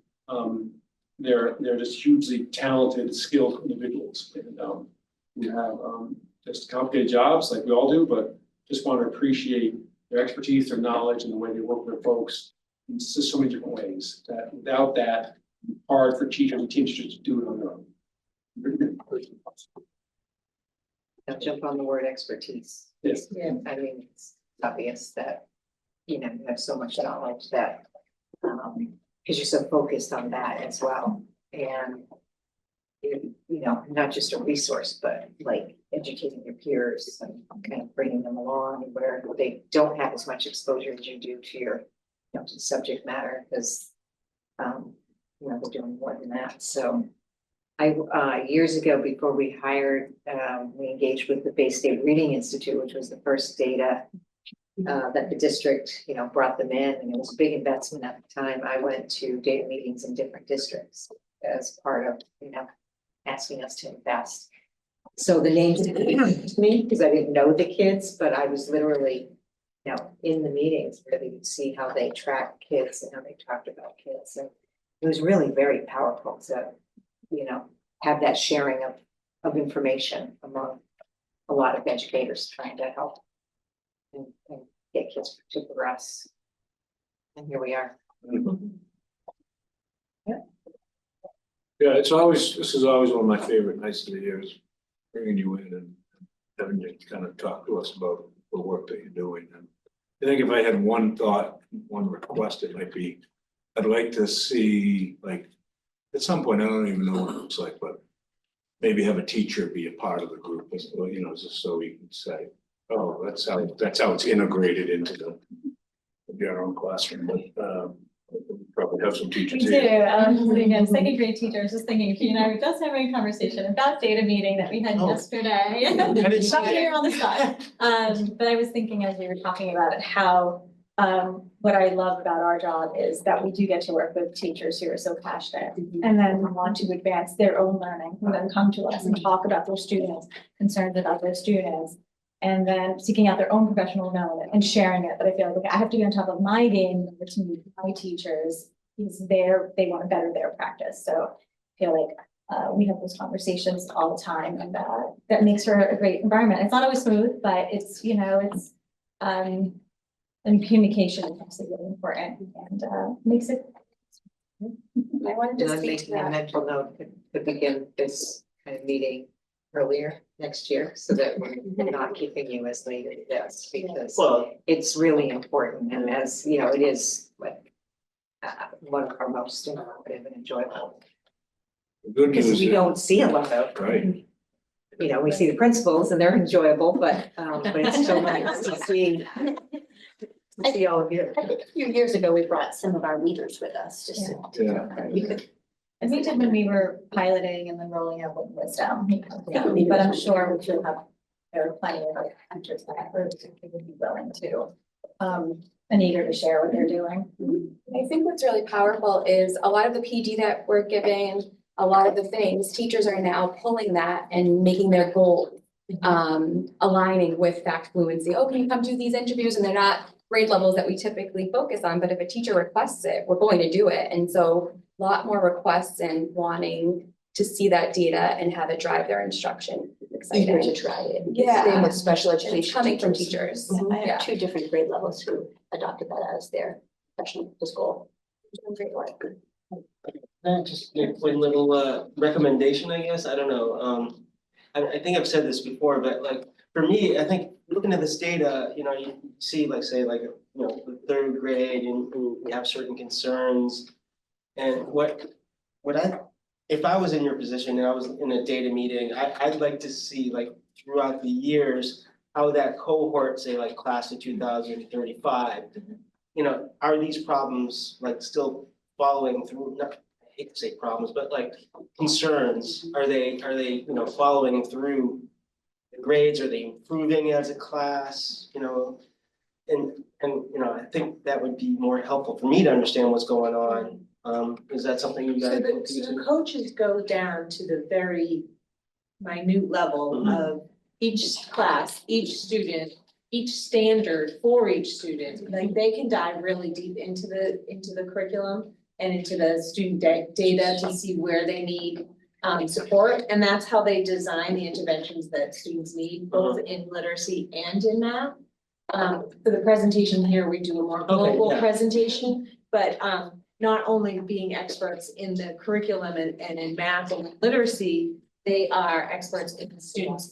they're just hugely talented, skilled individuals. And we have just complicated jobs like we all do, but just want to appreciate their expertise, their knowledge, and the way they work with folks in just so many different ways. That without that, it's hard for teachers and teachers to do it on their own. I'll jump on the word expertise. Yes. Yeah. I mean, it's obvious that, you have so much knowledge that, because you're so focused on that as well. And, not just a resource, but like educating your peers and kind of bringing them along where they don't have as much exposure as you do to your, to the subject matter, because, they're doing more than that. So years ago, before we hired, we engaged with the Bay State Reading Institute, which was the first data that the district, brought them in, and it was a big investment at the time. I went to data meetings in different districts as part of, asking us to invest. So the names didn't come to me because I didn't know the kids, but I was literally, in the meetings where they could see how they track kids and how they talked about kids. And it was really very powerful to, have that sharing of information among a lot of educators trying to help and get kids to progress. And here we are. Yeah, this is always one of my favorite nights of the year, is bringing you in and having you kind of talk to us about the work that you're doing. And I think if I had one thought, one request, it might be, I'd like to see, like, at some point, I don't even know what it looks like, but maybe have a teacher be a part of the group, as well, just so we can say, oh, that's how it's integrated into your own classroom. But we'll probably have some We teachers do, here. again, second grade teachers, just thinking, you and I were just having a conversation about data meeting that we had yesterday. Not here on the spot. But I was thinking as we were talking about it, how, what I love about our job is that we do get to work with teachers who are so passionate and then want to advance their own learning, and then come to us and talk about their students, concerns about their students, and then seeking out their own professional development and sharing it. But I feel like, okay, I have to be on top of my game to meet my teachers, because they want to better their practice. So I feel like we have those conversations all the time, and that makes for a great environment. It's not always smooth, but it's, and communication is obviously really important, and makes it. I wanted to And I'm speak to making a that. mental note to begin this kind of meeting earlier next year, so that we're not keeping you as late as this, because Well, it's really important, and as it is like one of our most informative and enjoyable. The good Because news we is, don't see a lot of, right, we see the principals and they're enjoyable, but it's still nice to see all of you. I think a few years ago, we brought some of our leaders with us, just to. yeah. We could. And we did when we were piloting and then rolling out with wisdom, but I'm sure we should have, there are plenty of mentors that would be willing to, and eager to share what they're doing. I think what's really powerful is a lot of the PD that we're giving, a lot of the things, teachers are now pulling that and making their goal, aligning with fact fluency. Oh, can you come do these interviews? And they're not grade levels that we typically focus on, but if a teacher requests it, we're going to do it. And so a lot more requests and wanting to see that data and have it drive their instruction. Eager Exciting. to try it. Yeah. Same with special And it's education coming from teachers. teachers. I Yeah. have 2 different grade levels who adopted that as their professional goal. Great work. just a quick little recommendation, I guess, I don't know, I think I've said this before, but like, for me, I think looking at this data, you know, you see like, say, like, you know, the third grade and we have certain concerns. And if I was in your position and I was in a data meeting, I'd like to see like throughout the years, how that cohort, say like class of 2035, you know, are these problems like still following through, not, I hate to say problems, but like concerns, are they, you know, following through the grades, are they improving as a class, you know? And, you know, I think that would be more helpful for me to understand what's going on. Is that something you guys? So the coaches go down to the very minute level of each class, each student, each standard for each student. Like they can dive really deep into the curriculum and into the student data to see where they need support. And that's how they design the interventions that students need, both in literacy and in math. For the presentation here, we do a more global presentation, but not only being experts in the curriculum and in math and literacy, they are experts in the students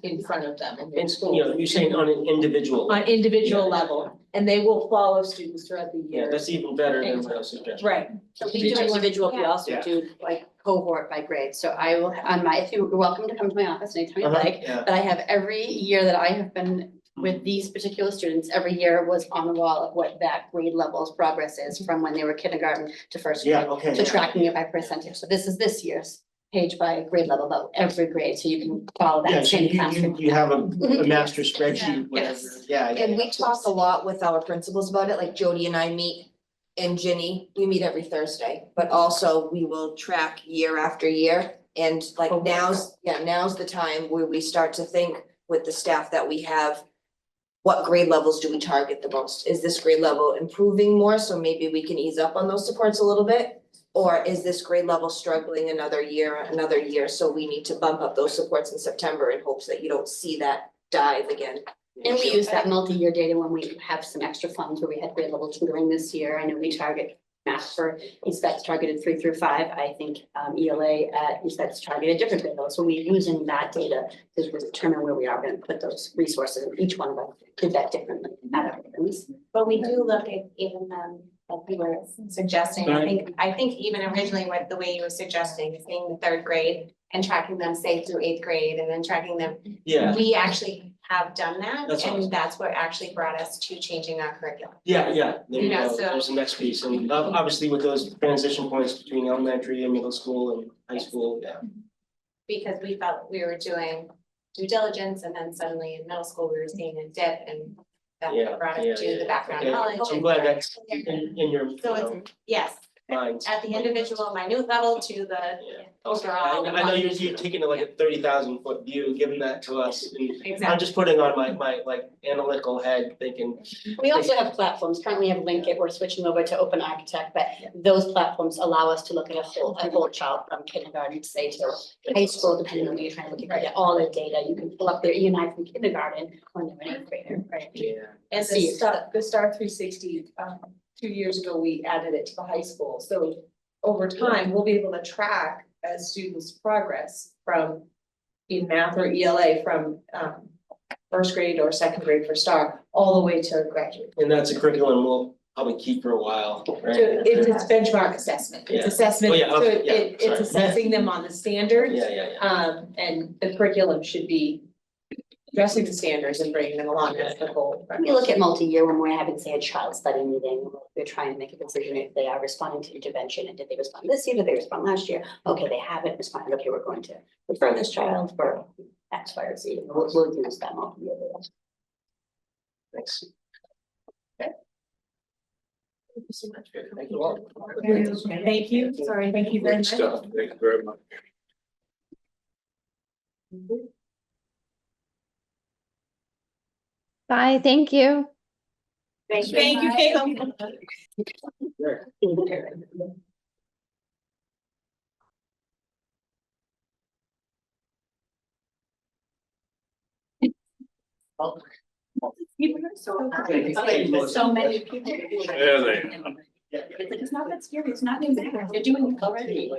in front of them in school. You know, you're saying on an individual. On individual level, and they will follow students throughout the year. Yeah, that's even better than what I was suggesting. Right. So we do individual, we also Yeah. do like cohort by grade. So I will, if you're welcome to come to my office anytime you like, Yeah. but I have every year that I have been with these particular students, every year was on the wall of what that grade level's progress is from when they were kindergarten to first grade. Yeah, okay. To tracking it by percentage. So this is this year's page by grade level, about every grade, so you can follow Yeah, that so same you classroom. have a master spreadsheet, whatever, yeah. And we talk a lot with our principals about it, like Jody and I meet, and Ginny, we meet every Thursday, but also we will track year after year. And like now's the time where we start to think with the staff that we have, what grade levels do we target the most? Is this grade level improving more, so maybe we can ease up on those supports a little bit? Or is this grade level struggling another year, so we need to bump up those supports in September in hopes that you don't see that dive again? And we use that multi-year data when we have some extra funds where we had grade level tutoring this year. I know we target math for ESPEC's targeted 3 through 5. I think ELA at ESPEC's targeted different grade levels. So we're using that data to determine where we are going to put those resources. Each one of us did that differently. But we do look at even like we were suggesting, I think even originally what the way you were suggesting, seeing the third grade and tracking them, say through 8th grade and then tracking them. Yeah. We actually have done that, That's awesome. and that's what actually brought us to changing our curriculum. Yeah, there you Yeah, go, so- there's the next piece, and obviously with those transition points between elementary and middle school and high school, yeah. Because we felt we were doing due diligence and then suddenly in middle school, we were seeing a dip and that's Yeah, what brought yeah, us to yeah. the background Okay, knowledge. I'm and- glad that's in your, you So know, it's, yes, minds. at the individual minute level to the Yeah. overall. I know you're taking like a 30,000-foot view, giving that to us, and I'm Exactly. just putting on my like analytical head thinking, We also have platforms. Currently we have Linkit. We're switching over to Open Architect, but those platforms allow us to look at a whole child from kindergarten, say to high school, depending on where you're trying to look at all the data. You can pull up their E&I from kindergarten when they're an 8th grader, right? yeah. And See it. the Star 360, 2 years ago, we added it to the high school, so over time, we'll be able to track a student's progress from in math or ELA from first grade or second grade for Star, all the way to graduate. And that's a curriculum we'll probably keep for a while, right? So it's benchmark assessment, it's Yeah. assessment, Oh, yeah, so okay, yeah, it's sorry. assessing them on the standards. Yeah. And the curriculum should be addressing the standards and bringing them along, that's the goal. We look at multi-year when we're having, say, a child study meeting, we're trying to make a decision if they are responding to intervention, and did they respond this year, did they respond last year? Okay, they haven't responded, okay, we're going to refer this child for X, Y, or Z, and we'll use that multi-year data. Thanks. Thank you so much for Thank you all. Thank you, sorry, thank you very Great much. stuff, thank you very much. Bye, thank you. Thank you, Caitlin. So many people. There they are. It's not that scary, it's not new, you're doing it already.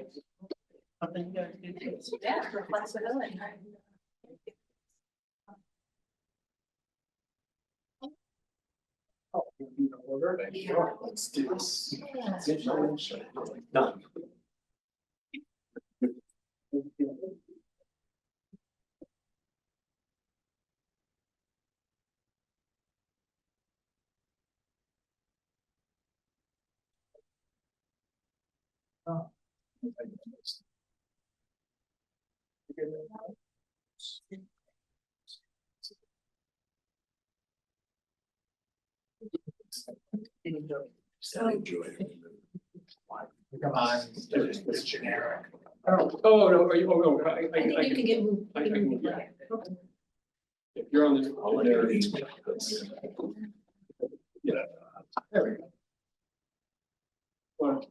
Yeah, for flexibility. Let's do this. Done. I enjoy it. Come on, it's generic. Oh, no, are you, oh, no, I think you can get moved. I can move, yeah. If you're on the. I'll let you read this. Yeah. There we go. Well,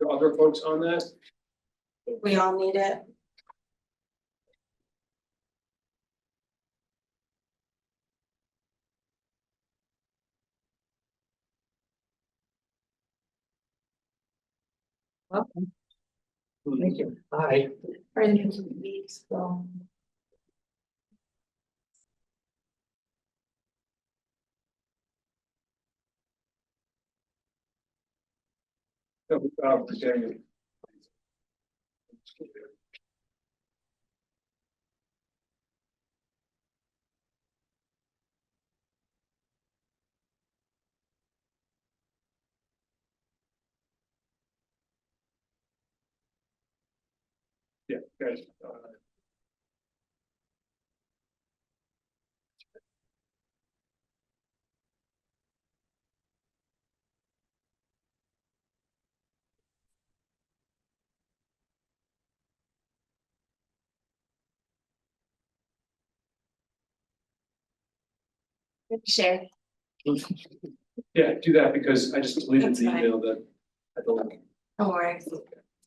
the other folks on that? We all need it. Welcome. Thank you. Bye. Presenting. Yeah, guys. Share. Yeah, do that because I just deleted That's the fine. email that I don't. No worries.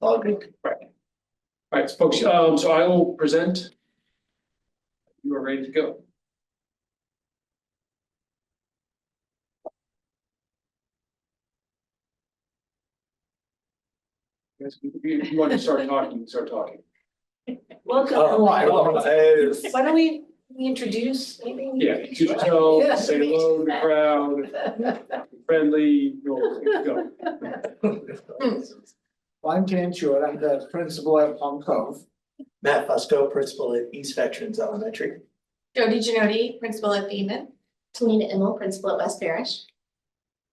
All good. Right. All right, folks, so I will present. You are ready to go. Yes, if you want to start talking, start talking. Welcome. Why don't we introduce maybe? Yeah, introduce yourself, say hello to the crowd, friendly, go. I'm Ken Short, I'm the principal at Palm Cove. Matt Fusco, principal at East Veterans Elementary. Jody Ginodi, principal at Beaman. Talina Immel, principal at West Parish.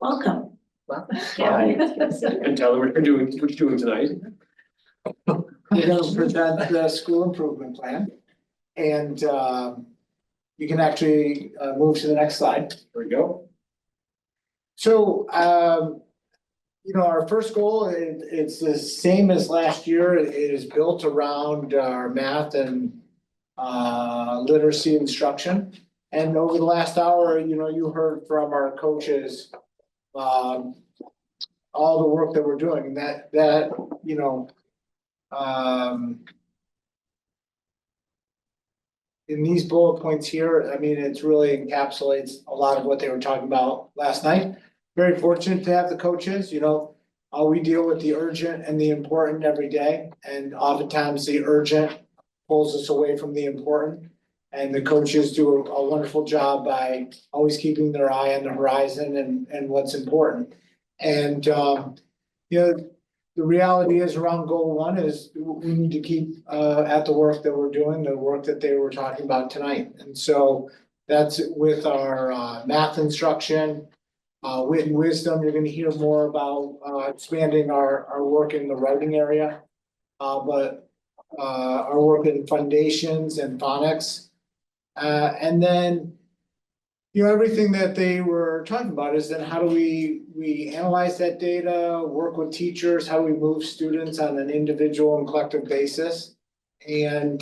Welcome. Hi. And tell them what you're doing tonight. We're gonna present the school improvement plan. And you can actually move to the next slide. Here we go. So our first goal, it's the same as last year. It is built around our math and literacy instruction. And over the last hour, you heard from our coaches all the work that we're doing, in these bullet points here, I mean, it really encapsulates a lot of what they were talking about last night. Very fortunate to have the coaches, we deal with the urgent and the important every day, and oftentimes the urgent pulls us away from the important. And the coaches do a wonderful job by always keeping their eye on the horizon and what's important. And, the reality is around goal one is we need to keep at the work that we're doing, the work that they were talking about tonight. And so that's with our math instruction, wit and wisdom. You're gonna hear more about expanding our work in the writing area. But our work in foundations and phonics. And then everything that they were talking about is then how do we analyze that data, work with teachers, how do we move students on an individual and collective basis? And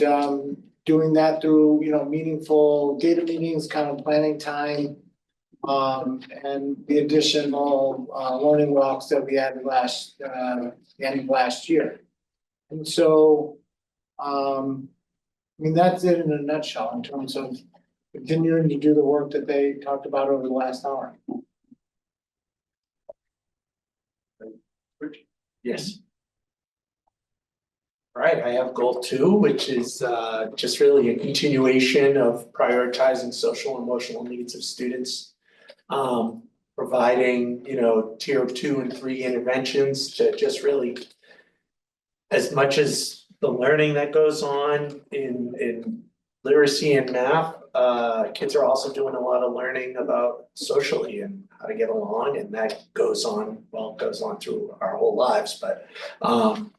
doing that through, meaningful data meetings, kind of planning time, and the additional learning walks that we had the end of last year. And so, that's it in a nutshell in terms of continuing to do the work that they talked about over the last hour. Yes. All right, I have goal 2, which is just really a continuation of prioritizing social and emotional needs of students. providing, tier 2 and 3 interventions to just really, as much as the learning that goes on in literacy and math, kids are also doing a lot of learning about socially and how to get along, and that goes on through our whole lives, but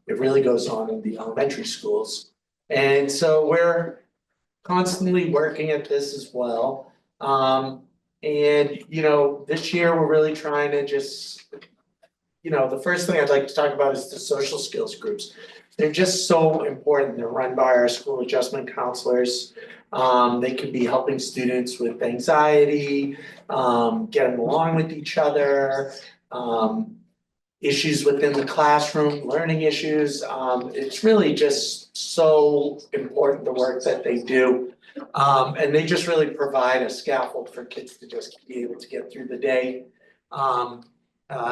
it really goes on in the elementary schools. And so we're constantly working at this as well. And this year we're really trying to just, the first thing I'd like to talk about is the social skills groups. They're just so important. They're run by our school adjustment counselors. They could be helping students with anxiety, getting along with each other, issues within the classroom, learning issues. It's really just so important, the work that they do. And they just really provide a scaffold for kids to just be able to get through the day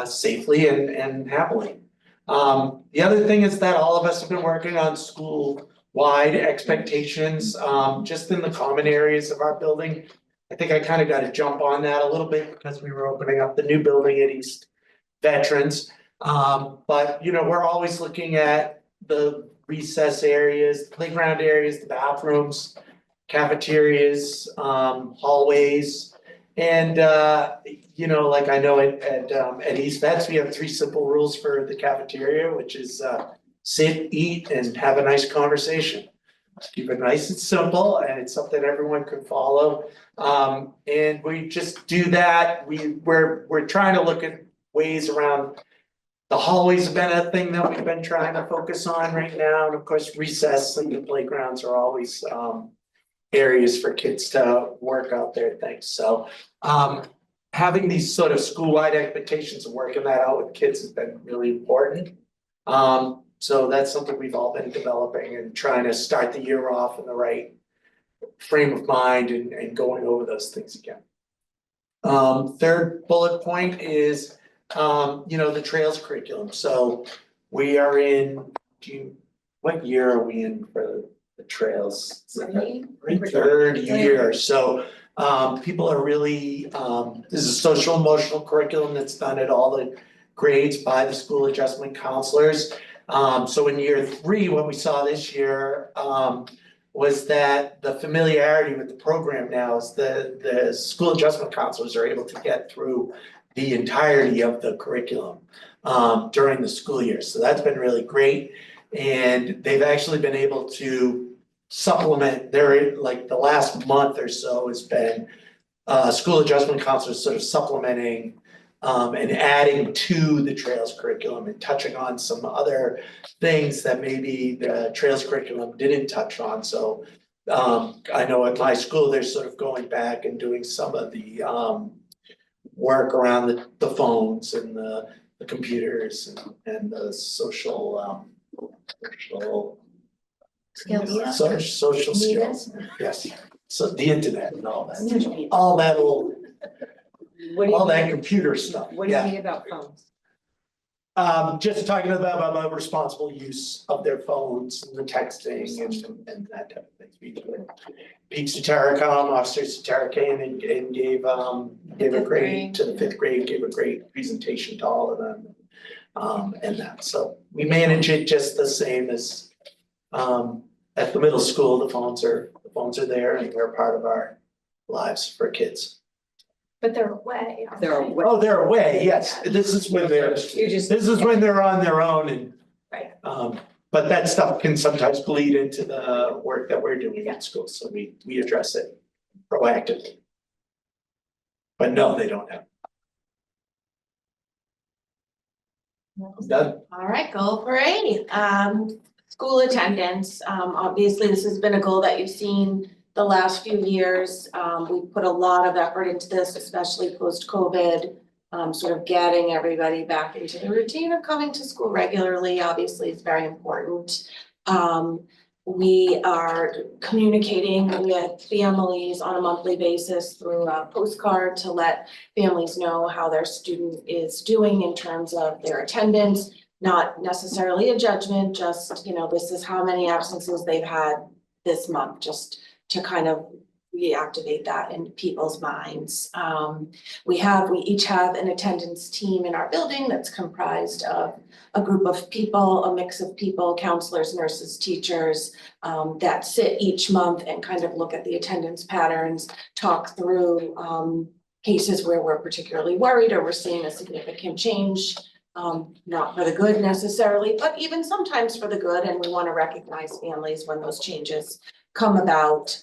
safely and happily. The other thing is that all of us have been working on school-wide expectations, just in the common areas of our building. I think I kind of got to jump on that a little bit because we were opening up the new building at East Veterans. But we're always looking at the recess areas, playground areas, the bathrooms, cafeterias, hallways. And like I know at East Vets, we have 3 simple rules for the cafeteria, which is sit, eat, and have a nice conversation. Keep it nice and simple, and it's something everyone can follow. And we just do that. We're trying to look at ways around. The hallways have been a thing that we've been trying to focus on right now, and of course recess and the playgrounds are always areas for kids to work out their things. So having these sort of school-wide expectations and working that out with kids has been really important. So that's something we've all been developing and trying to start the year off in the right frame of mind and going over those things again. Third bullet point is the trails curriculum. So we are in what year are we in for the trails? Third year. So people are really, this is a social emotional curriculum that's done at all the grades by the school adjustment counselors. So in year 3, what we saw this year was that the familiarity with the program now is the school adjustment counselors are able to get through the entirety of the curriculum during the school year. So that's been really great. And they've actually been able to supplement like the last month or so has been school adjustment counselors sort of supplementing and adding to the trails curriculum and touching on some other things that maybe the trails curriculum didn't touch on. So I know at my school, they're sort of going back and doing some of the work around the phones and the computers and the social Skills. Social skills, yes. So the internet and all that old, all that computer stuff, What do you yeah. mean about phones? Just talking about responsible use of their phones and the texting and that type of thing. Pete Satericom, Officer Sateric came and gave a great, to the 5th grade, gave a great presentation to all of them. And that, so we manage it just the same as at the middle school. The phones are there and they're part of our lives for kids. But they're away. aren't They're they? away. Oh, they're away, yes. This is when this is when they're on their own and. Right. But that stuff can sometimes bleed into the work that we're doing at school, so we address it proactively. But no, they don't have. Done. All right, goal for A, school attendance. Obviously, this has been a goal that you've seen the last few years. We've put a lot of effort into this, especially post-COVID. Sort of getting everybody back into the routine of coming to school regularly, obviously is very important. We are communicating with families on a monthly basis through a postcard to let families know how their student is doing in terms of their attendance. Not necessarily a judgment, just, this is how many absences they've had this month, just to kind of reactivate that in people's minds. We each have an attendance team in our building that's comprised of a group of people, a mix of people, counselors, nurses, teachers, that sit each month and kind of look at the attendance patterns, talk through, cases where we're particularly worried or we're seeing a significant change. Not for the good necessarily, but even sometimes for the good, and we want to recognize families when those changes come about.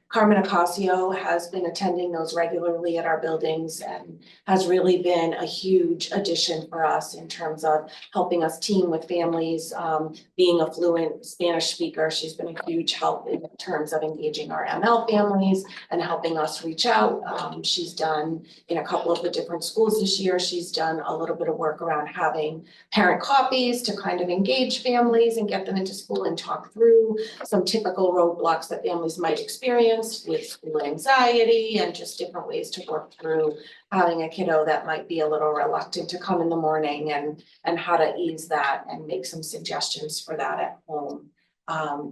Carmen Ocasio has been attending those regularly at our buildings and has really been a huge addition for us in terms of helping us team with families. Being a fluent Spanish speaker, she's been a huge help in terms of engaging our ML families and helping us reach out. She's done in a couple of the different schools this year, she's done a little bit of work around having parent copies to kind of engage families and get them into school and talk through some typical roadblocks that families might experience with school anxiety and just different ways to work through having a kiddo that might be a little reluctant to come in the morning and how to ease that and make some suggestions for that at home.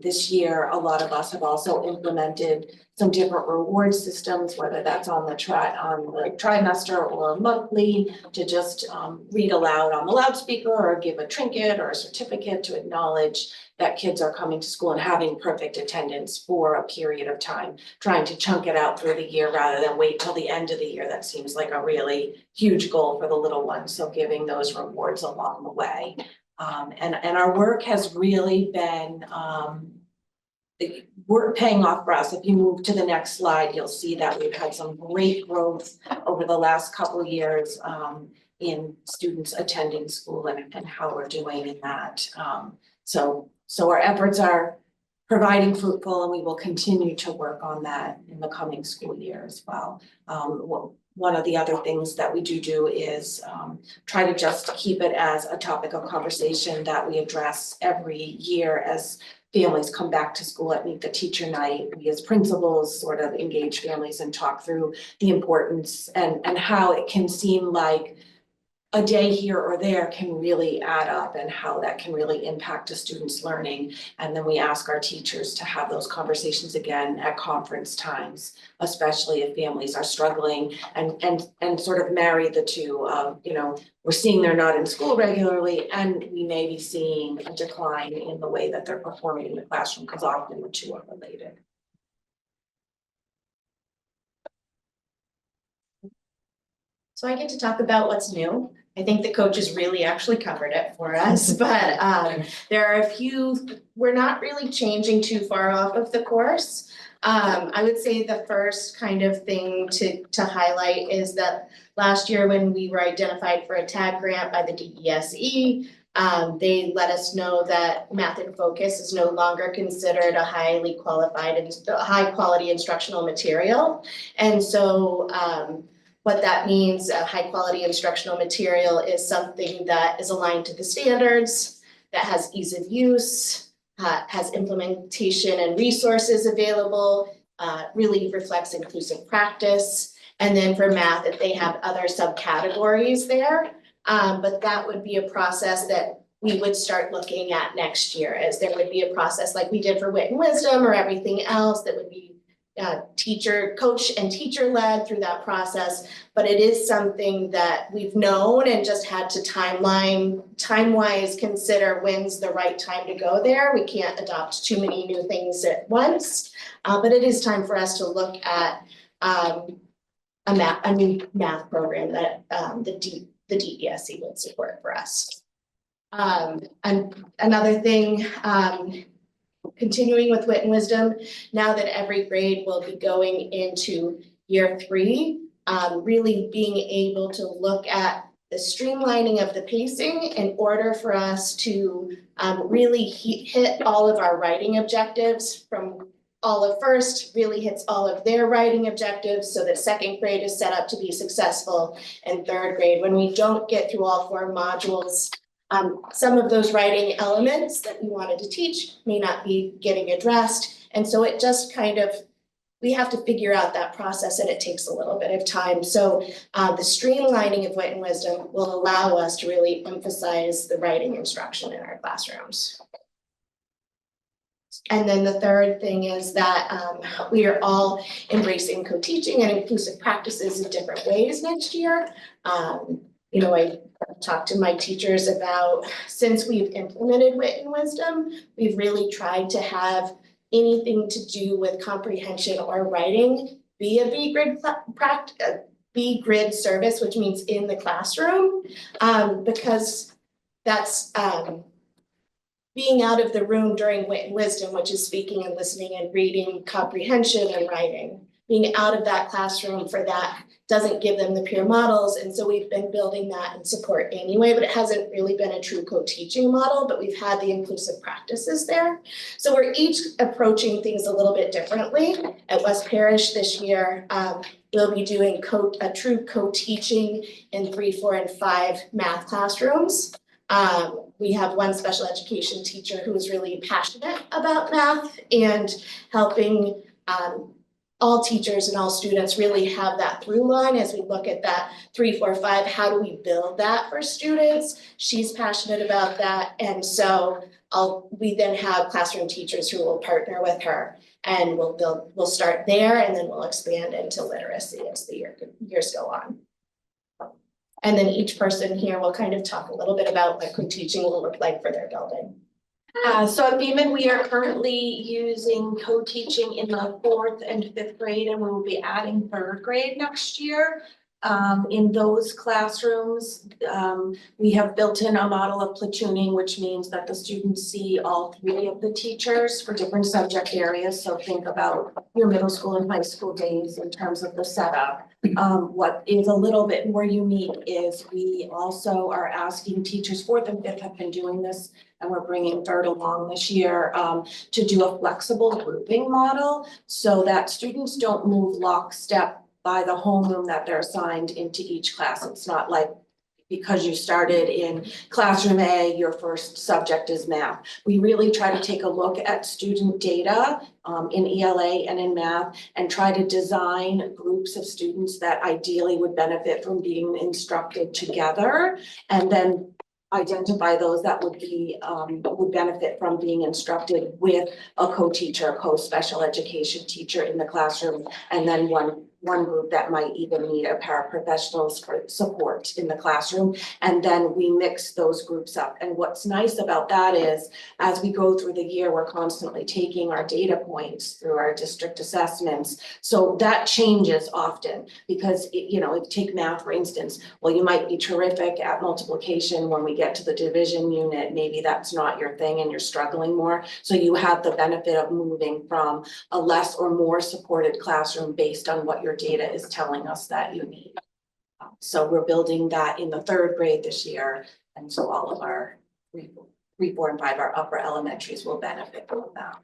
This year, a lot of us have also implemented some different reward systems, whether that's on the trimester or monthly, to just read aloud on the loudspeaker or give a trinket or a certificate to acknowledge that kids are coming to school and having perfect attendance for a period of time, trying to chunk it out through the year rather than wait till the end of the year. That seems like a really huge goal for the little ones, so giving those rewards along the way. And our work has really been work paying off for us. If you move to the next slide, you'll see that we've had some great growth over the last couple of years in students attending school and how we're doing in that. So our efforts are providing fruitful, and we will continue to work on that in the coming school year as well. One of the other things that we do is try to just keep it as a topic of conversation that we address every year as families come back to school at Meet the Teacher Night. We as principals sort of engage families and talk through the importance and how it can seem like a day here or there can really add up and how that can really impact a student's learning. And then we ask our teachers to have those conversations again at conference times, especially if families are struggling and sort of marry the two of, we're seeing they're not in school regularly and we may be seeing a decline in the way that they're performing in the classroom because often the two are related. So I get to talk about what's new. I think the coaches really actually covered it for us, but there are a few, we're not really changing too far off of the course. I would say the first kind of thing to highlight is that last year when we were identified for a TAG grant by the DESE, they let us know that Math in Focus is no longer considered a highly qualified and high quality instructional material. And so what that means, high quality instructional material is something that is aligned to the standards, that has ease of use, has implementation and resources available, really reflects inclusive practice. And then for math, if they have other subcategories there, but that would be a process that we would start looking at next year, as there would be a process like we did for Wit and Wisdom or everything else that would be coach and teacher led through that process, but it is something that we've known and just had to time-wise consider when's the right time to go there. We can't adopt too many new things at once, but it is time for us to look at a new math program that the DESE would support for us. And another thing, continuing with Wit and Wisdom, now that every grade will be going into year 3, really being able to look at the streamlining of the pacing in order for us to really hit all of our writing objectives. From all of first really hits all of their writing objectives so that second grade is set up to be successful, and third grade, when we don't get through all 4 modules, some of those writing elements that we wanted to teach may not be getting addressed. And so it just kind of, we have to figure out that process, and it takes a little bit of time. So the streamlining of Wit and Wisdom will allow us to really emphasize the writing instruction in our classrooms. And then the third thing is that we are all embracing co-teaching and inclusive practices in different ways next year. You know, I talked to my teachers about, since we've implemented Wit and Wisdom, we've really tried to have anything to do with comprehension or writing be a B-grid service, which means in the classroom, because that's being out of the room during Wit and Wisdom, which is speaking and listening and reading, comprehension and writing. Being out of that classroom for that doesn't give them the peer models, and so we've been building that in support anyway, but it hasn't really been a true co-teaching model, but we've had the inclusive practices there. So we're each approaching things a little bit differently. At West Parish this year, we'll be doing a true co-teaching in 3, 4, and 5 math classrooms. We have one special education teacher who is really passionate about math and helping all teachers and all students really have that through line as we look at that 3, 4, 5, how do we build that for students? She's passionate about that, and so we then have classroom teachers who will partner with her, and we'll start there, and then we'll expand into literacy as the years go on. And then each person here will kind of talk a little bit about what co-teaching will look like for their building. So at Beaman, we are currently using co-teaching in the 4th and 5th grade, and we will be adding 3rd grade next year. In those classrooms, we have built in a model of platooning, which means that the students see all 3 of the teachers for different subject areas. So think about your middle school and high school days in terms of the setup. What is a little bit more unique is we also are asking teachers, 4th and 5th have been doing this, and we're bringing 3rd along this year, to do a flexible grouping model so that students don't move lockstep by the homeroom that they're assigned into each class. It's not like because you started in classroom A, your first subject is math. We really try to take a look at student data in ELA and in math and try to design groups of students that ideally would benefit from being instructed together, and then identify those that would benefit from being instructed with a co-teacher, a co-special education teacher in the classroom, and then one group that might even need a paraprofessionals for support in the classroom. And then we mix those groups up. And what's nice about that is, as we go through the year, we're constantly taking our data points through our district assessments. So that changes often because, take math, for instance. Well, you might be terrific at multiplication. When we get to the division unit, maybe that's not your thing and you're struggling more. So you have the benefit of moving from a less or more supported classroom based on what your data is telling us that you need. So we're building that in the 3rd grade this year. And so all of our 3, 4, and 5, our upper elementaries will benefit from that.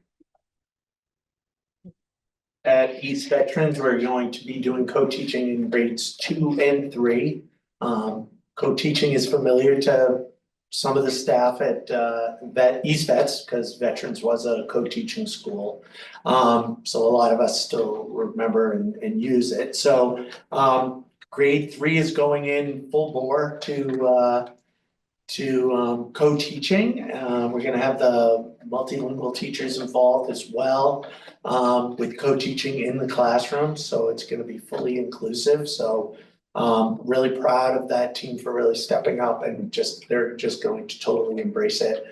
At East Veterans, we're going to be doing co-teaching in grades 2 and 3. Co-teaching is familiar to some of the staff at East Vets, because Veterans was a co-teaching school. So a lot of us still remember and use it. So grade 3 is going in full bore to co-teaching. We're gonna have the multilingual teachers involved as well with co-teaching in the classroom. So it's gonna be fully inclusive. So really proud of that team for really stepping up and they're just going to totally embrace it.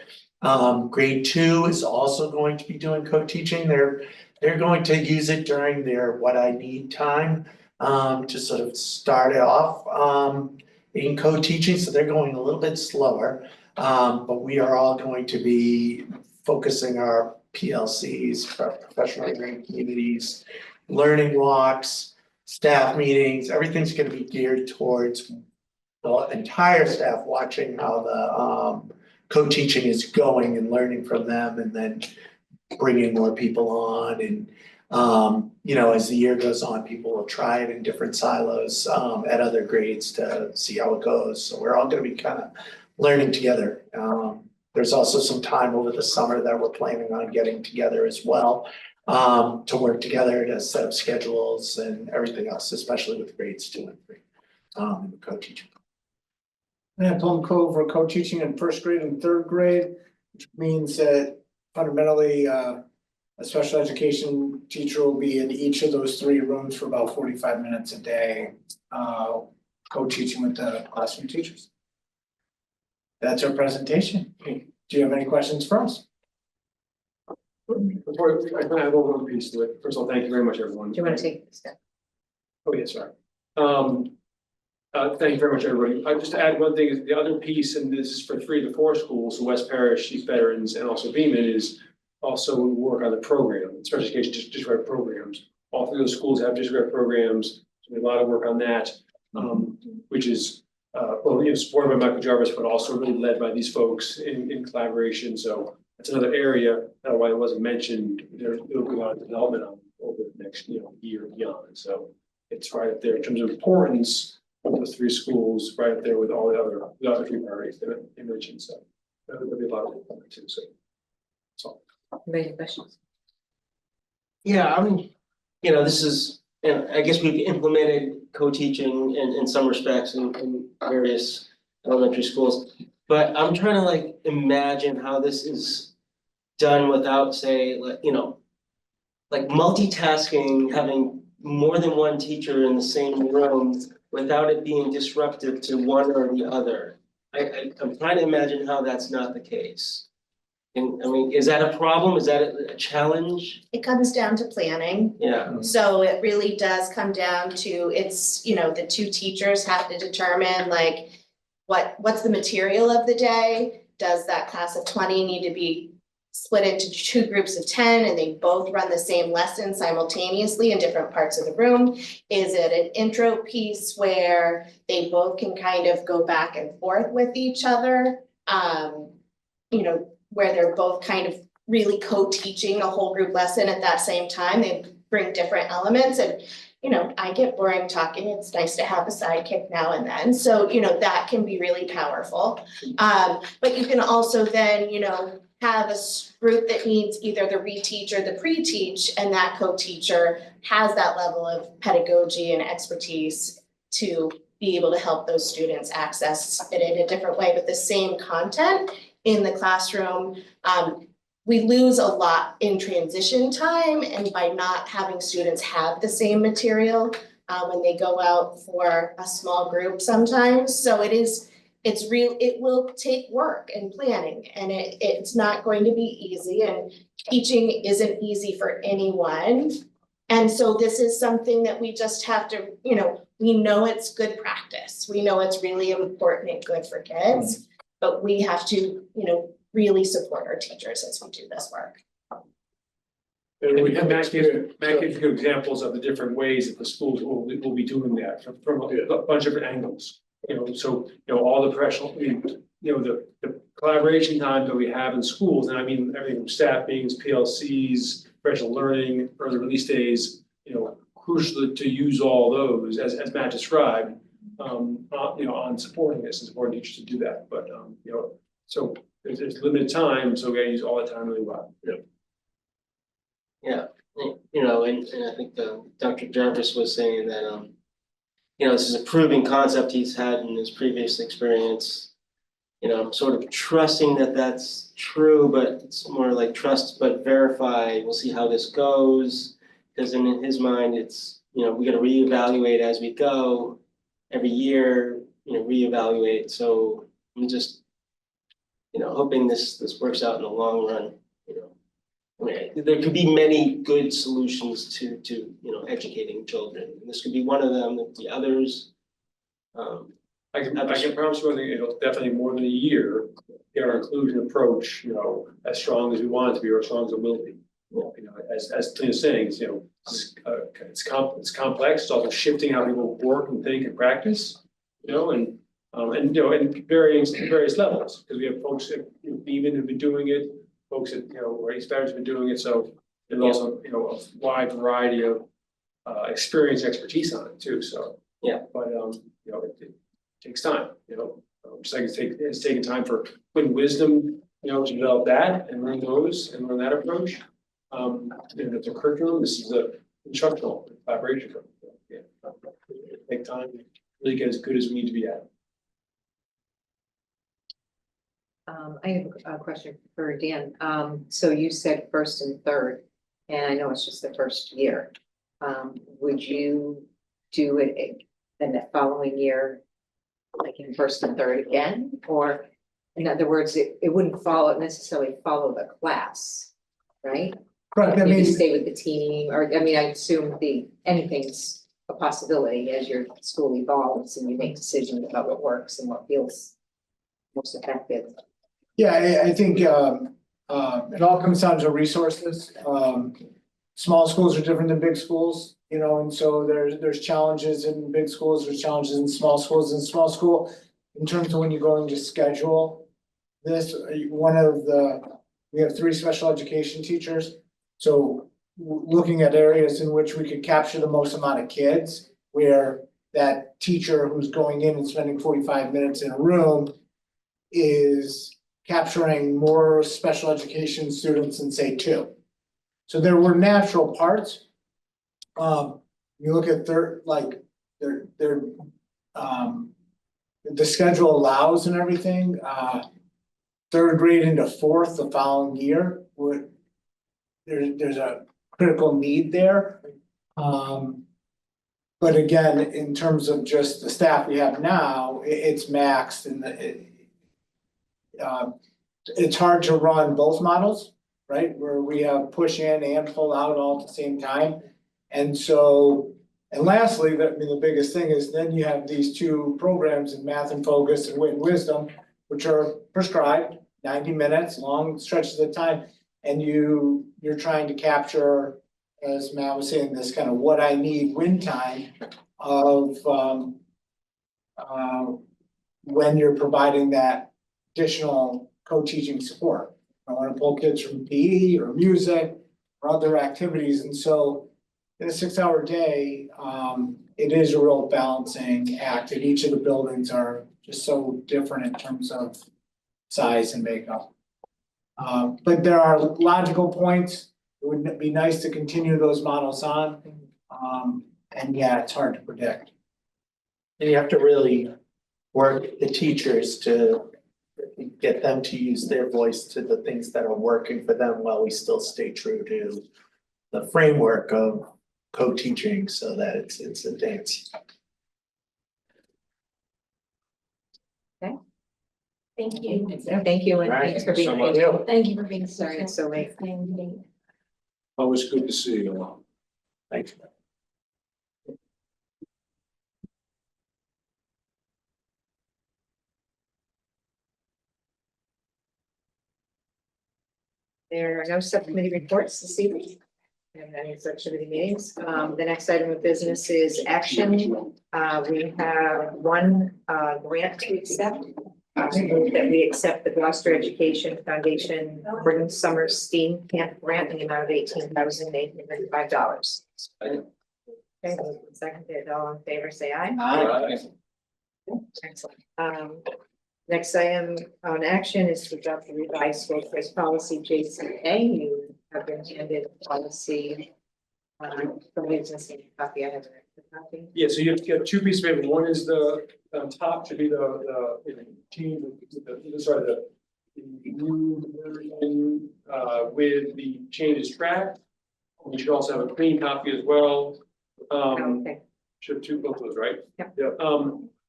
Grade 2 is also going to be doing co-teaching. They're going to use it during their what I need time to sort of start it off in co-teaching. So they're going a little bit slower, but we are all going to be focusing our PLCs, our professional learning communities, learning walks, staff meetings. Everything's going to be geared towards the entire staff watching how the co-teaching is going and learning from them, and then bringing more people on. And as the year goes on, people will try it in different silos at other grades to see how it goes. So we're all going to be kind of learning together. There's also some time over the summer that we're planning on getting together as well to work together to set up schedules and everything else, especially with grades 2 and 3 in the co-teaching. And Plum Cove for co-teaching in 1st grade and 3rd grade, which means that fundamentally A special education teacher will be in each of those 3 rooms for about 45 minutes a day, co-teaching with the classroom teachers. That's our presentation. Do you have any questions for us? Before, I kind of have one piece to it. First of all, thank you very much, everyone. Do you want to take a step? Oh, yes, sorry. Thank you very much, everybody. I just add one thing, is the other piece, and this is for 3 of the 4 schools, so West Parish, East Veterans, and also Beaman, is also work on the program, special education district programs. All 3 of those schools have district programs, so we have a lot of work on that, which is, well, supported by Michael Jarvis, but also really led by these folks in collaboration, so that's another area, why it wasn't mentioned, there'll be a lot of development on over the next, year and beyond, so it's right up there in terms of importance of those 3 schools, right up there with all the other 3 priorities that I mentioned, so there'll be a lot of work on that too, so. That's all. Any questions? Yeah, this is, I guess we've implemented co-teaching in some respects in various elementary schools. But I'm trying to like imagine how this is done without, say, like multitasking, having more than one teacher in the same room without it being disruptive to one or the other. I'm trying to imagine how that's not the case. And I mean, is that a problem? Is that a challenge? It comes down to planning. Yeah. So it really does come down to, it's, the 2 teachers have to determine like, what's the material of the day? Does that class of 20 need to be split into 2 groups of 10 and they both run the same lesson simultaneously in different parts of the room? Is it an intro piece where they both can kind of go back and forth with each other? Where they're both kind of really co-teaching a whole group lesson at that same time. They bring different elements and, I get boring talking. It's nice to have a sidekick now and then. So, that can be really powerful. But you can also then, have a group that needs either the reteach or the pre-teach, and that co-teacher has that level of pedagogy and expertise to be able to help those students access it in a different way, but the same content in the classroom. We lose a lot in transition time and by not having students have the same material when they go out for a small group sometimes. So it will take work and planning, and it's not going to be easy, and teaching isn't easy for anyone. And so this is something that we just have to, we know it's good practice. We know it's really important and good for kids, but we have to, really support our teachers as we do this work. And we have Matt gives good examples of the different ways that the schools will be doing that from a bunch of different angles. All the professional, the collaboration time that we have in schools, and I mean everything from staff meetings, PLCs, professional learning, early release days, crucial to use all those as Matt described, on supporting this and supporting teachers to do that. But so there's limited time, so we gotta use all the time really well. Yeah, and I think Dr. Jarvis was saying that, this is a proven concept he's had in his previous experience. I'm sort of trusting that that's true, but it's more like trust but verify. We'll see how this goes. Because in his mind, it's, we gotta reevaluate as we go every year, reevaluate. So I'm just, hoping this works out in the long run, I mean, there could be many good solutions to educating children. And this could be one of them, the others. I can promise you one thing, it'll definitely more than a year, get our inclusion approach, as strong as we want it to be, or as strong as it will be. As Tina's saying, it's complex, it's also shifting how people work and think and practice, and various levels, because we have folks that even have been doing it, folks that, East Veterans have been doing it, so there's also, a wide variety of experience, expertise on it too, so. Yeah. But, it takes time, just like it's taken time for Quinn Wisdom, to develop that and learn that approach. It's a curriculum, this is a instructional collaboration. Take time, really get as good as we need to be at. I have a question for Dan. So you said first and third. and I know it's just the first year. Would you do it in the following year, like in first and third again? Or in other words, it wouldn't necessarily follow the class, right? Correct, I Maybe mean, stay with the team, or, I mean, I assume anything's a possibility as your school evolves and you make decisions about what works and what feels most effective. yeah, I think, it all comes down to resources. Small schools are different than big schools, you know, and so there's challenges in big schools, there's challenges in small schools. In small school, in terms of when you're going to schedule this, we have 3 special education teachers. So looking at areas in which we could capture the most amount of kids, where that teacher who's going in and spending 45 minutes in a room is capturing more special education students than say 2. So there were natural parts. You look at the schedule allows and everything, 3rd grade into 4th the following year there's a critical need there. But again, in terms of just the staff we have now, it's maxed and it's hard to run both models, right? Where we have push in and pull out all at the same time. And so, and lastly, the biggest thing is then you have these 2 programs in Math and Focus and Wit and Wisdom, which are prescribed 90 minutes, long stretches of time. And you're trying to capture, as Matt was saying, this kind of what I need win time of when you're providing that additional co-teaching support. I want to pull kids from PE or music or other activities. And so in a 6-hour day, it is a real balancing act, and each of the buildings are just so different in terms of size and makeup. But there are logical points. It would be nice to continue those models on. And yeah, it's hard to predict. And you have to really work with the teachers to get them to use their voice to the things that are working for them while we still stay true to the framework of co-teaching so that it's a dance. Thank you. Thank you, and Right, thanks for thanks being so much. patient. Thank you for being so. Sorry it's so late. Always good to see you all. Thanks. There are no subcommittee reports this evening. And any subcommittee meetings. The next item of business is action. We have one grant to accept. Move that we accept the Gloucester Education Foundation Spring Summer STEAM Camp Grant in the amount of $18,835. Okay, seconded, all in favor, say aye. Aye. Excellent. Next item on action is to adopt the revised school choice policy, JCA. You have been handed policy. From the existing copy, I have a copy. Yeah, so you have 2 pieces of paper. One is the top should be the change, the new version with the changes tracked. You should also have a clean copy as well. Okay. Should have 2 both of those, right? Yep. Yeah.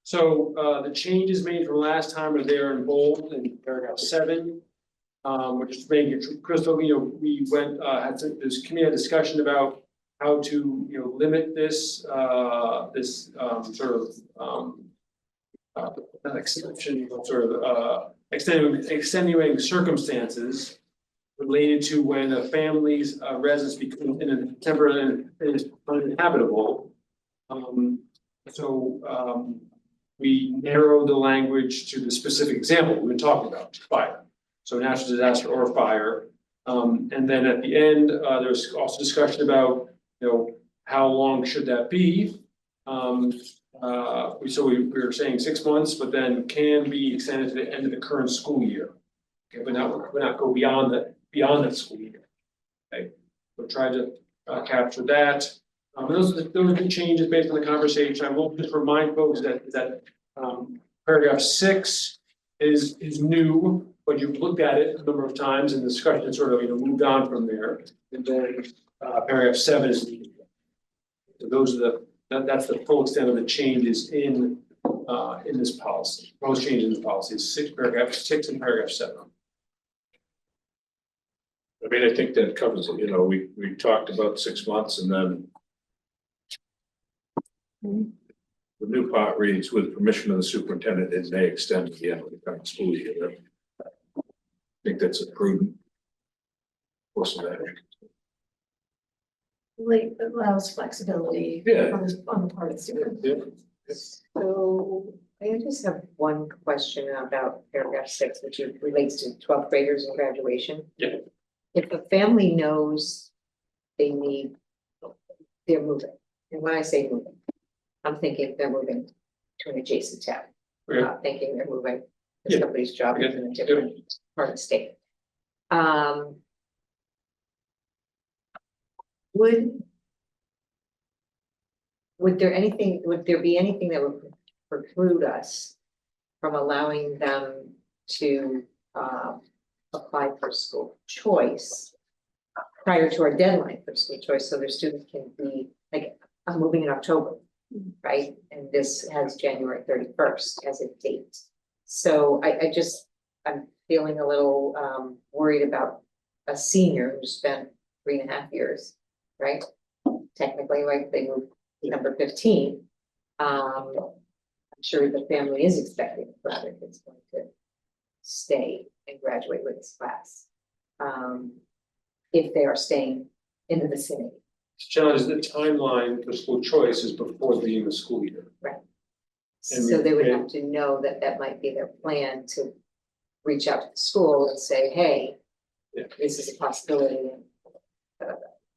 So the changes made from last time are there in bold in paragraph 7. We're just making it crystal, we went, had this community discussion about how to, limit this, not exception, but sort of, extenuating circumstances related to when a family's residence becomes in a temporary is uninhabitable. We narrowed the language to the specific example we've been talking about, fire. So natural disaster or fire. And then at the end, there's also discussion about, how long should that be? So we were saying 6 months, but then can be extended to the end of the current school year. Okay, but not go beyond that school year. Okay, we'll try to capture that. Those are the changes based on the conversation. I will just remind folks that paragraph 6 is new, but you've looked at it a number of times and the discussion sort of moved on from there. And then paragraph 7 is needed. So those are that's the full extent of the changes in this policy. Most changes in the policy is paragraph 6 and paragraph 7. I mean, I think that covers it, you know, we talked about 6 months and then the new part reads, with permission of the superintendent, it may extend to the end of the current school year. I think that's a prudent course of action. Like, it allows flexibility Yeah. on the part of the student. Yeah. So I just have one question about paragraph 6, which relates to 12th graders and graduation. Yeah. If a family knows they're moving, and when I say moving, I'm thinking they're moving to an adjacent town. I'm Okay. not thinking they're moving to Yeah. somebody's job Yeah. in a different part of the state. Would there be anything that would preclude us from allowing them to apply for school choice prior to our deadline for school choice, so their students can be, like, I'm moving in October, right? And this has January 31st as a date. So I'm feeling a little worried about a senior who spent 3.5 years, right? Technically, like, they moved December 15. I'm sure the family is expecting that it's going to stay and graduate with this class. If they are staying in the vicinity. John, is the timeline for school choice is before the beginning of the school year. Right. And So they would we- have to know that that might be their plan to reach out to the school and say, hey, Yeah. this is a possibility.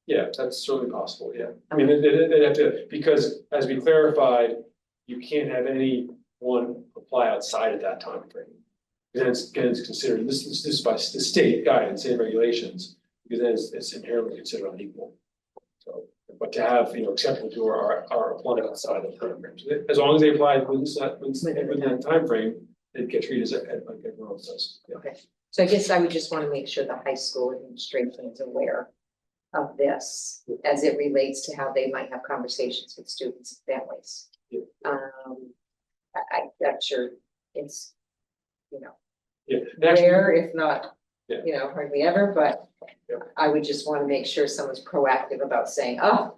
Yeah, that's certainly possible, yeah. I mean, they'd have to, because as we clarified, you can't have anyone apply outside of that time frame. Then it's considered, this is by the state guidance and regulations, because then it's inherently considered unequal. So, but to have, exceptions who are applying outside of the program, so as long as they apply within that time frame, they get treated as like everyone else does. Yeah. Okay, so I guess I would just want to make sure the high school administration is aware of this as it relates to how they might have conversations with students and families. Yeah. I'm sure it's, Yeah, and actually- rare, if not, Yeah. hardly ever, but Yeah. I would just want to make sure someone's proactive about saying, oh,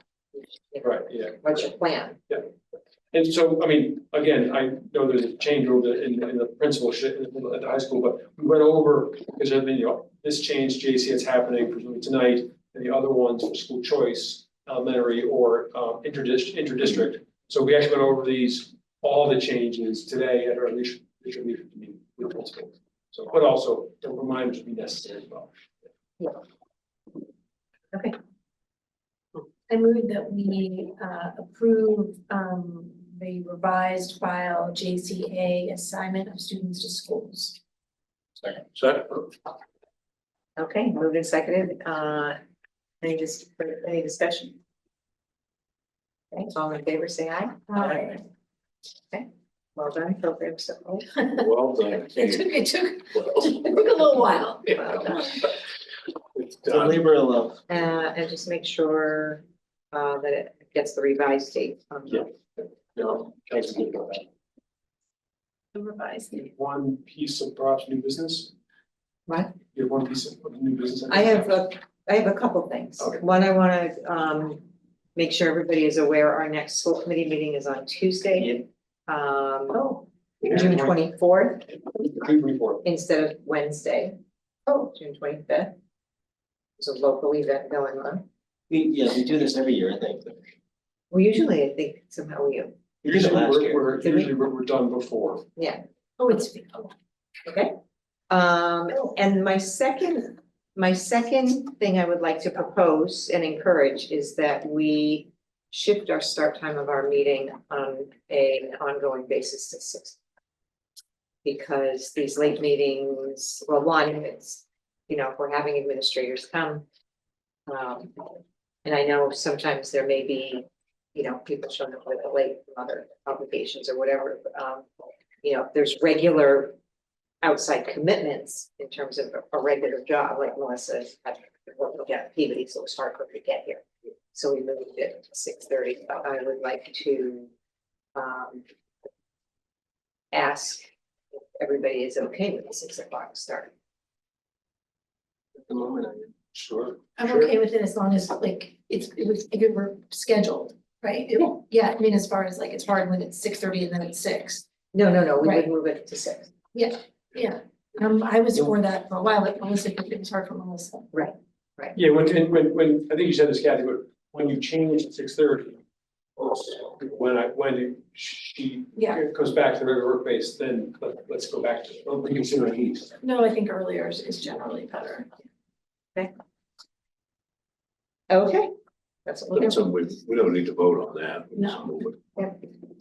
Right, yeah. what's your plan? And so, I mean, again, I know there's a change over in the principalship at the high school, but we went over, because this change, JC, it's happening presumably tonight, and the other ones for school choice, elementary or interdistrict. So we actually went over all the changes today at our leadership meeting with principals. So, but also, the reminders would be necessary as well. Okay. I move that we approve the revised file JCA assignment of students to schools. Second. Okay, moved and seconded, any discussion? Okay, all in favor, say aye. Aye. Okay, well done, program so. Well done. It took a little while. Well done. It's It's a done. labor of love. And just make sure that it gets the revised date. That's good about that. The revised. One piece of perhaps new business, What? you have one piece of new business. I have a couple things. Okay. One, I want to make sure everybody is aware our next school committee meeting is on Tuesday. June 24th instead of Wednesday. June 25th. There's a local event going on. We do this every year, I think. Well, usually I think somehow we, We did it last year. Usually we're done before. yeah, Oh, it's, okay. And my second thing I would like to propose and encourage is that we shift our start time of our meeting on an ongoing basis to 6. Because these late meetings, well, one, it's, if we're having administrators come. And I know sometimes there may be, people showing up a little late from other obligations or whatever. If there's regular outside commitments in terms of a regular job, like Melissa had We'll get Peabody, so it's hard for her to get here. So we moved it to 6:30. I would like to ask if everybody is okay with the 6 o'clock start. At the moment, I am. Sure. I'm Sure. okay with it as long as like if it were scheduled, right? Yeah, I mean, as far as like, it's hard when it's 6:30 and then it's 6. No, we Right. would move it to 6. Yeah. I was for that for a while, but Melissa, it was hard for Melissa. Yeah, when, I think you said this, Kathy, but when you change to 6:30. When she Yeah. goes back to the regular workplace, then let's go back to, we can see what he's. No, I think earlier is generally better. Okay. That's what we'll do. That's something we don't need to vote on that. We just No. move it.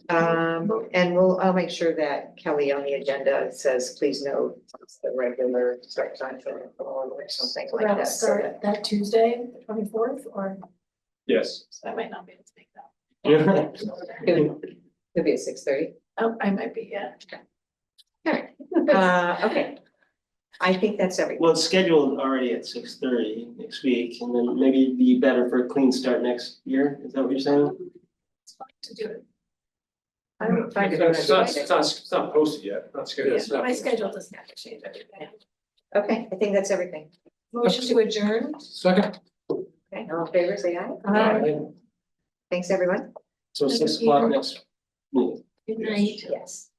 And I'll make sure that Kelly on the agenda says, please note, it's the regular start time for or something like That'll that. So start that Tuesday, the 24th, or Yes. so I might not be able to make that. It'll be at 6:30. Oh, I might be, yeah. Okay. I think that's everything. Well, it's scheduled already at 6:30 next week, and then maybe it'd be better for a clean start next year, is that what you're saying? It's fine to do it. I don't find it. It's not posted yet, not scheduled. Yeah, my schedule doesn't have to change every day. Okay, I think that's everything. Motion to adjourn. Second. Okay, all in favor, say aye. Aye. Thanks, everyone. So Thank 6 you. o'clock next meeting. Good night. Yes.